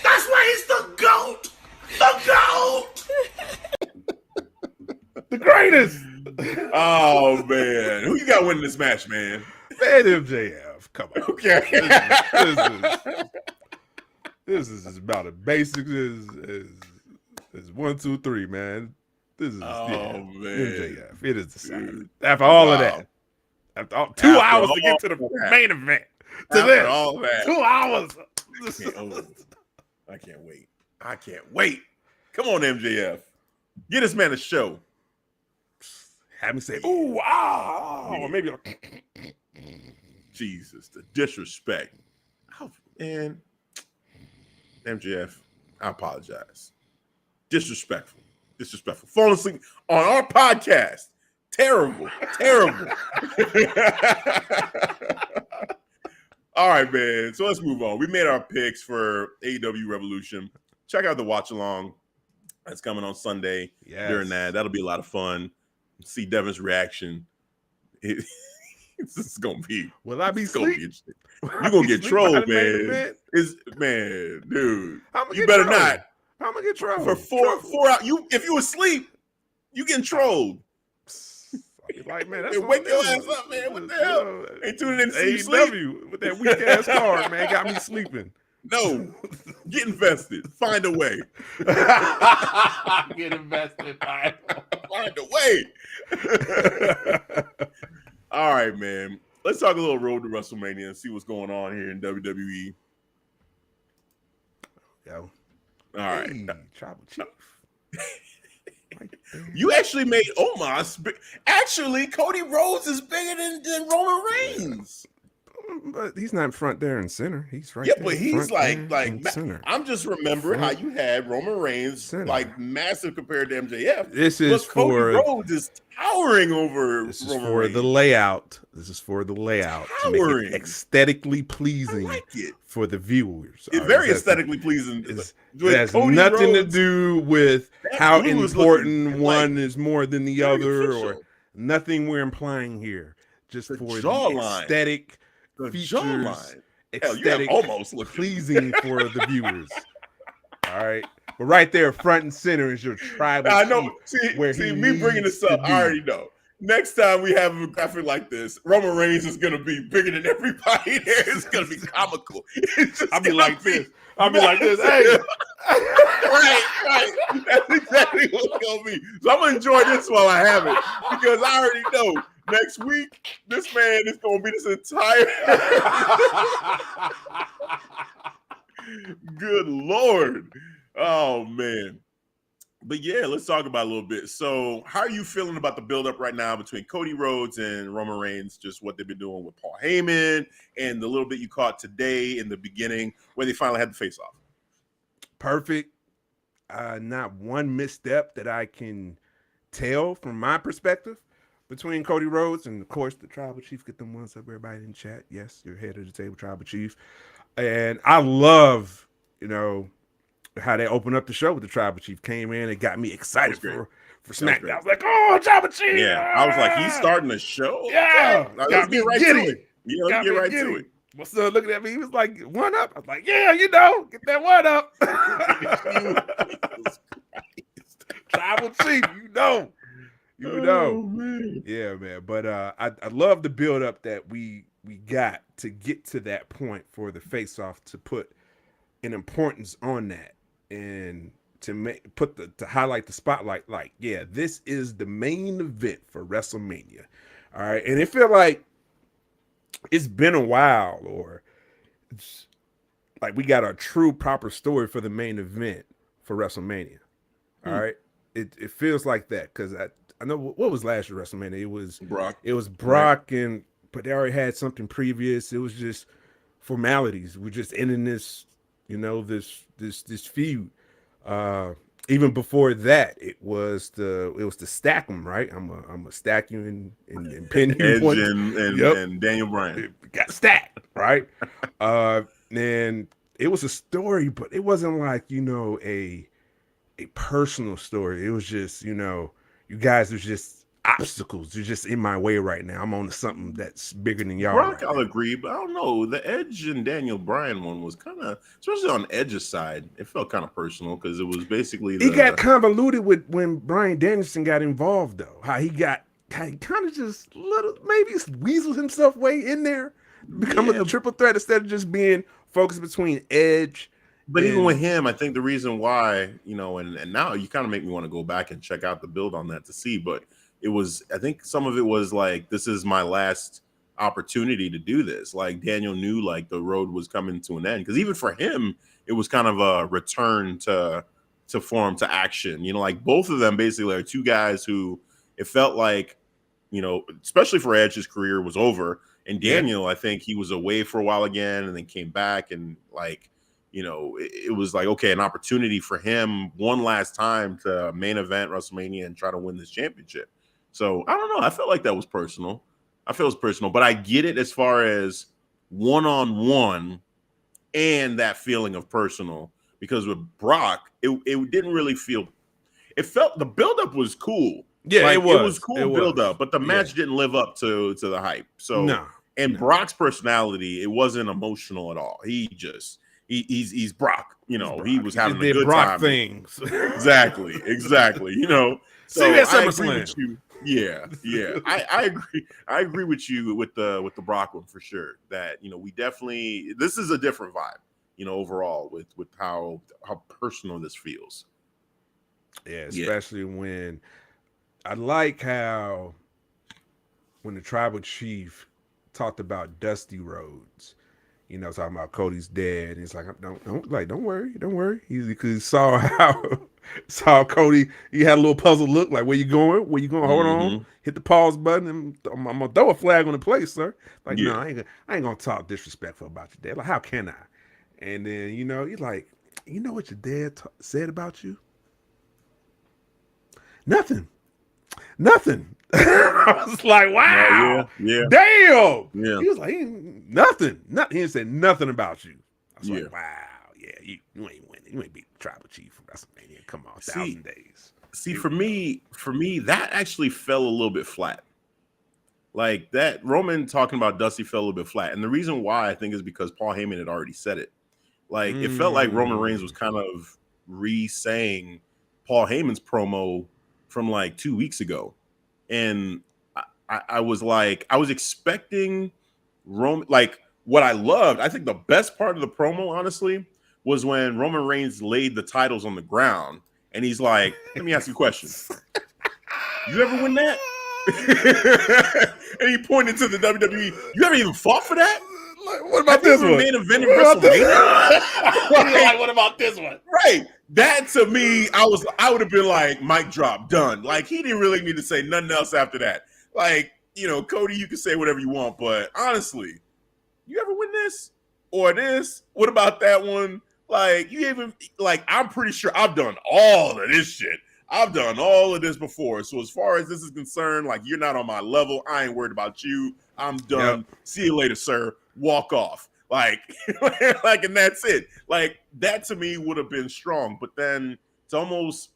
Speaker 1: That's why he's the GOAT.
Speaker 3: The GOAT! The greatest!
Speaker 2: Oh, man. Who you got winning this match, man?
Speaker 3: Man, MJF. Come on.
Speaker 2: Okay.
Speaker 3: This is about as basic as 1, 2, 3, man. This is
Speaker 2: man.
Speaker 3: MJF. It is the same. After all of that. After 2 hours to get to the main event.
Speaker 2: After all that.
Speaker 3: 2 hours.
Speaker 2: I can't wait. I can't wait. Come on, MJF. Get this man a show.
Speaker 3: Have me say, ooh, or maybe
Speaker 2: Jesus, the disrespect. Oh, man. MJF, I apologize. Disrespectful. Falling asleep on our podcast. Terrible. All right, man. So let's move on. We made our picks for AEW Revolution. Check out the watch along that's coming on Sunday. During that. That'll be a lot of fun. See Devin's reaction. This is gonna be.
Speaker 3: Will I be
Speaker 2: sleep? You're gonna get trolled, man. Man, dude. You better not.
Speaker 3: How am I get trolled?
Speaker 2: For four hours. If you asleep, you getting trolled.
Speaker 3: Like, man, that's
Speaker 2: wake your ass up, man. What the hell? Ain't tuning in to see you sleep.
Speaker 3: With that weak ass card, man, got me sleeping.
Speaker 2: No, get invested. Find a way.
Speaker 3: Get invested. Find
Speaker 2: a way. All right, man. Let's talk a little Road to WrestleMania and see what's going on here in WWE.
Speaker 3: Yo.
Speaker 2: All right.
Speaker 3: Hey, Tribal Chief.
Speaker 2: You actually made Omos. Actually, Cody Rhodes is bigger than Roman Reigns.
Speaker 3: But he's not front there and center. He's right.
Speaker 2: Yeah,
Speaker 3: there,
Speaker 2: but he's like
Speaker 3: center.
Speaker 2: I'm just remembering how you had Roman Reigns
Speaker 3: center.
Speaker 2: Like massive compared to MJF.
Speaker 3: This is
Speaker 2: Cody
Speaker 3: for
Speaker 2: Rhodes is towering over.
Speaker 3: This is
Speaker 2: Roman
Speaker 3: for
Speaker 2: Reigns.
Speaker 3: the layout. This is for the layout to make it aesthetically pleasing for the viewers.
Speaker 2: It's very aesthetically pleasing.
Speaker 3: It has nothing to do with how important one is more than the other, or nothing we're implying here. Just for the aesthetic. Features, aesthetic,
Speaker 2: almost
Speaker 3: pleasing for the viewers. All right, but right there, front and center is your tribal.
Speaker 2: I know.
Speaker 3: See,
Speaker 2: me bringing this up, I already know. Next time we have a graphic like this, Roman Reigns is gonna be bigger than everybody there. It's gonna be comical.
Speaker 3: I'll be like this. Hey,
Speaker 2: right. That's exactly what it's gonna be. So I'm gonna enjoy this while I have it because I already know. Next week, this man is going to be this entire. Good Lord. Oh, man. But yeah, let's talk about it a little bit. So, how are you feeling about the buildup right now between Cody Rhodes and Roman Reigns? Just what they've been doing with Paul Heyman and the little bit you caught today in the beginning where they finally had the face off.
Speaker 3: Perfect. Not one misstep that I can tell from my perspective. Between Cody Rhodes and, of course, the Tribal Chief. Get them ones up, everybody in chat. Yes, you're head of the table, Tribal Chief. And I love, how they opened up the show with the Tribal Chief. Came in and got me excited for SmackDown. I was like, oh, Tribal Chief.
Speaker 2: Yeah, I was like, he's starting a show?
Speaker 3: Yeah.
Speaker 2: Okay. Let's get right to it. Yeah, let's get right to it.
Speaker 3: My son looking at me, he was like, 1 up. I was like, yeah, get that 1 up. Tribal Chief,
Speaker 2: Oh, man.
Speaker 3: Yeah, man. But I love the build up that we got to get to that point for the face off, to put an importance on that and to highlight the spotlight. Like, yeah, this is the main event for WrestleMania. All right. And it feel like it's been a while, or it's like we got a true proper story for the main event for WrestleMania. All right. It feels like that, because I know what was last year WrestleMania. It was
Speaker 2: Brock.
Speaker 3: It was Brock, right. But they already had something previous. It was just formalities. We're just ending this, this feud. Even before that, it was the stack 'em, right? I'm a stack you and pin you.
Speaker 2: Edge and Daniel Bryan
Speaker 3: got stacked, right? And it was a story, but it wasn't like a personal story. It was just you guys was just obstacles. You're just in my way right now. I'm on to something that's bigger than y'all.
Speaker 2: Brock,
Speaker 3: right
Speaker 2: I'll
Speaker 3: now.
Speaker 2: agree, but I don't know. The Edge and Daniel Bryan one was kind of, especially on Edge's side, it felt kind of personal because it was basically
Speaker 3: It got convoluted with when Bryan Danielson got involved, though. How he kind of just maybe weaseled himself way in there, becoming a triple threat instead of just being focused between Edge.
Speaker 2: But even with him, I think the reason why, and now you kind of make me want to go back and check out the build on that to see, but I think some of it was like, this is my last opportunity to do this. Like Daniel knew like the road was coming to an end. Because even for him, it was kind of a return to form, to action. Like both of them basically are two guys who it felt like, especially for Edge, his career was over. And Daniel, I think he was away for a while again and then came back and like, it was like, okay, an opportunity for him one last time to main event WrestleMania and try to win this championship. So I don't know. I felt like that was personal. But I get it as far as one-on-one and that feeling of personal, because with Brock, it didn't really feel, it felt, the buildup was cool.
Speaker 3: Yeah,
Speaker 2: like,
Speaker 3: it was
Speaker 2: cool buildup, but the match didn't live up to the hype. So, Brock's personality, it wasn't emotional at all. He's Brock, he was having a good
Speaker 3: Brock
Speaker 2: time.
Speaker 3: Things.
Speaker 2: Exactly. So
Speaker 3: see that
Speaker 2: I agree
Speaker 3: SummerSlam.
Speaker 2: with you. Yeah. I agree with you with the Brock one for sure. That we definitely, this is a different vibe, overall with how personal this feels.
Speaker 3: Yeah, especially when I like how when the tribal chief talked about Dusty Rhodes, talking about Cody's dead, and it's like, don't worry. He saw Cody. He had a little puzzled look, like, where you going? Hold on, hit the pause button, and I'm gonna throw a flag on the place, sir. Like, no, I ain't gonna talk disrespectful about your dad. Like, how can I? And then he's like, you know what your dad said about you? Nothing. I was like, wow, damn. Yeah. He was like, nothing. He didn't say nothing about you. I was like, wow, you ain't winning. You ain't beat the tribal chief for WrestleMania. Come on, 1,000 days.
Speaker 2: See, for me, that actually fell a little bit flat. Like that Roman talking about Dusty fell a little bit flat. And the reason why I think is because Paul Heyman had already said it. Like it felt like Roman Reigns was kind of re-saying Paul Heyman's promo from like 2 weeks ago. And I was like, I was expecting Roman, like what I loved, I think the best part of the promo, honestly, was when Roman Reigns laid the titles on the ground and he's like, let me ask you a question. You ever win that? And he pointed to the WWE. You ever even fought for that?
Speaker 3: Like, what about this one?
Speaker 2: Main event of WrestleMania?
Speaker 3: Like, what about this one?
Speaker 2: Right. That to me, I would have been like, mic drop, done. Like he didn't really need to say nothing else after that. Like, Cody, you can say whatever you want, but honestly, you ever win this or this? What about that one? Like, I'm pretty sure I've done all of this shit. I've done all of this before. So as far as this is concerned, like you're not on my level. I ain't worried about you. I'm done. Yep. See you later, sir. Walk off. Like, and that's it. Like that to me would have been strong. But then it's almost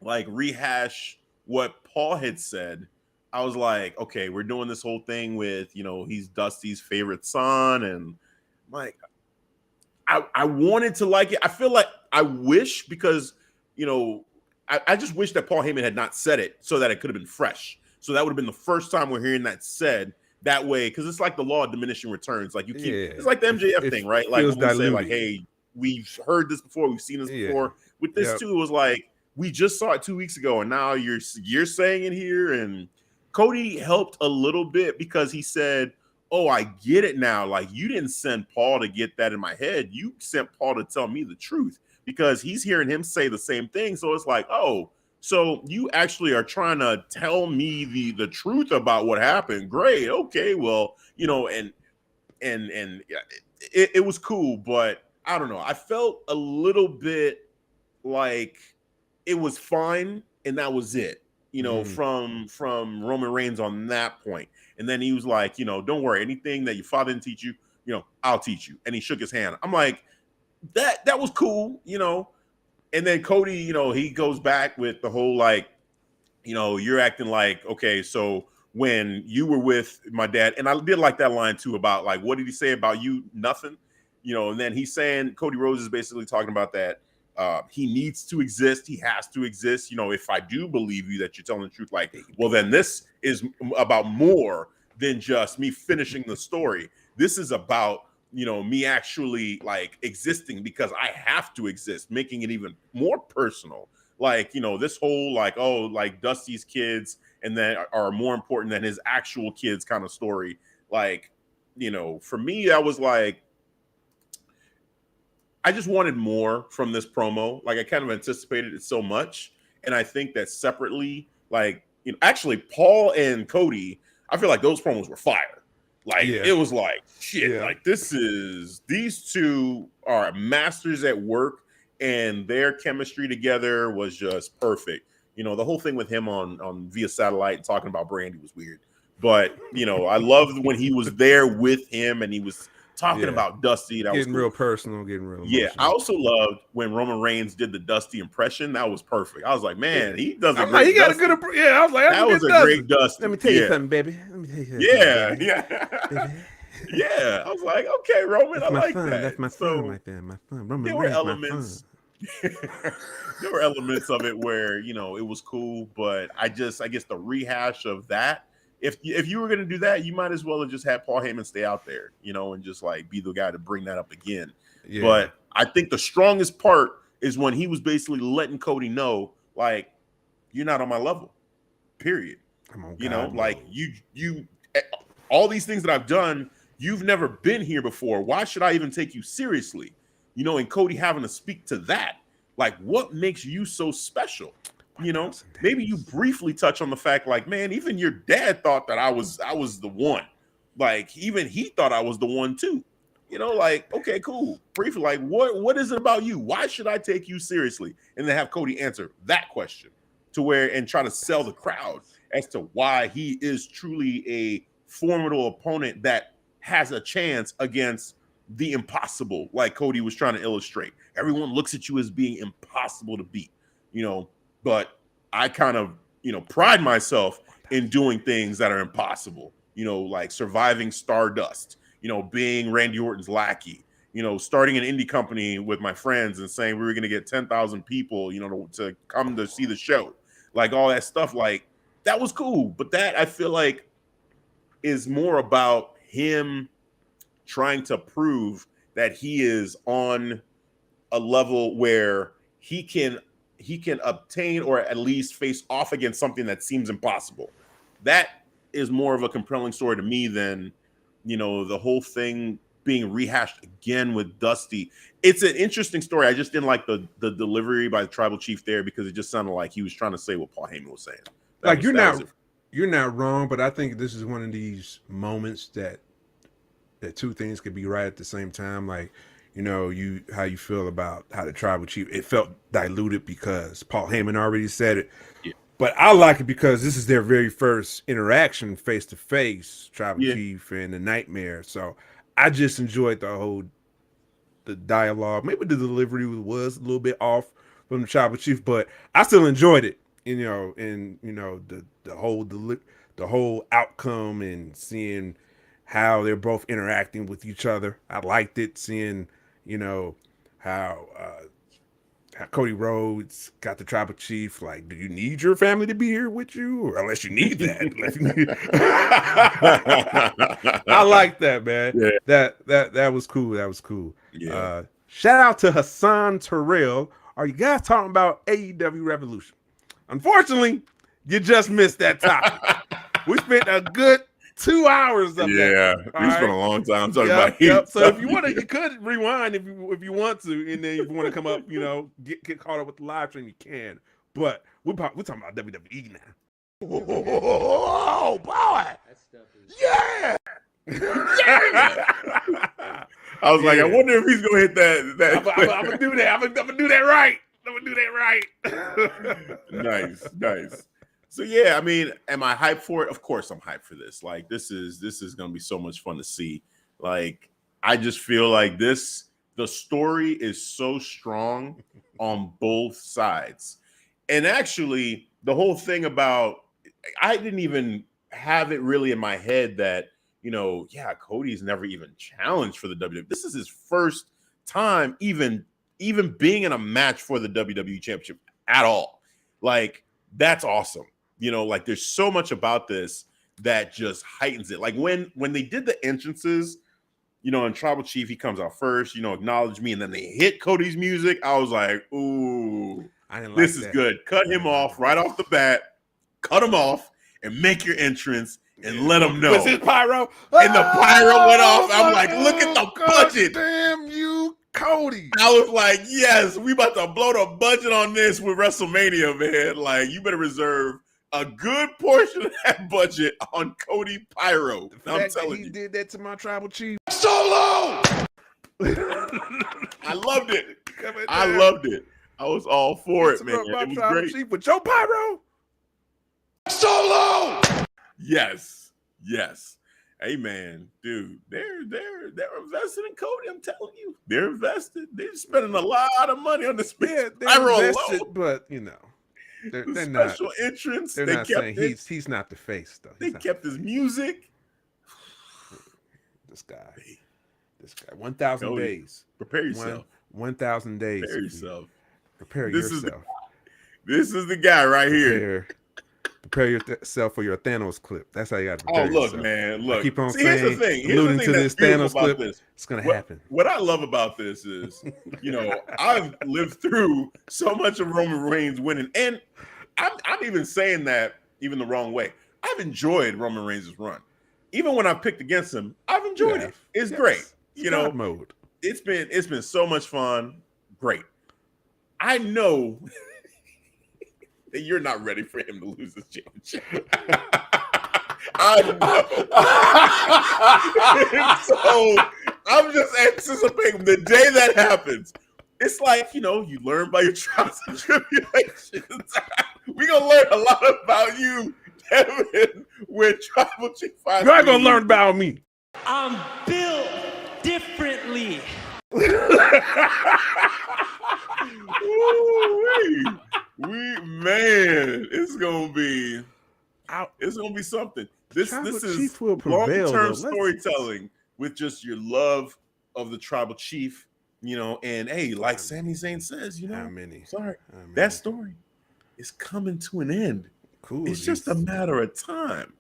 Speaker 2: like rehash what Paul had said. I was like, okay, we're doing this whole thing with, he's Dusty's favorite son. And like, I wanted to like it. I feel like I wish because, I just wish that Paul Heyman had not said it so that it could have been fresh. So that would have been the first time we're hearing that said that way. Cause it's like the law of diminishing returns. Like you keep, it's like the MJF thing, right? Like when we say like, hey, we've heard this before. We've seen this before. With this too, it was like, we just saw it 2 weeks ago and now you're saying it here. And Cody helped a little bit because he said, oh, I get it now. Like you didn't send Paul to get that in my head. You sent Paul to tell me the truth. Because he's hearing him say the same thing. So it's like, oh, so you actually are trying to tell me the truth about what happened. Great. Okay. Well, and it was cool, but I don't know. I felt a little bit like it was fine. And that was it, from Roman Reigns on that point. And then he was like, don't worry, anything that your father didn't teach you, I'll teach you. And he shook his hand. I'm like, that was cool, and then Cody, he goes back with the whole like you're acting like, okay, so when you were with my dad, and I did like that line too about like, what did he say about you? Nothing, and then he's saying Cody Rhodes is basically talking about that he needs to exist. He has to exist. If I do believe you that you're telling the truth, like, well, then this is about more than just me finishing the story. This is about, me actually like existing because I have to exist, making it even more personal. Like, this whole like, oh, like Dusty's kids and then are more important than his actual kids kind of story. Like, for me, I was like, I just wanted more from this promo. Like I kind of anticipated it so much. And I think that separately, like, actually Paul and Cody, I feel like those promos were fire. Like it was like, shit, like these two are masters at work and their chemistry together was just perfect. The whole thing with him on via satellite and talking about Brandy was weird. But, I loved when he was there with him and he was talking about Dusty. That
Speaker 3: getting
Speaker 2: was cool.
Speaker 3: real personal, getting real emotional.
Speaker 2: Yeah, I also loved when Roman Reigns did the Dusty impression. That was perfect. I was like, man, he does a great
Speaker 3: he got
Speaker 2: Dusty.
Speaker 3: a good I was like,
Speaker 2: that was a great Dusty.
Speaker 3: Let me tell you something, baby. Let me tell you something.
Speaker 2: Yeah,
Speaker 3: baby.
Speaker 2: yeah. Yeah, I was like, okay, Roman,
Speaker 3: That's
Speaker 2: I like
Speaker 3: son.
Speaker 2: that.
Speaker 3: That's my son right there. My son. Roman
Speaker 2: There were
Speaker 3: Reigns,
Speaker 2: elements. There were elements of it where it was cool, but I guess the rehash of that. If you were going to do that, you might as well have just had Paul Heyman stay out there, and just like be the guy to bring that up again. Yeah. But I think the strongest part is when he was basically letting Cody know, like, you're not on my level, period. Like you all these things that I've done, you've never been here before. Why should I even take you seriously? And Cody having to speak to that, like, what makes you so special? Maybe you briefly touch on the fact, like, man, even your dad thought that I was the one. Like, even he thought I was the one too. Like, okay, cool. Briefly, like, what is it about you? Why should I take you seriously? And then have Cody answer that question and try to sell the crowd as to why he is truly a formidable opponent that has a chance against the impossible, like Cody was trying to illustrate. Everyone looks at you as being impossible to beat, but I kind of, pride myself in doing things that are impossible, like surviving Stardust, being Randy Orton's lackey, starting an indie company with my friends and saying we were going to get 10,000 people, to come to see the show, like all that stuff. Like that was cool. But that I feel like is more about him trying to prove that he is on a level where he can obtain or at least face off against something that seems impossible. That is more of a compelling story to me than, the whole thing being rehashed again with Dusty. It's an interesting story. I just didn't like the delivery by the tribal chief there because it just sounded like he was trying to say what Paul Heyman was saying.
Speaker 3: You're not wrong, but I think this is one of these moments that two things could be right at the same time. Like, how you feel about how the tribal chief, it felt diluted because Paul Heyman already said it. Yeah. But I like it because this is their very first interaction face to face, tribal chief and the Nightmare. So I just enjoyed the dialogue. Maybe the delivery was a little bit off from the tribal chief, but I still enjoyed it. And the whole outcome and seeing how they're both interacting with each other. I liked it, seeing, how Cody Rhodes got the tribal chief. Like, do you need your family to be here with you? Or unless you need that. I like that, man. Yeah. That was cool. That was cool. Yeah. Shout out to Hassan Terrell. Are you guys talking about AEW Revolution? Unfortunately, you just missed that topic. We spent a good 2 hours of that.
Speaker 2: Yeah, we spent a long time talking about heat.
Speaker 3: Yep. So if you want to, you could rewind if you want to, and then if you want to come up, get caught up with the live stream, you can. But we're talking about WWE now.
Speaker 2: Oh boy! That stuff is I was like, I wonder if he's gonna hit that.
Speaker 3: I'm gonna do that. I'm gonna do that right.
Speaker 2: Nice. So yeah, I mean, am I hyped for it? Of course I'm hyped for this. Like this is gonna be so much fun to see. Like I just feel like the story is so strong on both sides. And actually, the whole thing about, I didn't even have it really in my head that, Cody's never even challenged for the WWE. This is his first time even being in a match for the WWE Championship at all. Like, that's awesome. There's so much about this that just heightens it. Like when they did the entrances, and Tribal Chief, he comes out first, acknowledge me, and then they hit Cody's music. I was like, ooh, this is good. Cut him off right off the bat. Cut him off and make your entrance and let him know.
Speaker 3: Was his pyro?
Speaker 2: And the pyro went off. I'm like, look at the budget.
Speaker 3: Damn you, Cody.
Speaker 2: I was like, yes, we about to blow the budget on this with WrestleMania, man. Like, you better reserve a good portion of that budget on Cody Pyro. I'm telling you.
Speaker 3: He did that to my Tribal Chief.
Speaker 2: Solo! I loved it. I loved it. I was all for it, man. It was great.
Speaker 3: Chief with Joe Pyro.
Speaker 2: Solo! Yes. Hey, man, dude, they're invested in Cody. I'm telling you, they're invested. They're spending a lot of money on this pyro
Speaker 3: invested,
Speaker 2: alone.
Speaker 3: But they're
Speaker 2: special
Speaker 3: not
Speaker 2: entrance.
Speaker 3: They're not saying he's not the face though.
Speaker 2: They kept his music.
Speaker 3: This guy. 1,000 days.
Speaker 2: Prepare yourself.
Speaker 3: 1,000 days.
Speaker 2: Prepare yourself.
Speaker 3: Prepare yourself.
Speaker 2: This is the guy right here.
Speaker 3: Prepare yourself for your Thanos clip. That's how you got to prepare yourself.
Speaker 2: Man, look.
Speaker 3: I keep on
Speaker 2: here's
Speaker 3: saying,
Speaker 2: the thing.
Speaker 3: alluding to this Thanos clip. It's going to happen.
Speaker 2: What I love about this is, I've lived through so much of Roman Reigns winning, and I'm even saying that even the wrong way. I've enjoyed Roman Reigns' run. Even when I picked against him, I've enjoyed it. It's great.
Speaker 3: God mode.
Speaker 2: It's been so much fun. Great. I know that you're not ready for him to lose this championship. I know. So I'm just anticipating the day that happens. It's like, you learn by your trials and tribulations. We're going to learn a lot about you, Devin, when Tribal Chief finds
Speaker 3: You're not going to learn about me.
Speaker 5: I'm built differently.
Speaker 2: Man, it's gonna be something. This is long-term storytelling with just your love of the Tribal Chief, and hey, like Sami Zayn says, that story is coming to an end.
Speaker 3: Cool.
Speaker 2: It's just a matter of time.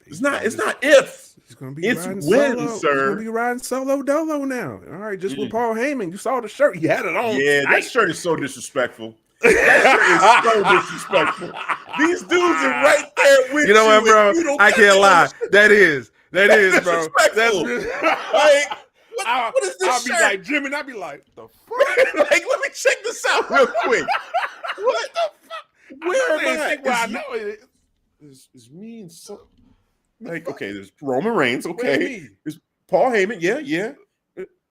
Speaker 2: It's not if.
Speaker 3: He's gonna be
Speaker 2: it's
Speaker 3: riding
Speaker 2: when,
Speaker 3: solo.
Speaker 2: sir.
Speaker 3: He's gonna be riding solo dolo now. All right, just with Paul Heyman. You saw the shirt. He had it on.
Speaker 2: Yeah, that shirt is so disrespectful. That shirt is so disrespectful. These dudes are right there with you.
Speaker 3: You know what, bro? I can't lie. That is, bro. That's
Speaker 2: like, what is this
Speaker 3: I'll
Speaker 2: shirt?
Speaker 3: be like Jimmy, and I'll be like, the fuck?
Speaker 2: Like, let me check this out real quick. What the fuck? Where am I?
Speaker 3: I know it.
Speaker 2: It's me and so. Like, okay, there's Roman Reigns. Okay, there's Paul Heyman. Yeah.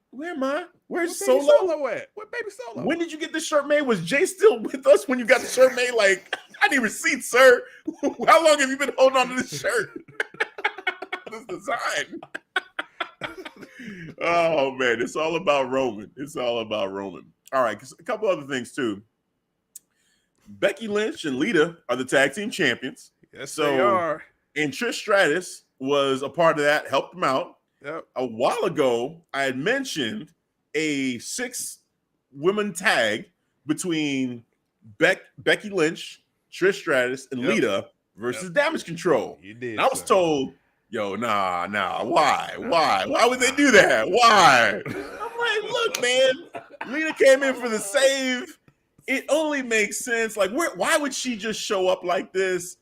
Speaker 2: Where am I? Where's Solo
Speaker 3: at? Where Baby Solo?
Speaker 2: When did you get this shirt made? Was Jay still with us when you got the shirt made? Like, I need receipts, sir. How long have you been holding on to this shirt? This design. Oh man, it's all about Roman. All right, a couple other things too. Becky Lynch and Lita are the tag team champions.
Speaker 3: Yes, they are.
Speaker 2: And Trish Stratus was a part of that, helped them out.
Speaker 3: Yep.
Speaker 2: A while ago, I had mentioned a 6-woman tag between Becky Lynch, Trish Stratus, and Lita versus Damage Control.
Speaker 3: You did.
Speaker 2: And I was told, nah, why? Why would they do that? Why? I'm like, look, man, Lita came in for the save. It only makes sense. Like, why would she just show up like this?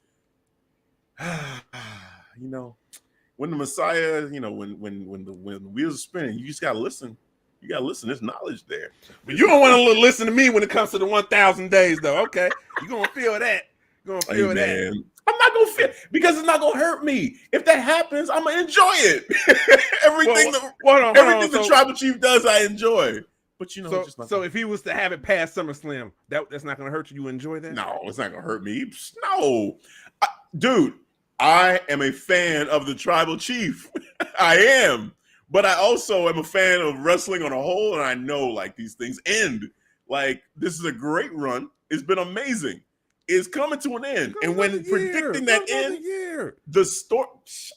Speaker 2: When the Messiah, when the wheels are spinning, you just gotta listen. You gotta listen. There's knowledge there.
Speaker 3: But you don't want to listen to me when it comes to the 1,000 days, though. Okay, you're gonna feel that. You're gonna feel that.
Speaker 2: Man. I'm not gonna feel because it's not gonna hurt me. If that happens, I'm gonna enjoy it. Everything the Tribal Chief does, I enjoy. But
Speaker 3: so if he was to have it past SummerSlam, that's not gonna hurt you. You enjoy that?
Speaker 2: No, it's not gonna hurt me. No, dude. I am a fan of the Tribal Chief. I am. But I also am a fan of wrestling on a whole, and I know, like, these things end. Like, this is a great run. It's been amazing. is coming to an end. And when predicting that end, the story,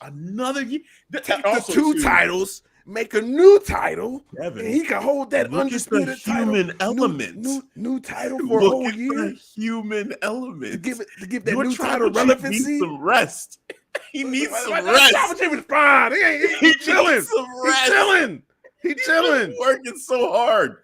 Speaker 2: another year.
Speaker 3: Take the two titles, make a new title,
Speaker 2: Devin,
Speaker 3: and he can hold that undisputed
Speaker 2: human
Speaker 3: title.
Speaker 2: Element.
Speaker 3: New title for a whole year.
Speaker 2: The human element.
Speaker 3: To give that new title relevancy.
Speaker 2: Needs some rest. He needs some rest.
Speaker 3: Tribal Chief is fine. He chilling. He chilling.
Speaker 2: He's working so hard.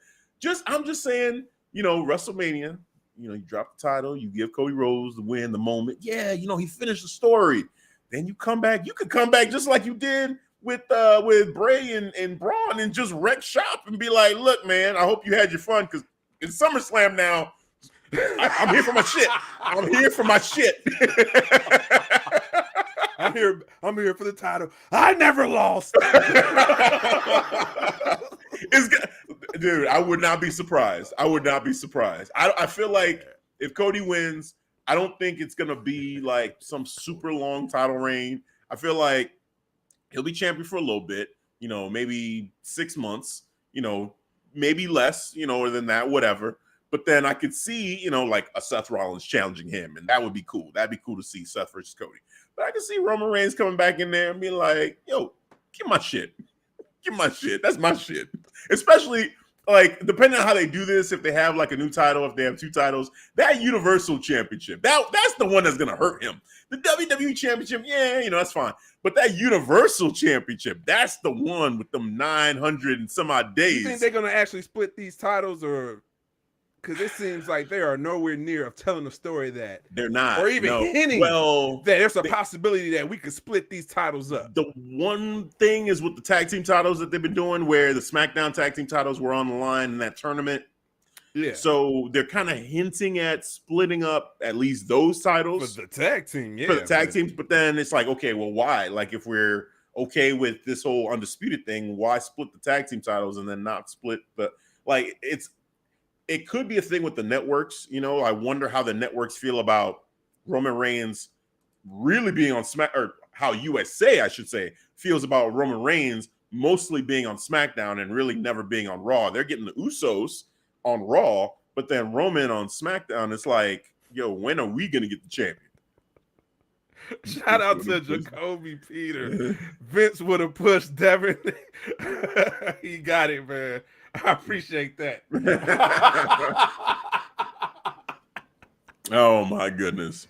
Speaker 2: I'm just saying, WrestleMania, you drop the title, you give Cody Rhodes the win, the moment. Yeah, he finished the story. Then you come back. You could come back just like you did with Bray and Braun and just wreck shop and be like, look, man, I hope you had your fun, because in SummerSlam now, I'm here for my shit. I'm here for my shit.
Speaker 3: I'm here for the title. I never lost.
Speaker 2: Dude, I would not be surprised. I feel like if Cody wins, I don't think it's going to be like some super long title reign. I feel like he'll be champion for a little bit, maybe 6 months, maybe less, or than that, whatever. But then I could see, like a Seth Rollins challenging him, and that would be cool. That'd be cool to see Seth versus Cody. But I can see Roman Reigns coming back in there and being like, yo, give my shit. Give my shit. That's my shit. Especially, like, depending on how they do this, if they have, like, a new title, if they have two titles, that Universal Championship, that's the one that's going to hurt him. The WWE Championship, yeah, that's fine. But that Universal Championship, that's the one with them 900 and some odd days.
Speaker 3: You think they're going to actually split these titles, or... Because it seems like they are nowhere near of telling a story that
Speaker 2: they're not,
Speaker 3: or even hinting that there's a possibility that we could split these titles up.
Speaker 2: The one thing is with the tag team titles that they've been doing, where the SmackDown tag team titles were on the line in that tournament.
Speaker 3: Yeah.
Speaker 2: So they're kind of hinting at splitting up at least those titles
Speaker 3: for the tag team,
Speaker 2: for the tag teams. But then it's like, okay, well, why? Like, if we're okay with this whole undisputed thing, why split the tag team titles and then not split the It could be a thing with the networks. I wonder how the networks feel about Roman Reigns really being on or how USA, I should say, feels about Roman Reigns mostly being on SmackDown and really never being on Raw. They're getting the Usos on Raw, but then Roman on SmackDown, it's like, yo, when are we going to get the champion?
Speaker 3: Shout out to Jacoby Peter. Vince would have pushed Devin. He got it, man. I appreciate that.
Speaker 2: Oh my goodness.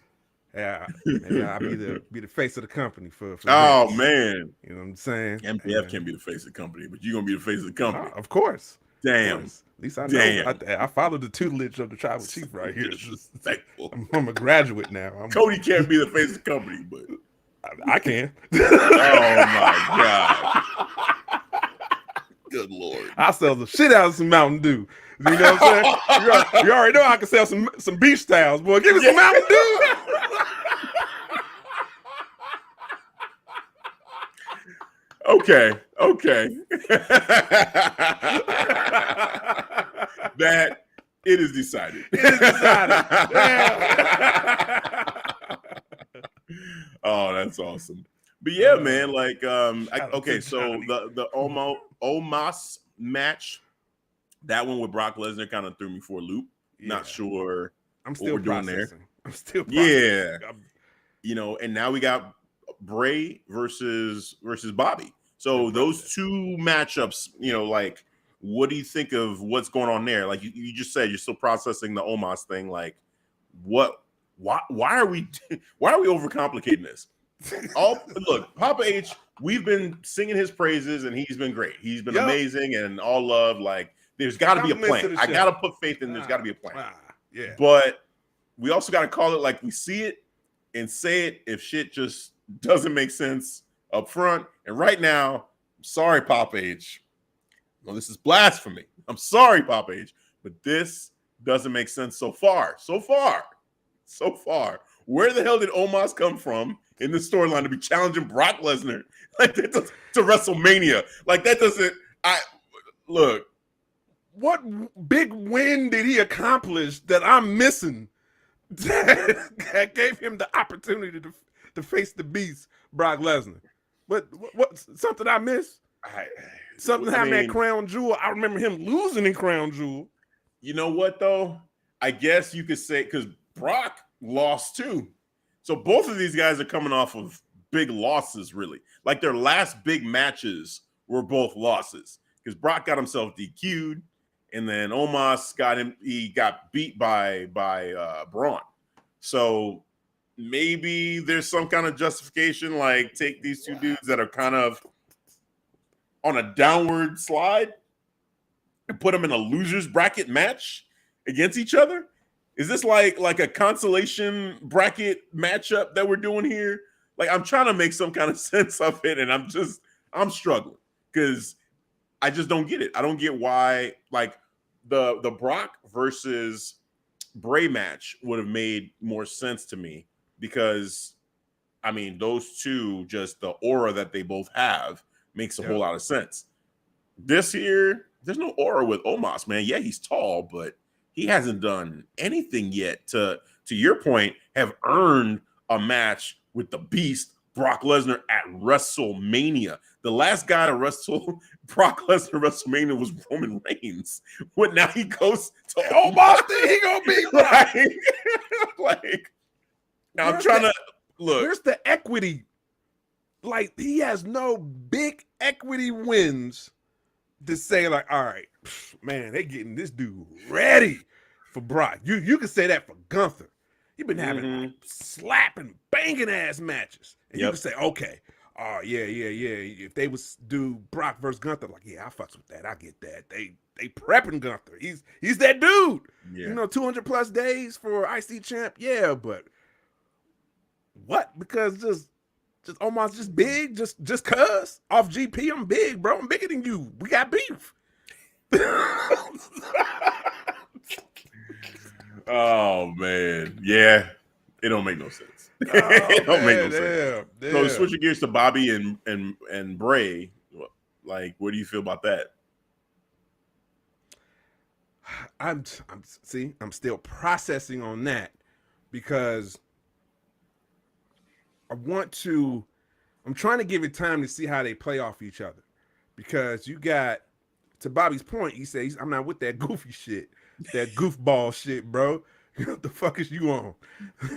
Speaker 3: Yeah, I'll be the face of the company for
Speaker 2: oh
Speaker 3: Vince.
Speaker 2: Man.
Speaker 3: You know what I'm saying?
Speaker 2: MPF can be the face of the company, but you're gonna be the face of the company.
Speaker 3: Of course.
Speaker 2: Damn.
Speaker 3: Of course. At least I know. I followed the tutelage of the tribal chief right here.
Speaker 2: Thankful.
Speaker 3: I'm a graduate now.
Speaker 2: Cody can't be the face of the company, but
Speaker 3: I can.
Speaker 2: Oh my God. Good Lord.
Speaker 3: I sell the shit out of some Mountain Dew. You know what I'm saying? You already know I can sell some beach towels, boy. Give me some Mountain Dew.
Speaker 2: Okay. That it is decided. Oh, that's awesome. But yeah, man, like okay, so the Omos match, that one with Brock Lesnar kind of threw me for a loop. Yeah. Not sure
Speaker 3: I'm still
Speaker 2: what we're doing there.
Speaker 3: I'm still processing.
Speaker 2: Yeah. And now we got Bray versus Bobby. So those two matchups, like, what do you think of what's going on there? Like you just said, you're still processing the Omos thing. Like, why are we overcomplicating this? Look, Papa H, we've been singing his praises and he's been great. He's been amazing and all love. Like, there's got to be a plan. I got to put faith in there's got to be a plan.
Speaker 3: Yeah.
Speaker 2: But we also got to call it like we see it and say it if shit just doesn't make sense up front. And right now, I'm sorry, Papa H. Well, this is blasphemy. I'm sorry, Papa H. But this doesn't make sense so far. Where the hell did Omos come from in the storyline to be challenging Brock Lesnar like that to WrestleMania? Like, that doesn't. Look.
Speaker 3: What big win did he accomplish that I'm missing that gave him the opportunity to face the beast, Brock Lesnar? What something I missed? Something happened at Crown Jewel. I remember him losing in Crown Jewel.
Speaker 2: You know what, though? I guess you could say, because Brock lost too. So both of these guys are coming off of big losses, really. Like their last big matches were both losses because Brock got himself DQ'd, and then Omos got beat by Braun. So maybe there's some kind of justification, like take these two dudes that are kind of on a downward slide and put them in a losers bracket match against each other. Is this like a consolation bracket matchup that we're doing here? Like, I'm trying to make some kind of sense of it, and I'm struggling because I just don't get it. I don't get why, like, the Brock versus Bray match would have made more sense to me because, I mean, those two, just the aura that they both have makes a whole lot of sense. This here, there's no aura with Omos, man. Yeah, he's tall, but he hasn't done anything yet to your point, have earned a match with the Beast, Brock Lesnar, at WrestleMania. The last guy to wrestle Brock Lesnar at WrestleMania was Roman Reigns. What now he goes to Omos? He gonna be right. Like, now I'm trying to look.
Speaker 3: Where's the equity? Like, he has no big equity wins to say, like, all right, man, they getting this dude ready for Brock. You can say that for Gunther. You've been having like, slapping, banging ass matches. And you can say, okay, oh, yeah. If they was do Brock versus Gunther, like, yeah, I fucks with that. I get that. They prepping Gunther. He's that dude. Yeah. You know, 200 plus days for IC champ. Yeah, but what? Because just almost just big, just cuz off GP, I'm big, bro. I'm bigger than you. We got beef.
Speaker 2: Oh man, yeah, it don't make no sense. It don't make no sense. Damn. So switching gears to Bobby and Bray, like, what do you feel about that?
Speaker 3: I'm still processing on that because I'm trying to give it time to see how they play off each other. Because you got, to Bobby's point, he says, I'm not with that goofy shit, that goofball shit, bro. What the fuck is you on?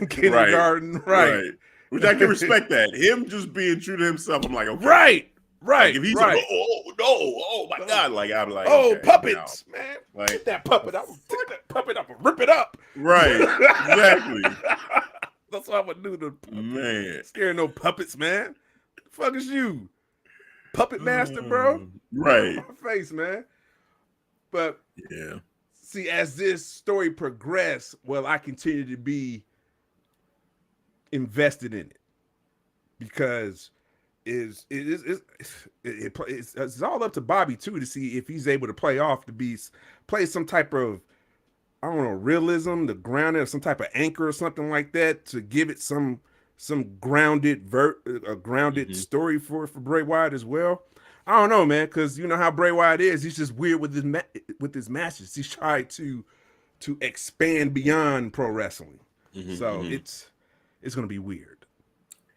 Speaker 3: Kindergarten, right.
Speaker 2: Which I can respect that. Him just being true to himself, I'm like, okay.
Speaker 3: Right.
Speaker 2: Like if he's like, oh my God, like I'm like,
Speaker 3: oh,
Speaker 2: okay,
Speaker 3: puppets, man.
Speaker 2: Like,
Speaker 3: take that puppet up, take that puppet up and rip it up.
Speaker 2: Right, exactly.
Speaker 3: That's what I would do to puppets.
Speaker 2: Man.
Speaker 3: Scaring no puppets, man. The fuck is you? Puppet master, bro?
Speaker 2: Right.
Speaker 3: My face, man. But
Speaker 2: yeah.
Speaker 3: See, as this story progressed, well, I continue to be invested in it because it's all up to Bobby too to see if he's able to play some type of, I don't know, realism, the ground or some type of anchor or something like that to give it some grounded story for Bray Wyatt as well. I don't know, man, because you know how Bray Wyatt is. He's just weird with his matches. He's tried to expand beyond pro wrestling, so it's gonna be weird.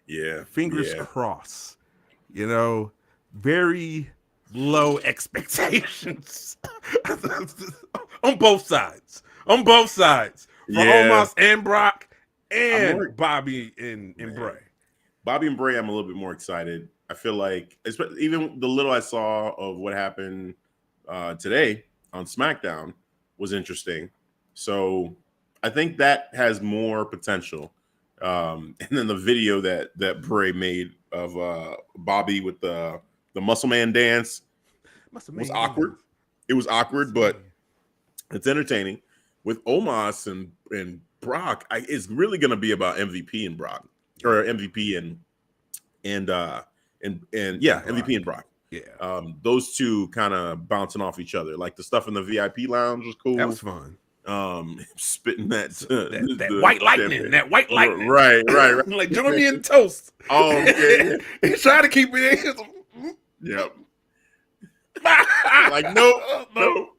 Speaker 2: Yeah,
Speaker 3: fingers crossed. You know, very low expectations on both sides. For Omos and Brock and Bobby and Bray.
Speaker 2: Bobby and Bray, I'm a little bit more excited. I feel like, even the little I saw of what happened today on SmackDown was interesting. So I think that has more potential. And then the video that Bray made of Bobby with the Muscle Man dance was awkward. It was awkward, but it's entertaining. With Omos and Brock, it's really going to be about MVP and Brock, or MVP and MVP and Brock. Yeah. Those two kind of bouncing off each other. Like the stuff in the VIP lounge was cool.
Speaker 3: That was fun.
Speaker 2: Spitting that
Speaker 3: white lightning. That white lightning.
Speaker 2: Right.
Speaker 3: Like join me in toast.
Speaker 2: Oh, yeah.
Speaker 3: He's trying to keep it in.
Speaker 2: Yep. Like no.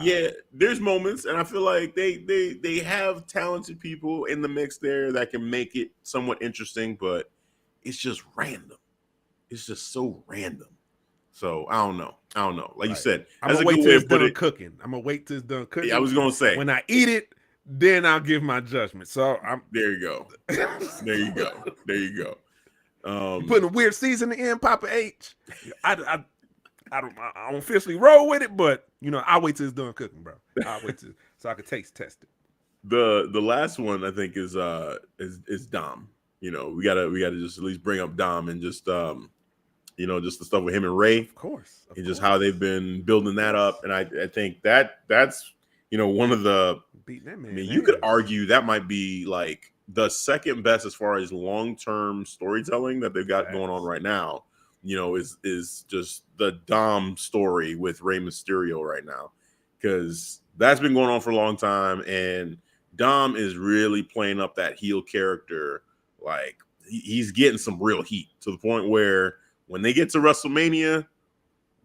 Speaker 2: Yeah. There's moments, and I feel like they have talented people in the mix there that can make it somewhat interesting, but it's just random. It's just so random. So I don't know. Like you said,
Speaker 3: I'm gonna wait till it's done cooking. I'm gonna wait till it's done cooking.
Speaker 2: Yeah, I was gonna say
Speaker 3: when I eat it, then I'll give my judgment. So I'm
Speaker 2: There you go. There you go. There you go.
Speaker 3: putting a weird season in Papa H. I don't officially roll with it, but I'll wait till it's done cooking, bro. I'll wait till so I can taste test it.
Speaker 2: The last one I think is Dom. We gotta just at least bring up Dom and just just the stuff with him and Ray.
Speaker 3: Of course.
Speaker 2: And just how they've been building that up. And I think that's one of the
Speaker 3: beating that man.
Speaker 2: I mean, you could argue that might be like the second best as far as long-term storytelling that they've got going on right now. Is just the Dom story with Rey Mysterio right now. Because that's been going on for a long time, and Dom is really playing up that heel character. Like he's getting some real heat to the point where when they get to WrestleMania,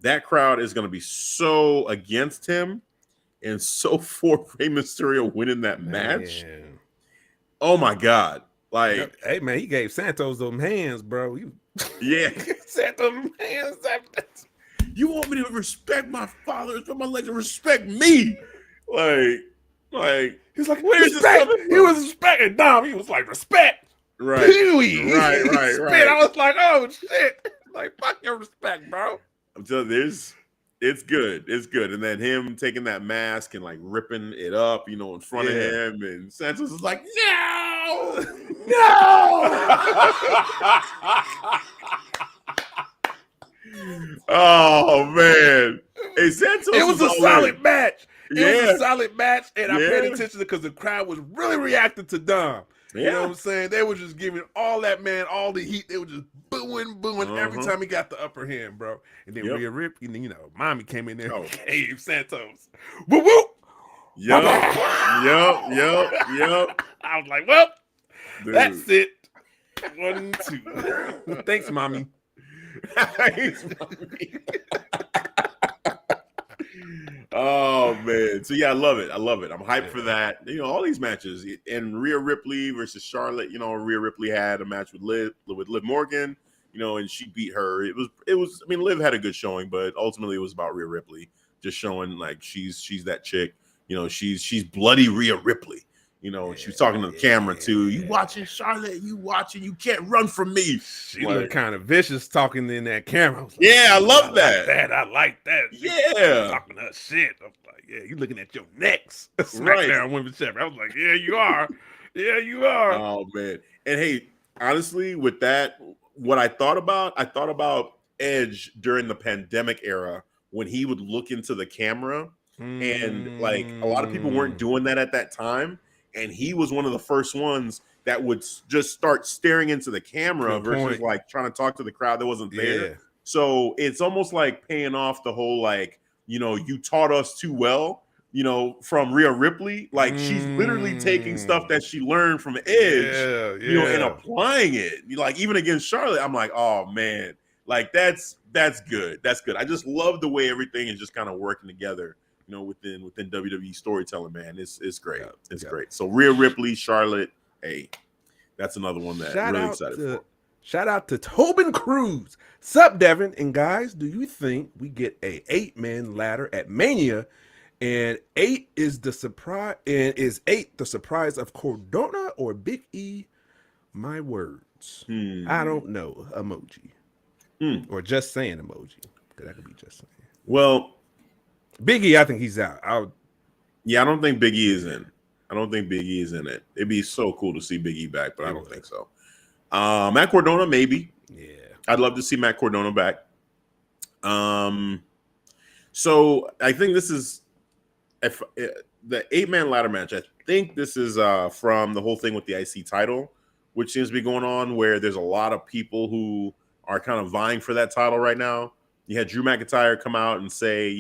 Speaker 2: that crowd is going to be so against him and so for Rey Mysterio winning that match.
Speaker 3: Man.
Speaker 2: Oh my God. Like,
Speaker 3: hey man, he gave Santos them hands, bro.
Speaker 2: Yeah.
Speaker 3: Santos them hands.
Speaker 2: You want me to respect my father? It's my leg to respect me. Like
Speaker 3: he's like,
Speaker 2: where's
Speaker 3: respect? He was respecting Dom. He was like, respect.
Speaker 2: Right.
Speaker 3: Right. I was like, oh shit. Like, fuck your respect, bro.
Speaker 2: I'm telling you, it's good. It's good. And then him taking that mask and like ripping it up, in front of him. And Santos is like, no. Oh man. Hey, Santos.
Speaker 3: It was a solid match. It was a solid match. And I paid attention because the crowd was really reacting to Dom.
Speaker 2: Yeah.
Speaker 3: You know what I'm saying? They were just giving all that man all the heat. They were just booing every time he got the upper hand, bro. And then Rhea Ripley, and then Mommy came in there and gave Santos. Woo woo.
Speaker 2: Yup.
Speaker 3: I was like, well, that's it. 1, 2. Thanks, Mommy.
Speaker 2: Thanks, Mommy. Oh man, so yeah, I love it. I'm hyped for that. All these matches and Rhea Ripley versus Charlotte. Rhea Ripley had a match with Liv Morgan. And she beat her. It was. I mean, Liv had a good showing, but ultimately it was about Rhea Ripley, just showing like she's that chick. She's bloody Rhea Ripley. And she was talking to the camera too. You watching Charlotte? You watching? You can't run from me.
Speaker 3: She looked kind of vicious talking in that camera. Like,
Speaker 2: I love that.
Speaker 3: I like that.
Speaker 2: Yeah,
Speaker 3: talking her shit. I was like, yeah, you looking at your necks. SmackDown Women's Champion. I was like, yeah, you are. Yeah, you are.
Speaker 2: Oh man. And hey, honestly, with that, what I thought about Edge during the pandemic era when he would look into the camera, and like a lot of people weren't doing that at that time. And he was one of the first ones that would just start staring into the camera versus like trying to talk to the crowd that wasn't there. So it's almost like paying off the whole like, you taught us too well, from Rhea Ripley. Like she's literally taking stuff that she learned from Edge, and applying it. Like even against Charlotte, I'm like, oh man, like that's good. That's good. I just love the way everything is just kind of working together. Within WWE storytelling, man, it's great. It's great. So Rhea Ripley, Charlotte, hey, that's another one that I'm really excited for.
Speaker 3: Shout out to Tobin Cruz. Sup, Devin? And guys, do you think we get a 8-man ladder at Mania? And 8 is the surprise. And is 8 the surprise of Cardona or Big E? My words. I don't know. Emoji. Or just saying emoji. Because that could be just saying.
Speaker 2: Well,
Speaker 3: Big E, I think he's out.
Speaker 2: I don't think Big E is in. I don't think Big E is in it. It'd be so cool to see Big E back, but I don't think so. Matt Cardona, maybe.
Speaker 3: Yeah.
Speaker 2: I'd love to see Matt Cardona back. So I think this is the 8-man ladder match. I think this is from the whole thing with the IC title, which seems to be going on, where there's a lot of people who are kind of vying for that title right now. You had Drew McIntyre come out and say,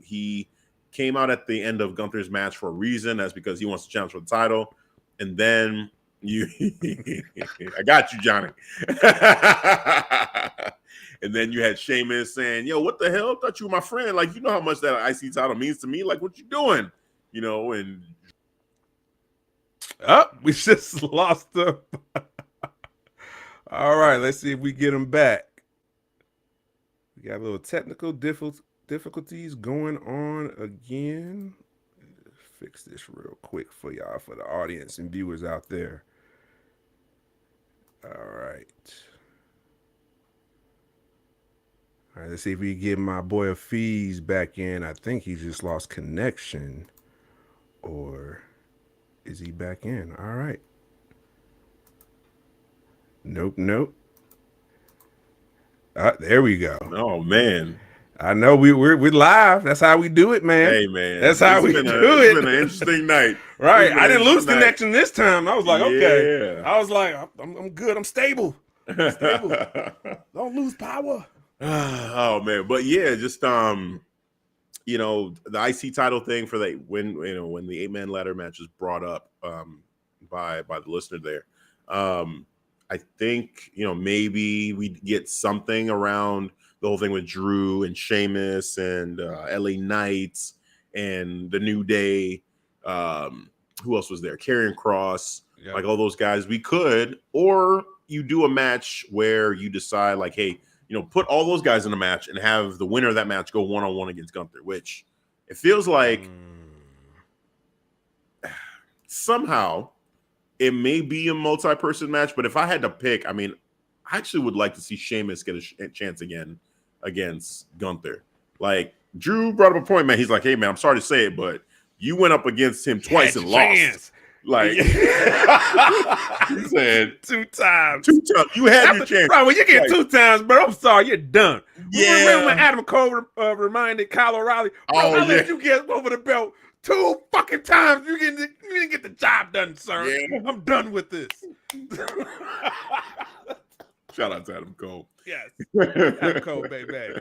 Speaker 2: he came out at the end of Gunther's match for a reason. That's because he wants to challenge for the title. And then I got you, Johnny. And then you had Sheamus saying, yo, what the hell? I thought you were my friend. Like, how much that IC title means to me. Like, what you doing? And
Speaker 3: we just lost them. All right, let's see if we get him back. We got a little technical difficulties going on again. fix this real quick for y'all, for the audience and viewers out there. All right. All right, let's see if we can get my boy Hafeez back in. I think he just lost connection. Or is he back in? All right. Nope. There we go.
Speaker 2: Oh, man.
Speaker 3: I know we're live. That's how we do it, man.
Speaker 2: Hey, man.
Speaker 3: That's how we do it.
Speaker 2: It's been an interesting night.
Speaker 3: Right. I didn't lose connection this time. I was like, okay.
Speaker 2: Yeah.
Speaker 3: I was like, I'm good. I'm stable. Don't lose power.
Speaker 2: Oh man, but yeah, just the IC title thing for when the 8-man ladder match is brought up by the listener there. I think maybe we get something around the whole thing with Drew and Sheamus and LA Knights and the New Day. Who else was there? Karrion Kross, like all those guys. We could, or you do a match where you decide like, hey, put all those guys in a match and have the winner of that match go one-on-one against Gunther, which it feels like somehow it may be a multi-person match, but if I had to pick, I mean, I actually would like to see Sheamus get a chance again against Gunther. Like, Drew brought up a point, man. He's like, hey, man, I'm sorry to say it, but you went up against him twice and lost. Like, he said
Speaker 3: 2 times.
Speaker 2: 2 times. You had your chance.
Speaker 3: Bro, when you get 2 times, bro, I'm sorry, you're done.
Speaker 2: Yeah.
Speaker 3: Remember when Adam Cole reminded Kyle O'Reilly, bro, I let you get over the belt 2 fucking times. You didn't get the job done, sir.
Speaker 2: Yeah.
Speaker 3: I'm done with this.
Speaker 2: Shout out to Adam Cole.
Speaker 3: Yes. Adam Cole, baby.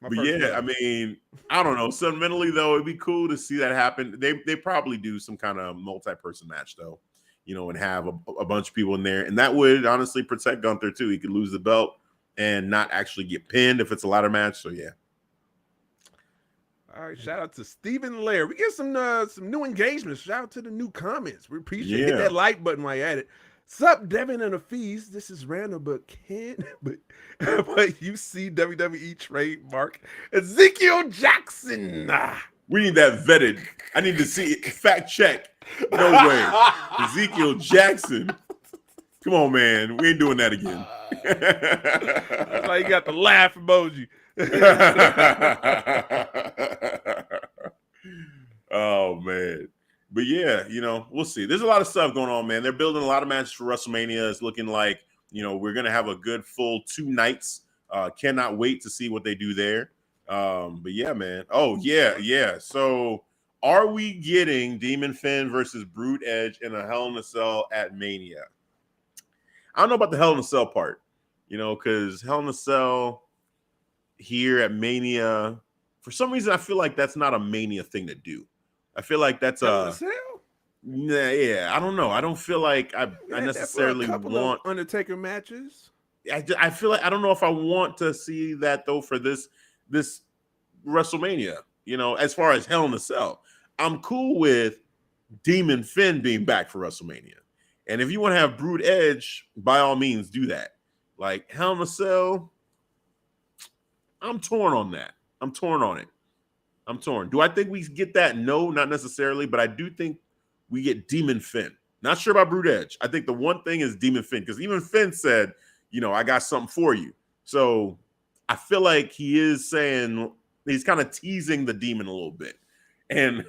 Speaker 2: But yeah, I mean, I don't know. Sentimentally, though, it'd be cool to see that happen. They probably do some kind of multi-person match, though, and have a bunch of people in there. And that would honestly protect Gunther, too. He could lose the belt and not actually get pinned if it's a ladder match. So, yeah.
Speaker 3: All right, shout out to Stephen Lair. We get some new engagements. Shout out to the new comments. We appreciate it. Hit that like button while you're at it. Sup, Devin and Hafeez. This is random, but you see WWE trademark Ezekiel Jackson.
Speaker 2: We need that vetted. I need to see it. Fact check. No way. Ezekiel Jackson. Come on, man. We ain't doing that again.
Speaker 3: That's why you got the laugh emoji.
Speaker 2: Oh, man. But yeah, we'll see. There's a lot of stuff going on, man. They're building a lot of matches for WrestleMania. It's looking like, we're going to have a good full 2 nights. Cannot wait to see what they do there. But yeah, man. Oh, yeah. So are we getting Demon Finn versus Brood Edge in a Hell in a Cell at Mania? I don't know about the Hell in a Cell part, because Hell in a Cell here at Mania, for some reason, I feel like that's not a Mania thing to do. I feel like that's I don't know. I don't feel like I necessarily want
Speaker 3: Undertaker matches.
Speaker 2: I feel like I don't know if I want to see that though for this WrestleMania. As far as Hell in a Cell, I'm cool with Demon Finn being back for WrestleMania, and if you want to have Brood Edge, by all means do that. Like Hell in a Cell, I'm torn on that. I'm torn on it. I'm torn. Do I think we get that? No, not necessarily, but I do think we get Demon Finn. Not sure about Brood Edge. I think the one thing is Demon Finn, because even Finn said, I got something for you. So I feel like he is saying, he's kind of teasing the demon a little bit. And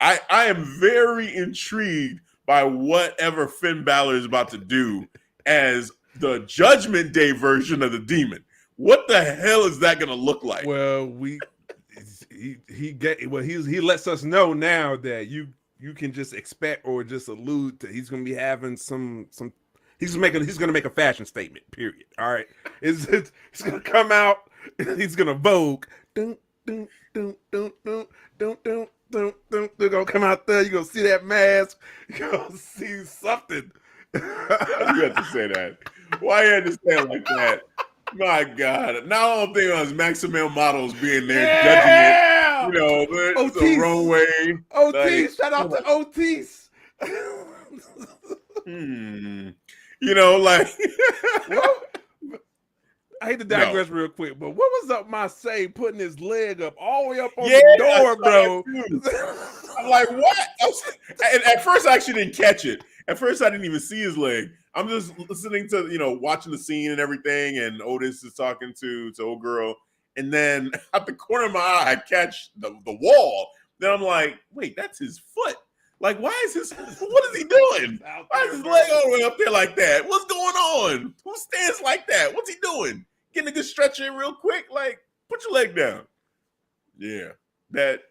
Speaker 2: I am very intrigued by whatever Finn Balor is about to do as the Judgment Day version of the demon. What the hell is that going to look like?
Speaker 3: Well, he lets us know now that you can just expect or just allude to he's going to be having some he's going to make a fashion statement, period. All right. He's going to come out, he's going to Vogue. They're going to come out there, you're going to see that mask, you're going to see something.
Speaker 2: You have to say that. Why you had to say it like that? My God. Now all I'm thinking of is Maximum Models being there judging it. The runway.
Speaker 3: Otis, shout out to Otis. I hate to digress real quick, but what was up Marseille putting his leg up all the way up on the door, bro?
Speaker 2: I I'm like, what? And at first, I actually didn't catch it. At first, I didn't even see his leg. I'm just listening to, watching the scene and everything, and Otis is talking to old girl. And then at the corner of my eye, I catch the wall. Then I'm like, wait, that's his foot. Like, what is he doing? Why is his leg all the way up there like that? What's going on? Who stands like that? What's he doing? Getting a good stretch in real quick? Like, put your leg down. Yeah, that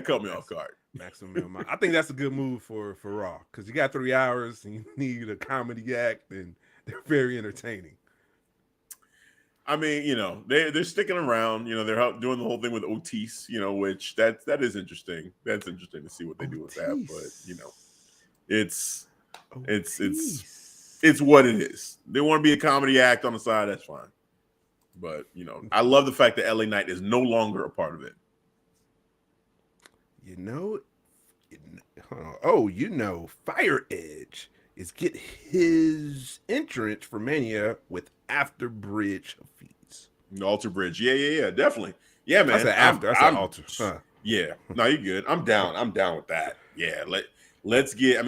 Speaker 2: caught me off guard.
Speaker 3: Maximum. I think that's a good move for Raw, because you got 3 hours and you need a comedy act, and they're very entertaining.
Speaker 2: I mean, they're sticking around. They're doing the whole thing with Otis. Which that is interesting. That's interesting to see what they do with that. But it's what it is. They want to be a comedy act on the side. That's fine. But I love the fact that LA Knight is no longer a part of it. Fire
Speaker 3: Edge is get his entrance for Mania with After Bridge Hafeez.
Speaker 2: Alter Bridge. Yeah, definitely. Yeah, man.
Speaker 3: I said after. I said alter. Huh.
Speaker 2: Yeah. No, you're good. I'm down. I'm down with that. Yeah. Let's get,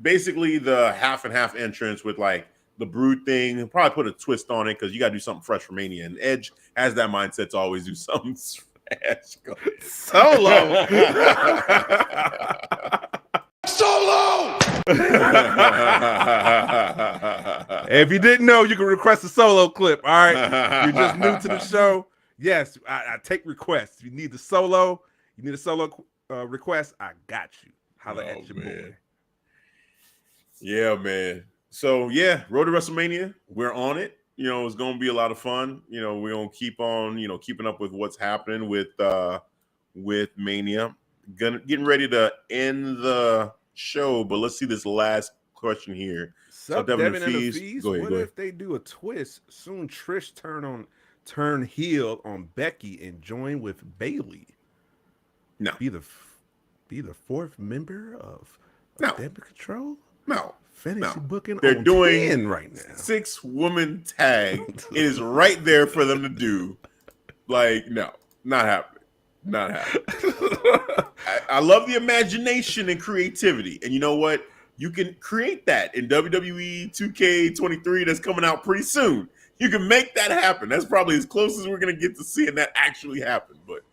Speaker 2: basically the half and half entrance with like the Brood thing. He'll probably put a twist on it because you got to do something fresh for Mania. And Edge has that mindset to always do something fresh.
Speaker 3: Solo.
Speaker 1: Solo!
Speaker 3: If you didn't know, you can request a solo clip. All right. You're just new to the show. Yes, I take requests. If you need a solo request, I got you. Holla at your boy.
Speaker 2: Yeah, man. So yeah, Road to WrestleMania. We're on it. It's going to be a lot of fun. We're going to keep on, keeping up with what's happening with Mania. Getting ready to end the show, but let's see this last question here.
Speaker 3: Devin and Hafeez. Go ahead. If they do a twist? Soon Trish turn heel on Becky and join with Bayley.
Speaker 2: No.
Speaker 3: Be the fourth member of Damage Control?
Speaker 2: No.
Speaker 3: Fantasy booking.
Speaker 2: They're doing
Speaker 3: 10 right now.
Speaker 2: 6-woman tag. It is right there for them to do. Like, no, not happening. Not happening. I love the imagination and creativity. And you know what? You can create that in WWE 2K23 that's coming out pretty soon. You can make that happen. That's probably as close as we're going to get to seeing that actually happen. But,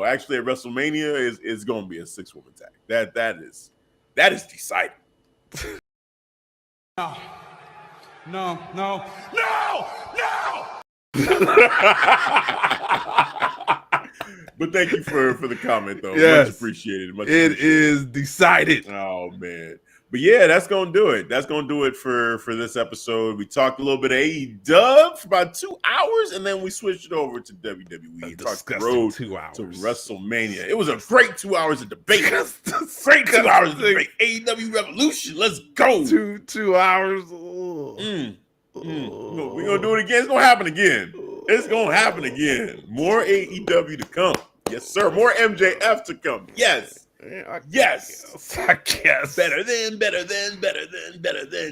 Speaker 2: actually at WrestleMania is going to be a 6-woman tag. That is decided.
Speaker 1: No.
Speaker 2: But thank you for the comment, though.
Speaker 3: Yes.
Speaker 2: Much appreciated.
Speaker 3: It is decided.
Speaker 2: Oh, man. But yeah, that's going to do it. That's going to do it for this episode. We talked a little bit of AEW for about 2 hours, and then we switched it over to WWE. Talked the road
Speaker 3: 2 hours
Speaker 2: to WrestleMania. It was a great 2 hours of debate. Great 2 hours of debate. AEW Revolution. Let's go.
Speaker 3: 2 hours.
Speaker 2: We're going to do it again. It's going to happen again. It's going to happen again. More AEW to come. Yes, sir. More MJF to come. Yes. Yes.
Speaker 3: I guess.
Speaker 2: Better than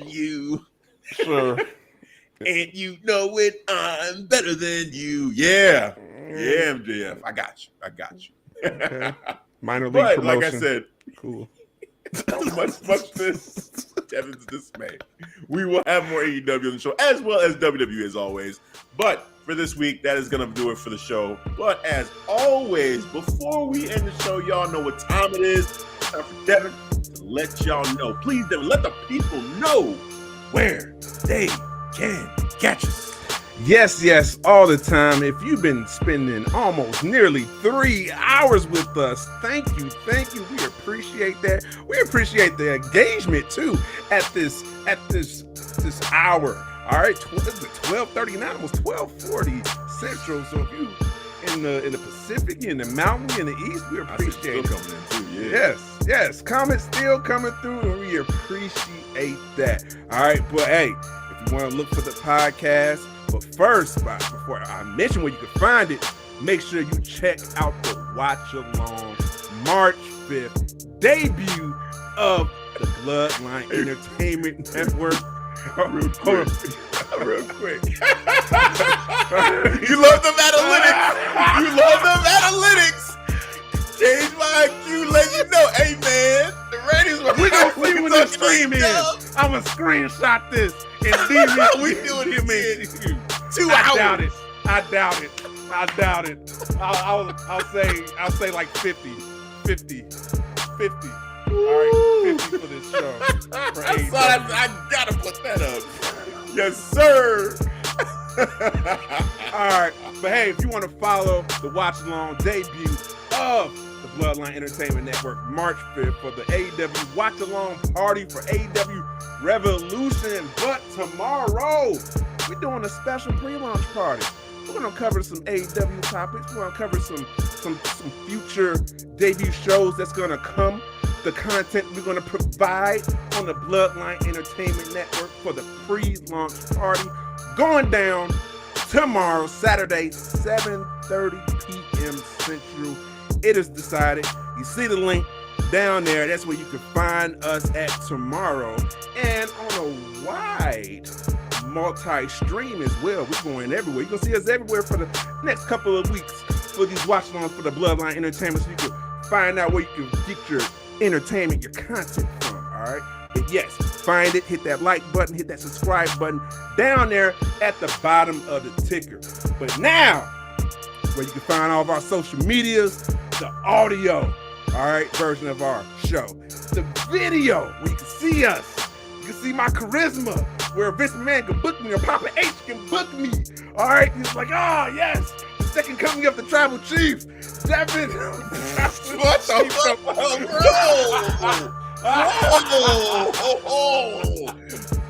Speaker 2: you.
Speaker 3: Sure.
Speaker 2: And you know it, I'm better than you. Yeah. Yeah, MJF. I got you.
Speaker 3: Okay. Minor league
Speaker 2: but
Speaker 3: promotion.
Speaker 2: Like I said,
Speaker 3: cool.
Speaker 2: much this Devin's dismay. We will have more AEW on the show, as well as WWE as always. But for this week, that is going to do it for the show. But as always, before we end the show, y'all know what time it is. It's time for Devin to let y'all know. Please, Devin, let the people know where they can catch us.
Speaker 3: Yes, all the time. If you've been spending almost nearly 3 hours with us, thank you. We appreciate that. We appreciate the engagement too at this hour. All right, 12:39, almost 12:40 Central. So if you in the Pacific, in the Mountain, in the East, we appreciate it.
Speaker 2: Coming in too, yeah.
Speaker 3: Yes. Comments still coming through, and we appreciate that. All right, but hey, if you want to look for the podcast. But first, before I mention where you can find it, make sure you check out the Watch Along March 5th debut of the Bloodline Entertainment Network.
Speaker 2: Real quick. You love them analytics. Change my You let you know, hey man, the ratings were.
Speaker 3: We gonna see when this stream is. I'm gonna screenshot this and leave it.
Speaker 2: We doing it in 2
Speaker 3: I
Speaker 2: hours.
Speaker 3: doubt it. I'll say like 50. 50. All right, 50 for this show. For AEW.
Speaker 2: I gotta put that up. Yes, sir.
Speaker 3: All right, but hey, if you want to follow the watch along debut of the Bloodline Entertainment Network, March 5th for the AEW watch along party for AEW Revolution. But tomorrow we're doing a special pre-launch party. We're gonna cover some AEW topics. We're gonna cover some future debut shows that's gonna come. The content we're gonna provide on the Bloodline Entertainment Network for the pre-launch party going down tomorrow, Saturday, 7:30 p.m. Central. It is decided. You see the link down there. That's where you can find us at tomorrow. And on a wide multi-stream as well. We're going everywhere. You can see us everywhere for the next couple of weeks for these watch-alongs for the Bloodline Entertainment, so you can find out where you can get your entertainment, your content from, all right? But yes, find it, hit that like button, hit that subscribe button down there at the bottom of the ticker. But now, where you can find all of our social medias, the audio, all right, version of our show, the video where you can see us, you can see my charisma, where Vince McMahon can book me or Papa H can book me, all right? He's like, oh yes, the second coming of the Tribal Chief, Devin.
Speaker 2: What the fuck, bro? Oh,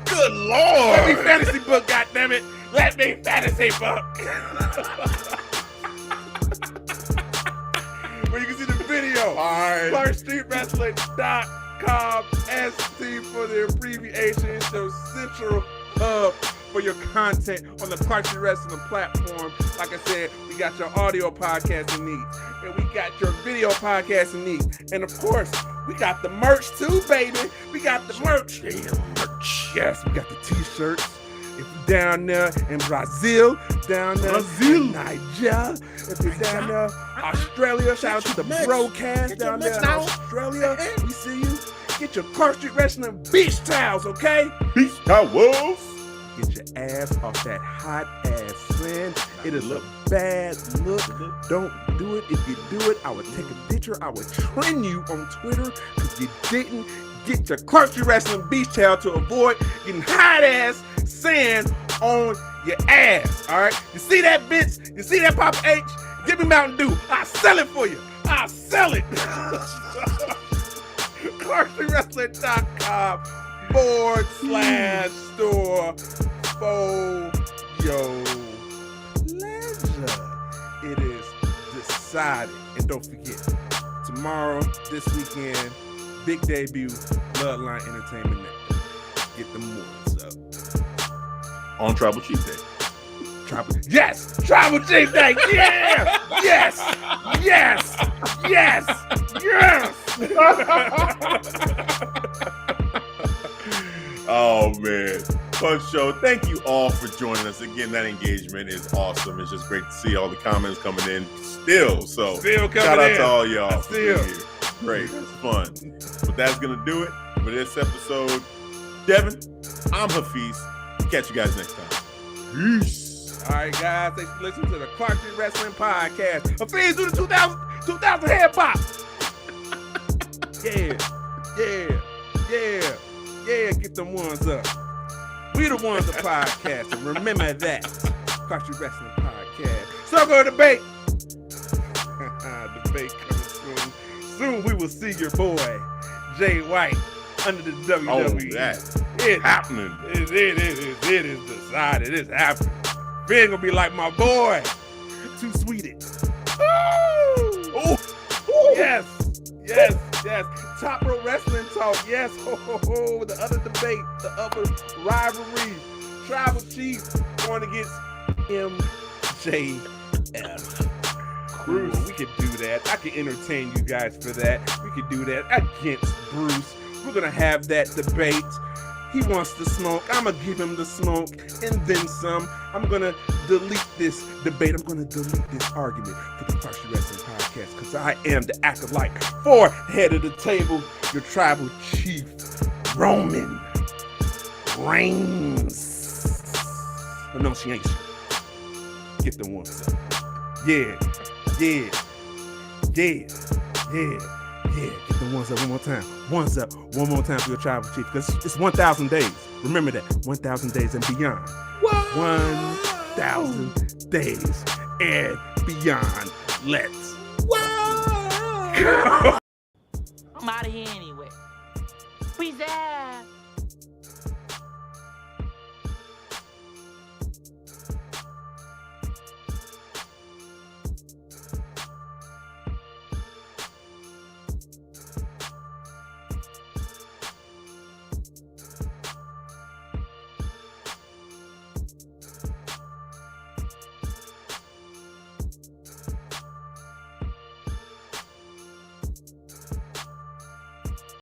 Speaker 2: good lord.
Speaker 3: Let me fantasy book, goddammit. Let me fantasy book. Where you can see the video.
Speaker 2: Alright.
Speaker 3: ClarkStreetWrestling.com ST for the abbreviation. It's your central hub for your content on the Clark Street Wrestling platform. Like I said, we got your audio podcasting needs, and we got your video podcasting needs, and of course, we got the merch too, baby. We got the merch. Yes, we got the t-shirts. If you're down there in Brazil, down there in Nigeria, if you're down there, Australia, shout out to the broadcast down there in Australia. We see you. Get your Clark Street Wrestling beach towels, okay?
Speaker 2: Beach towels.
Speaker 3: Get your ass off that hot ass sand. It is a bad look. Don't do it. If you do it, I would take a picture. I would trend you on Twitter because you didn't get your Clark Street Wrestling beach towel to avoid getting hot ass sand on your ass. All right. You see that, Vince? You see that, Papa H? Give me Mountain Dew. I'll sell it for you. I'll sell it. ClarkStreetWrestling.com /store for your pleasure. It is decided. And don't forget, tomorrow, this weekend, big debut, Bloodline Entertainment Network. Get them ones up.
Speaker 2: On Tribal Chief Day.
Speaker 3: Tribal Chief Day. Yeah. Yes.
Speaker 2: Oh man, fun show. Thank you all for joining us again. That engagement is awesome. It's just great to see all the comments coming in still. So shout out to all y'all for being here. Great, it's fun. But that's gonna do it for this episode. Devin, I'm Hafeez. Catch you guys next time. Peace.
Speaker 3: All right, guys, thanks for listening to the Clark Street Wrestling Podcast. Hafeez, do the 2000 head bop. Yeah, get them ones up. We the ones that podcast, and remember that. Clark Street Wrestling Podcast. So go to debate. Debate coming soon. Soon we will see your boy, Jay White, under the WWE.
Speaker 2: Oh, that. It's happening.
Speaker 3: It is decided. It's happening. Finn gonna be like my boy. Too sweeted. Ooh. Yes. Top Row Wrestling Talk. Yes. The other debate, the other rivalry. Tribal Chief going against MJF. Bruce, we could do that. I could entertain you guys for that. We could do that against Bruce. We're gonna have that debate He wants the smoke. I'm going to give him the smoke and then some. I'm going to delete this debate. I'm going to delete this argument for the Partial Wrestling Podcast because I am the acolyte for head of the table, your tribal chief, Roman Reigns. Pronunciation. Get the ones up. Yeah. Get the ones up one more time. Ones up one more time for your tribal chief because it's 1,000 days. Remember that. 1,000 days and beyond. 1,000 days and beyond. Let's go.
Speaker 7: I'm out of here anyway. Peace out.